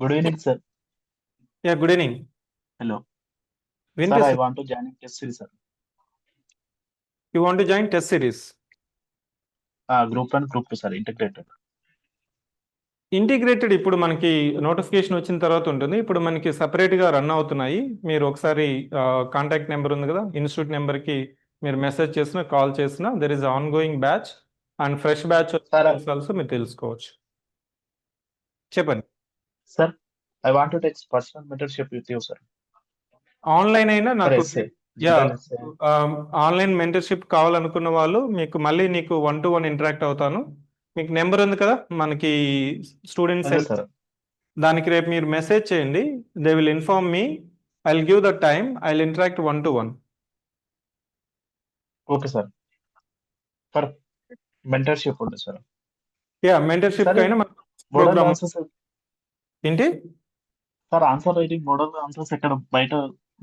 Good evening, sir. Yeah, good evening. Hello. Sir, I want to join test series, sir. You want to join test series? Group 1, Group 2, sir, integrated ఇప్పుడు మనకి notification వచ్చిన తర్వాత ఉంటుంది. ఇప్పుడు మనకి సపరేట్గా run అవుతున్నాయి. మీరు ఒకసారి కాంటాక్ట్ నెంబర్ ఉంది కదా, ఇన్స్టిట్యూట్ నెంబర్కి మీరు మెసేజ్ చేసినా, కాల్ చేసినా, there is on going batch and fresh batch also మీరు తెలుసుకోవచ్చు. చెప్పండి sir. I want to take personal mentorship with you, sir. Online అయినా నాకు డిజిటల్ ఎస్ఏ. ఆన్లైన్ మెంటర్షిప్ కావాలనుకున్న వాళ్ళు మీకు మళ్ళీ నీకు 1-to-1 ఇంటరాక్ట్ అవుతాను. మీకు నెంబర్ ఉంది కదా మనకి స్టూడెంట్స్ ఉంది సార్. దానికి రేపు మీరు మెసేజ్ చేయండి. They will inform me. I will give the time. I will interact 1-to-1. Okay sir. For mentorship ఉంది సార్. మెంటర్షిప్ సార్ అయినా మోడల్ ప్రోగ్రామ్ ఆన్సర్స్ ఏంటి sir, answer writing model answers ఎక్కడ బయట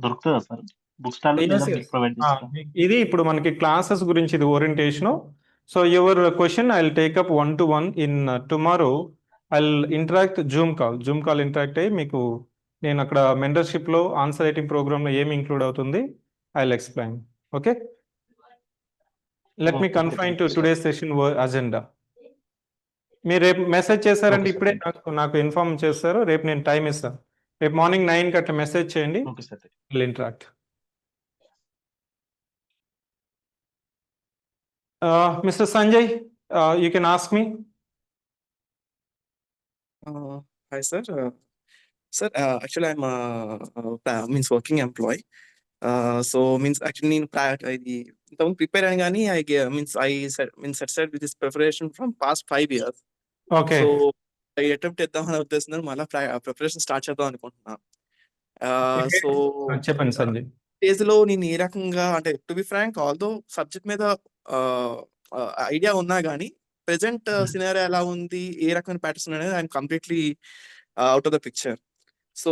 దొరుకుతుందా సార్? బుక్ స్టాల్ Yes, లేదా yes. మీకు provide చేస్తారా? ఇది ఇప్పుడు మనకి క్లాసెస్ గురించి ఇది orientation. So your question I will take up 1-to-1 in tomorrow. I will interact Zoom call interact అయ్యి మీకు నేను అక్కడ మెంటర్షిప్ లో ఆన్సర్ రైటింగ్ ప్రోగ్రామ్ లో ఏమి ఇంక్లూడ్ అవుతుంది I will explain. Okay, let me Okay, confine thank to you, sir. Today's session agenda. మీరు రేపు మెసేజ్ చేశారంటే Okay, sir. ఇప్పుడే నాకు ఇన్ఫార్మ్ చేస్తారు. రేపు నేను టైం ఇస్తాను. రేపు మార్నింగ్ 9కి అట్లా మెసేజ్ చేయండి. Okay sir. Will interact. Mr. Sanjay, you can ask me. Hi, sir. Sir, actually, I'm means working employee. So means actually ఇది ఇంతకుముందు ప్రిపేర్ అయిన కానీ set aside with this preparation from past 5 years. Okay. So attempt చేద్దామనే ఉద్దేశంతో మళ్ళీ preparation start చేద్దాం అనుకుంటున్నా. So చెప్పండి సంజయ్. స్టేజ్ లో నేను ఏ రకంగా అంటే to be frank although subject మీద ఐడియా ఉన్నా కానీ ప్రెసెంట్ సినారియో ఎలా ఉంది, ఏ రకమైన ప్యాటర్న్ అనేది I'm completely out of the picture. So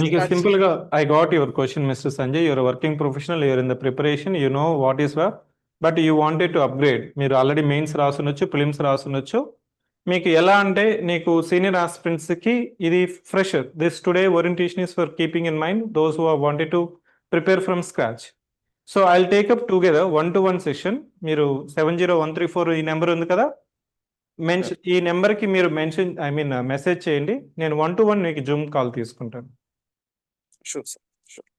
నీకు సింపుల్ గా I got your question mister Sanjay. Your working professional, your in the preparation, you know what is work, but you wanted to upgrade. మీరు already mains రాసుండొచ్చు, prelims రాసుండొచ్చు. మీకు ఎలా అంటే నీకు senior aspirants కి ఇది fresher. This today orientation is for keeping in mind those who wanted to prepare from scratch. So I will take up together 1-to-1 session. మీరు 70134 ఈ number ఉంది కదా, ఈ నెంబర్కి మీరు మెసేజ్ చేయండి. నేను 1-to-1 మీకు జూమ్ కాల్ తీసుకుంటాను. Sure sir, sure.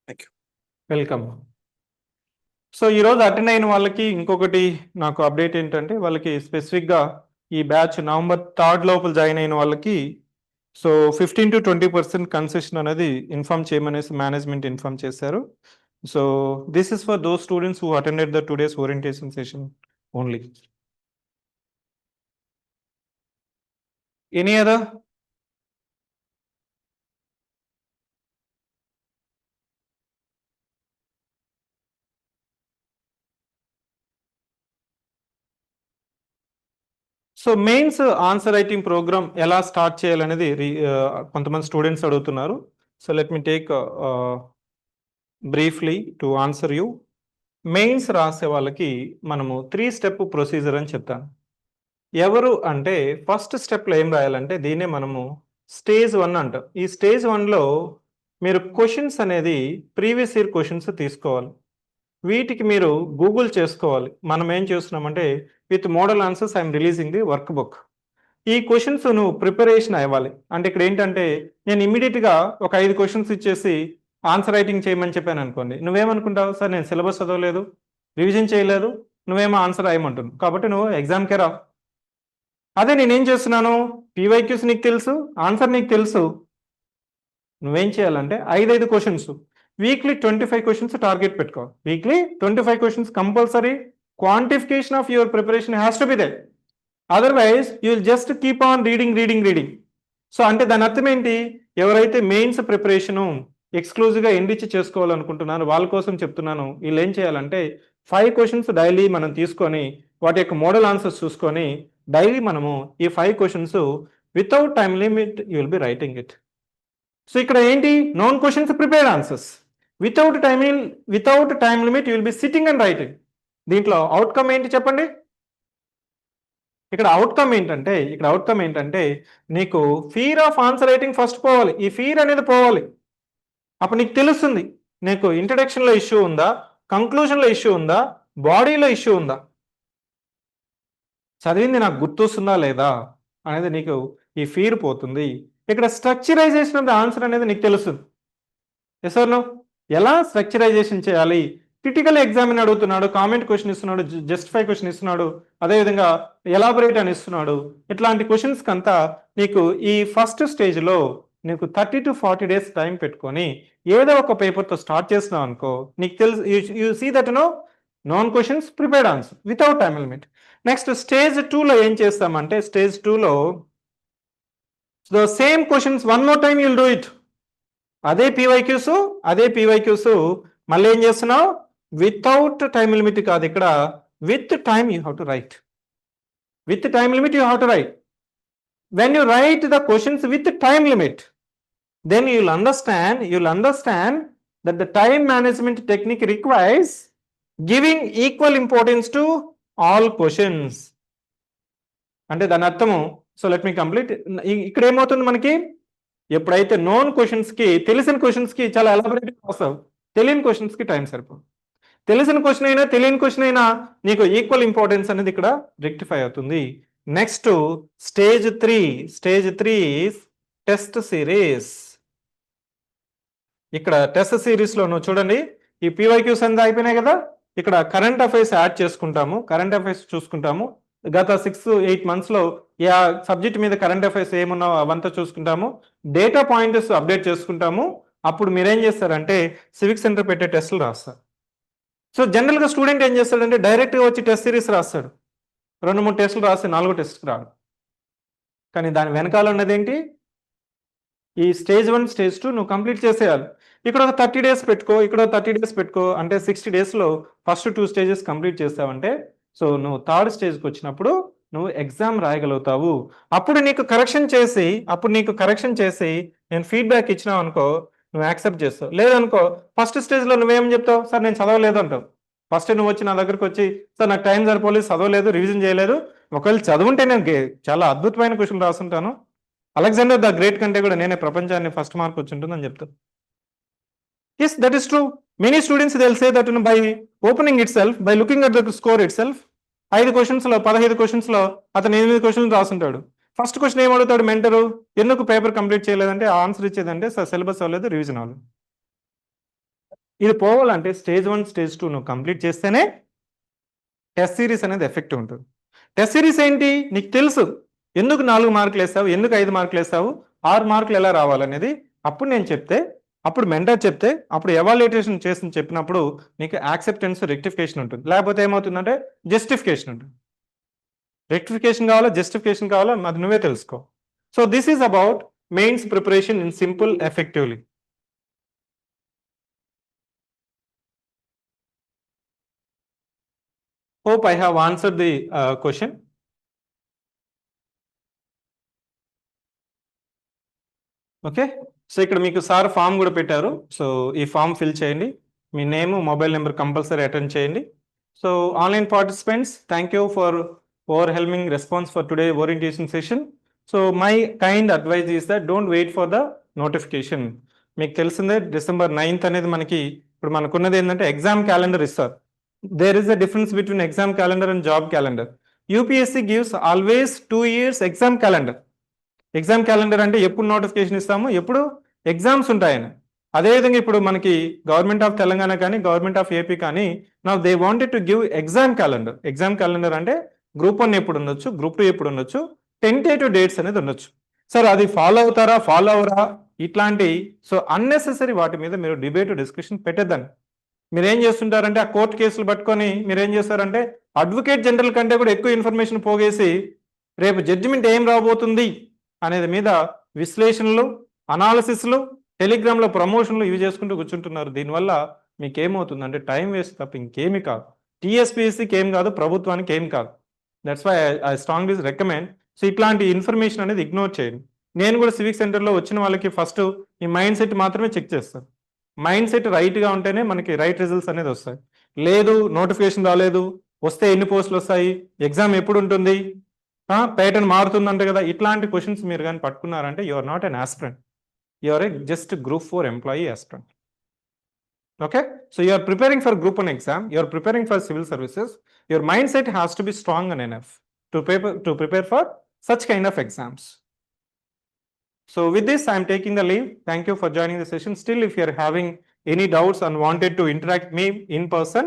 Thank you. Welcome. So ఈరోజు అటెండ్ అయిన వాళ్ళకి ఇంకొకటి నాకు అప్డేట్ ఏంటంటే వాళ్ళకి స్పెసిఫిక్గా ఈ బ్యాచ్ నవంబర్ 3 లోపల జాయిన్ అయిన వాళ్ళకి సో 15 to 20% కన్సెషన్ అనేది ఇన్ఫార్మ్ చేయమనేసి మేనేజ్మెంట్ ఇన్ఫార్మ్ చేశారు. So this is for those students who attended the today's orientation session only. Any other? So mains answer writing program ఎలా స్టార్ట్ చేయాలనేది కొంతమంది స్టూడెంట్స్ అడుగుతున్నారు. So let me take briefly to answer you. మెయిన్స్ రాసే వాళ్ళకి మనము 3 step procedure అని చెప్తాను. ఎవరు అంటే ఫస్ట్ స్టెప్లో ఏం రాయాలంటే దీన్నే మనము స్టేజ్ 1 అంటాం. ఈ స్టేజ్ 1లో మీరు క్వశ్చన్స్ అనేది ప్రీవియస్ ఇయర్ క్వశ్చన్స్ తీసుకోవాలి. వీటికి మీరు గూగుల్ చేసుకోవాలి. మనం ఏం చేస్తున్నామంటే with model answers I'm releasing the work book. ఈ క్వశ్చన్స్ నువ్వు ప్రిపరేషన్ అవ్వాలి. అంటే ఇక్కడ ఏంటంటే నేను ఇమీడియట్గా ఒక 5 క్వశ్చన్స్ ఇచ్చేసి ఆన్సర్ రైటింగ్ చేయమని చెప్పాను అనుకోండి, నువ్వేమనుకుంటావు, సార్ నేను సిలబస్ చదవలేదు, రివిజన్ చేయలేదు, నువ్వేమో ఆన్సర్ రాయమంటున్నావు, కాబట్టి నువ్వు ఎగ్జామ్కే రా. అదే నేనేం చేస్తున్నాను, పీవైక్యూస్ నీకు తెలుసు, ఆన్సర్ నీకు తెలుసు. నువ్వేం చేయాలంటే 5 క్వశ్చన్స్, వీక్లీ 25 క్వశ్చన్స్ టార్గెట్ పెట్టుకో. Weekly 25 questions compulsory. Quantification of your preparation has to be there. Otherwise you will just keep on reading. So అంటే దాని అర్థం ఏంటి, ఎవరైతే మెయిన్స్ ప్రిపరేషను ఎక్స్క్లూజివ్గా ఎండిచ్ చేసుకోవాలనుకుంటున్నారో వాళ్ళ కోసం చెప్తున్నాను. వీళ్ళు ఏం చేయాలంటే 5 క్వశ్చన్స్ డైలీ మనం తీసుకొని వాటి యొక్క మోడల్ ఆన్సర్స్ చూసుకొని డైలీ మనము ఈ 5 questions without time limit you will be writing it. So ఇక్కడ ఏంటి, known questions, prepared answers without time limit you will be sitting and writing. దీంట్లో అవుట్కమ్ ఏంటి చెప్పండి. ఇక్కడ అవుట్కమ్ ఏంటంటే నీకు fear of answer writing first పోవాలి. ఈ ఫీర్ అనేది పోవాలి. అప్పుడు నీకు తెలుస్తుంది నీకు ఇంట్రడక్షన్లో ఇష్యూ ఉందా, కంక్లూజన్లో ఇష్యూ ఉందా, బాడీలో ఇష్యూ ఉందా, చదివింది నాకు గుర్తొస్తుందా లేదా అనేది నీకు ఈ ఫీర్ పోతుంది. ఇక్కడ స్ట్రక్చరైజేషన్ ఆఫ్ ద ఆన్సర్ అనేది నీకు తెలుస్తుంది. Yes or no? ఎలా స్ట్రక్చరైజేషన్ చేయాలి, క్రిటికల్ ఎగ్జామిన్ అడుగుతున్నాడు, కామెంట్ క్వశ్చన్ ఇస్తున్నాడు, జస్టిఫై క్వశ్చన్ ఇస్తున్నాడు, అదేవిధంగా ఎలాబొరేట్ అని ఇస్తున్నాడు. ఇట్లాంటి క్వశ్చన్స్కి అంతా నీకు ఈ ఫస్ట్ స్టేజ్లో నీకు 30 to 40 days టైం పెట్టుకొని ఏదో ఒక పేపర్తో స్టార్ట్ చేస్తున్నావు అనుకో, నీకు తెలుసు, you see that known questions, prepared answer without time limit. Next stage 2లో ఏం చేస్తామంటే, స్టేజ్ 2లో the same questions one more time you'll do it. అదే పీవైక్యూస్ మళ్ళీ ఏం చేస్తున్నావు, వితౌట్ టైం లిమిట్ కాదు, ఇక్కడ with time you have to write. With time limit you have to write. When you write the questions with time limit, then you'll understand that the time management technique requires giving equal importance to all questions. అంటే దాని అర్థము, so let మీ complete. ఇక్కడ ఏమవుతుంది మనకి, ఎప్పుడైతే known క్వశ్చన్స్కి, తెలిసిన క్వశ్చన్స్కి చాలా ఎలాబొరేట్గా వస్తావు, తెలియని క్వశ్చన్స్కి టైం సరిపోదు. తెలిసిన క్వశ్చన్ అయినా తెలియని క్వశ్చన్ అయినా నీకు ఈక్వల్ ఇంపార్టెన్స్ అనేది ఇక్కడ రెక్టిఫై అవుతుంది. Next stage 3 is test series. ఇక్కడ టెస్ట్ సిరీస్లో నువ్వు చూడండి, ఈ పీవైక్యూస్ అంతా అయిపోయినాయి కదా, ఇక్కడ కరెంట్ అఫైర్స్ యాడ్ చేసుకుంటాము, కరెంట్ అఫైర్స్ చూసుకుంటాము. గత 6-8 monthsలో ఆ సబ్జెక్ట్ మీద కరెంట్ అఫైర్స్ ఏమున్నావు అవంతా చూసుకుంటాము, డేటా పాయింట్స్ అప్డేట్ చేసుకుంటాము. అప్పుడు మీరేం చేస్తారంటే సివిక్ సెంటర్ పెట్టే టెస్టులు రాస్తారు. సో జనరల్గా స్టూడెంట్ ఏం చేస్తాడంటే డైరెక్ట్గా వచ్చి టెస్ట్ సిరీస్ రాస్తాడు, 2-3 టెస్టులు రాసి 4వ టెస్ట్కి రాడు. కానీ దాని వెనకాల ఉన్నది ఏంటి, ఈ స్టేజ్ 1 స్టేజ్ 2 నువ్వు కంప్లీట్ చేసేయాలి. ఇక్కడ ఒక 30 days పెట్టుకో, ఇక్కడ 30 days పెట్టుకో, అంటే 60 daysలో ఫస్ట్ 2 stages కంప్లీట్ చేస్తావంటే, సో నువ్వు 3rd స్టేజ్కి వచ్చినప్పుడు నువ్వు ఎగ్జామ్ రాయగలుగుతావు. అప్పుడు నీకు కరెక్షన్ చేసి నేను ఫీడ్బ్యాక్ ఇచ్చినావు అనుకో, నువ్వు యాక్సెప్ట్ చేస్తావు. లేదనుకో ఫస్ట్ స్టేజ్లో నువ్వేం చెప్తావు, సార్ నేను చదవలేదు అంటావు. ఫస్ట్ నువ్వు వచ్చి నా దగ్గరకు వచ్చి, సార్ నాకు టైం సరిపోలేదు, చదవలేదు, రివిజన్ చేయలేదు. ఒకవేళ చదువుంటే నేను చాలా అద్భుతమైన క్వశ్చన్ రాసుంటాను, అలెగ్జాండర్ ద గ్రేట్ కంటే కూడా నేనే ప్రపంచాన్ని ఫస్ట్ మార్క్ వచ్చి ఉంటుందని చెప్తాను. Yes, that is true. Many students they will say that by opening itself, by looking at the score itself, 5 questions-లో 15 questions-లో అతను 8 questions రాసుంటాడు. ఫస్ట్ క్వశ్చన్ ఏమడుగుతాడు మెంటరు, ఎందుకు పేపర్ కంప్లీట్ చేయలేదంటే ఆన్సర్ ఇచ్చేదంటే సార్ సిలబస్ అవ్వలేదు, రివిజన్ అవ్వలేదు. ఇది పోవాలంటే స్టేజ్ 1 స్టేజ్ 2 నువ్వు కంప్లీట్ చేస్తేనే టెస్ట్ సిరీస్ అనేది ఎఫెక్టివ్ ఉంటుంది. టెస్ట్ సిరీస్ ఏంటి, నీకు తెలుసు ఎందుకు 4 మార్కులు వేస్తావు, ఎందుకు 5 మార్కులు వేస్తావు, 6 మార్కులు ఎలా రావాలనేది. అప్పుడు నేను చెప్తే, అప్పుడు మెంటర్ చెప్తే, అప్పుడు ఎవాల్యుయేషన్ చేసి చెప్పినప్పుడు నీకు యాక్సెప్టెన్స్, రెక్టిఫికేషన్ ఉంటుంది. లేకపోతే ఏమవుతుందంటే జస్టిఫికేషన్ ఉంటుంది. రెక్టిఫికేషన్ కావాలా, జస్టిఫికేషన్ కావాలా, అది నువ్వే తెలుసుకో. So this is about mains preparation in simple effectively. Hope I have answered the question. Okay, so ఇక్కడ మీకు సార్ ఫామ్ కూడా పెట్టారు. సో ఈ ఫామ్ ఫిల్ చేయండి, మీ name, mobile number compulsory attend చేయండి. So online participants, thank you for overwhelming response for today orientation session. So my kind advice is that don't wait for the notification. మీకు తెలిసిందే December 9th అనేది మనకి ఇప్పుడు మనకున్నది ఏంటంటే ఎగ్జామ్ క్యాలెండర్ ఇస్తారు. There is a difference between exam calendar and job calendar. UPSC gives always 2 years exam calendar. Exam calendar అంటే ఎప్పుడు నోటిఫికేషన్ ఇస్తాము, ఎప్పుడు ఎగ్జామ్స్ ఉంటాయని. అదేవిధంగా ఇప్పుడు మనకి గవర్నమెంట్ ఆఫ్ తెలంగాణ కానీ గవర్నమెంట్ ఆఫ్ ఏపీ కానీ now they wanted to give exam calendar. Exam calendar అంటే గ్రూప్ 1 ఎప్పుడు ఉండొచ్చు, గ్రూప్ 2 ఎప్పుడు ఉండొచ్చు, టెంటేటివ్ డేట్స్ అనేది ఉండొచ్చు. సార్ అది ఫాలో అవుతారా, ఫాలో అవరా, ఇట్లాంటి సో అన్నెసెసరీ వాటి మీద మీరు డిబేట్ డిస్కషన్ పెట్టేద్దండి. మీరు ఏం చేస్తుంటారంటే ఆ కోర్టు కేసులు పట్టుకొని మీరు ఏం చేస్తారంటే అడ్వకేట్ జనరల్ కంటే కూడా ఎక్కువ ఇన్ఫర్మేషన్ పోగేసి రేపు జడ్జిమెంట్ ఏం రాబోతుంది అనేది మీద విశ్లేషణలు, అనాలిసిస్లు, టెలిగ్రామ్లో ప్రమోషన్లు ఇవి చేసుకుంటూ కూర్చుంటున్నారు. దీనివల్ల మీకు ఏమవుతుందంటే టైం వేస్ట్ తప్ప ఇంకేమీ కాదు. టీఎస్పీఎస్సీకి ఏం కాదు, ప్రభుత్వానికి ఏం కాదు. That's why I strongly recommend. So ఇట్లాంటి ఇన్ఫర్మేషన్ అనేది ఇగ్నోర్ చేయండి. నేను కూడా సివిక్ సెంటర్లో వచ్చిన వాళ్ళకి ఫస్ట్ ఈ మైండ్ సెట్ మాత్రమే చెక్ చేస్తాను. మైండ్ సెట్ రైట్గా ఉంటేనే మనకి రైట్ రిజల్ట్స్ అనేది వస్తాయి. లేదు నోటిఫికేషన్ రాలేదు, వస్తే ఎన్ని పోస్టులు వస్తాయి, ఎగ్జామ్ ఎప్పుడు ఉంటుంది, ప్యాటర్న్ మారుతుందంటే కదా, ఇట్లాంటి క్వశ్చన్స్ మీరు కానీ పట్టుకున్నారంటే you are not an aspirant, you are a just group 4 employee aspirant. Okay, so you are preparing for group 1 exam, you are preparing for civil services, your mindset has to be strong and enough to prepare for such kind of exams. So with this I am taking the leave. Thank you for joining the session. Still if you are having any doubts and wanted to interact me in person,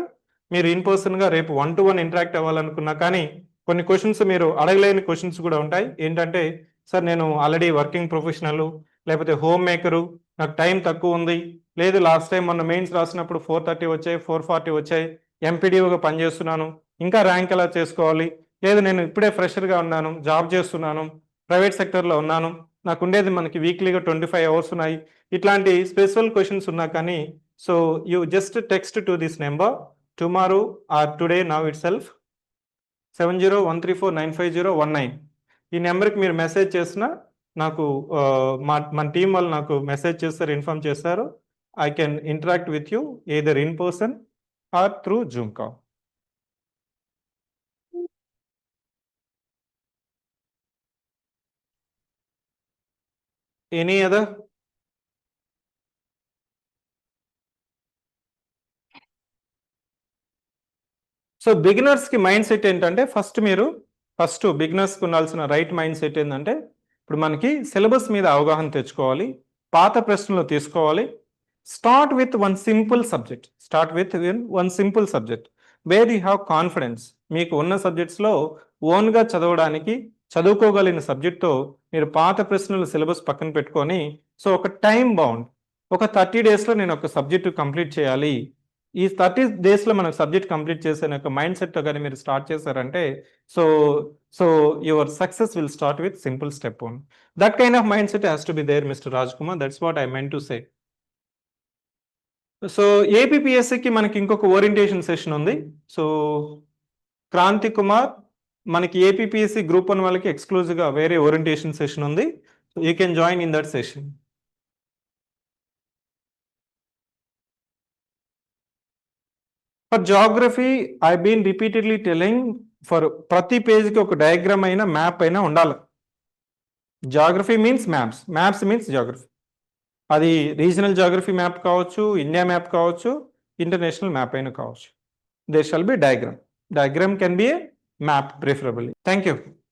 మీరు in పర్సన్గా రేపు 1-to-1 interact అవ్వాలనుకున్నా కానీ కొన్ని questions మీరు అడగలేని questions కూడా ఉంటాయి. ఏంటంటే sir నేను ఆల్రెడీ వర్కింగ్ ప్రొఫెషనల్, లేకపోతే హోమ్ మేకరు, నాకు టైం తక్కువ ఉంది, లేదు లాస్ట్ టైం మొన్న మెయిన్స్ రాసినప్పుడు 430 వచ్చాయి, 440 వచ్చాయి, ఎంపీడీఓగా పనిచేస్తున్నాను, ఇంకా ర్యాంక్ ఎలా చేసుకోవాలి, లేదు నేను ఇప్పుడే ఫ్రెషర్గా ఉన్నాను, జాబ్ చేస్తున్నాను, ప్రైవేట్ సెక్టర్లో ఉన్నాను, నాకు ఉండేది మనకి వీక్లీగా 25 అవర్స్ ఉన్నాయి, ఇట్లాంటి స్పెసిఫిక్ క్వశ్చన్స్ ఉన్నా కానీ so you just text to this number tomorrow or today now it self 7013495019 ఈ నెంబర్కి మీరు మెసేజ్ చేసిన నాకు మన టీం వాళ్ళు నాకు మెసేజ్ చేస్తారు, ఇన్ఫార్మ్ చేస్తారు. I can interact with you either in person or through Zoom call. Any other? So బిగినర్స్కి మైండ్ సెట్ ఏంటంటే ఫస్ట్ బిగినర్స్కి ఉండాల్సిన రైట్ మైండ్ సెట్ ఏంటంటే ఇప్పుడు మనకి సిలబస్ మీద అవగాహన తెచ్చుకోవాలి, పాత ప్రశ్నలు తీసుకోవాలి, start with one simple subject wear you have confidence. మీకు ఉన్న సబ్జెక్ట్స్లో ఓన్గా చదువుకోగలిగిన సబ్జెక్ట్తో మీరు పాత ప్రశ్నలు సిలబస్ పక్కన పెట్టుకొని సో ఒక టైం బౌండ్, ఒక 30 డేస్లో నేను ఒక సబ్జెక్టు కంప్లీట్ చేయాలి, ఈ 30 డేస్లో మనకు సబ్జెక్ట్ కంప్లీట్ చేసే ఒక మైండ్ సెట్తో కానీ మీరు స్టార్ట్ చేశారంటే so your success will start with simple step 1. That kind of mindset has to be there mister Raj Kumar. That's what I meant to say. So ఏపీపీఎస్సికి మనకి ఇంకొక ఓరియంటేషన్ సెషన్ ఉంది. So Kranti Kumar మనకి ఏపీపీఎస్సి గ్రూప్ 1 వాళ్ళకి ఎక్స్క్లూజివ్గా వేరే orientation session ఉంది. So you can join in that session. For geography I been repeatedly telling for ప్రతి పేజ్కి ఒక డయాగ్రామ్ అయినా మ్యాప్ అయినా ఉండాలి. Geography means maps means geography. అది రీజనల్ జాగ్రఫీ మ్యాప్ కావచ్చు, ఇండియా మ్యాప్ కావచ్చు, ఇంటర్నేషనల్ మ్యాప్ అయినా కావచ్చు. There shall be diagram can be a map preferably. Thank you.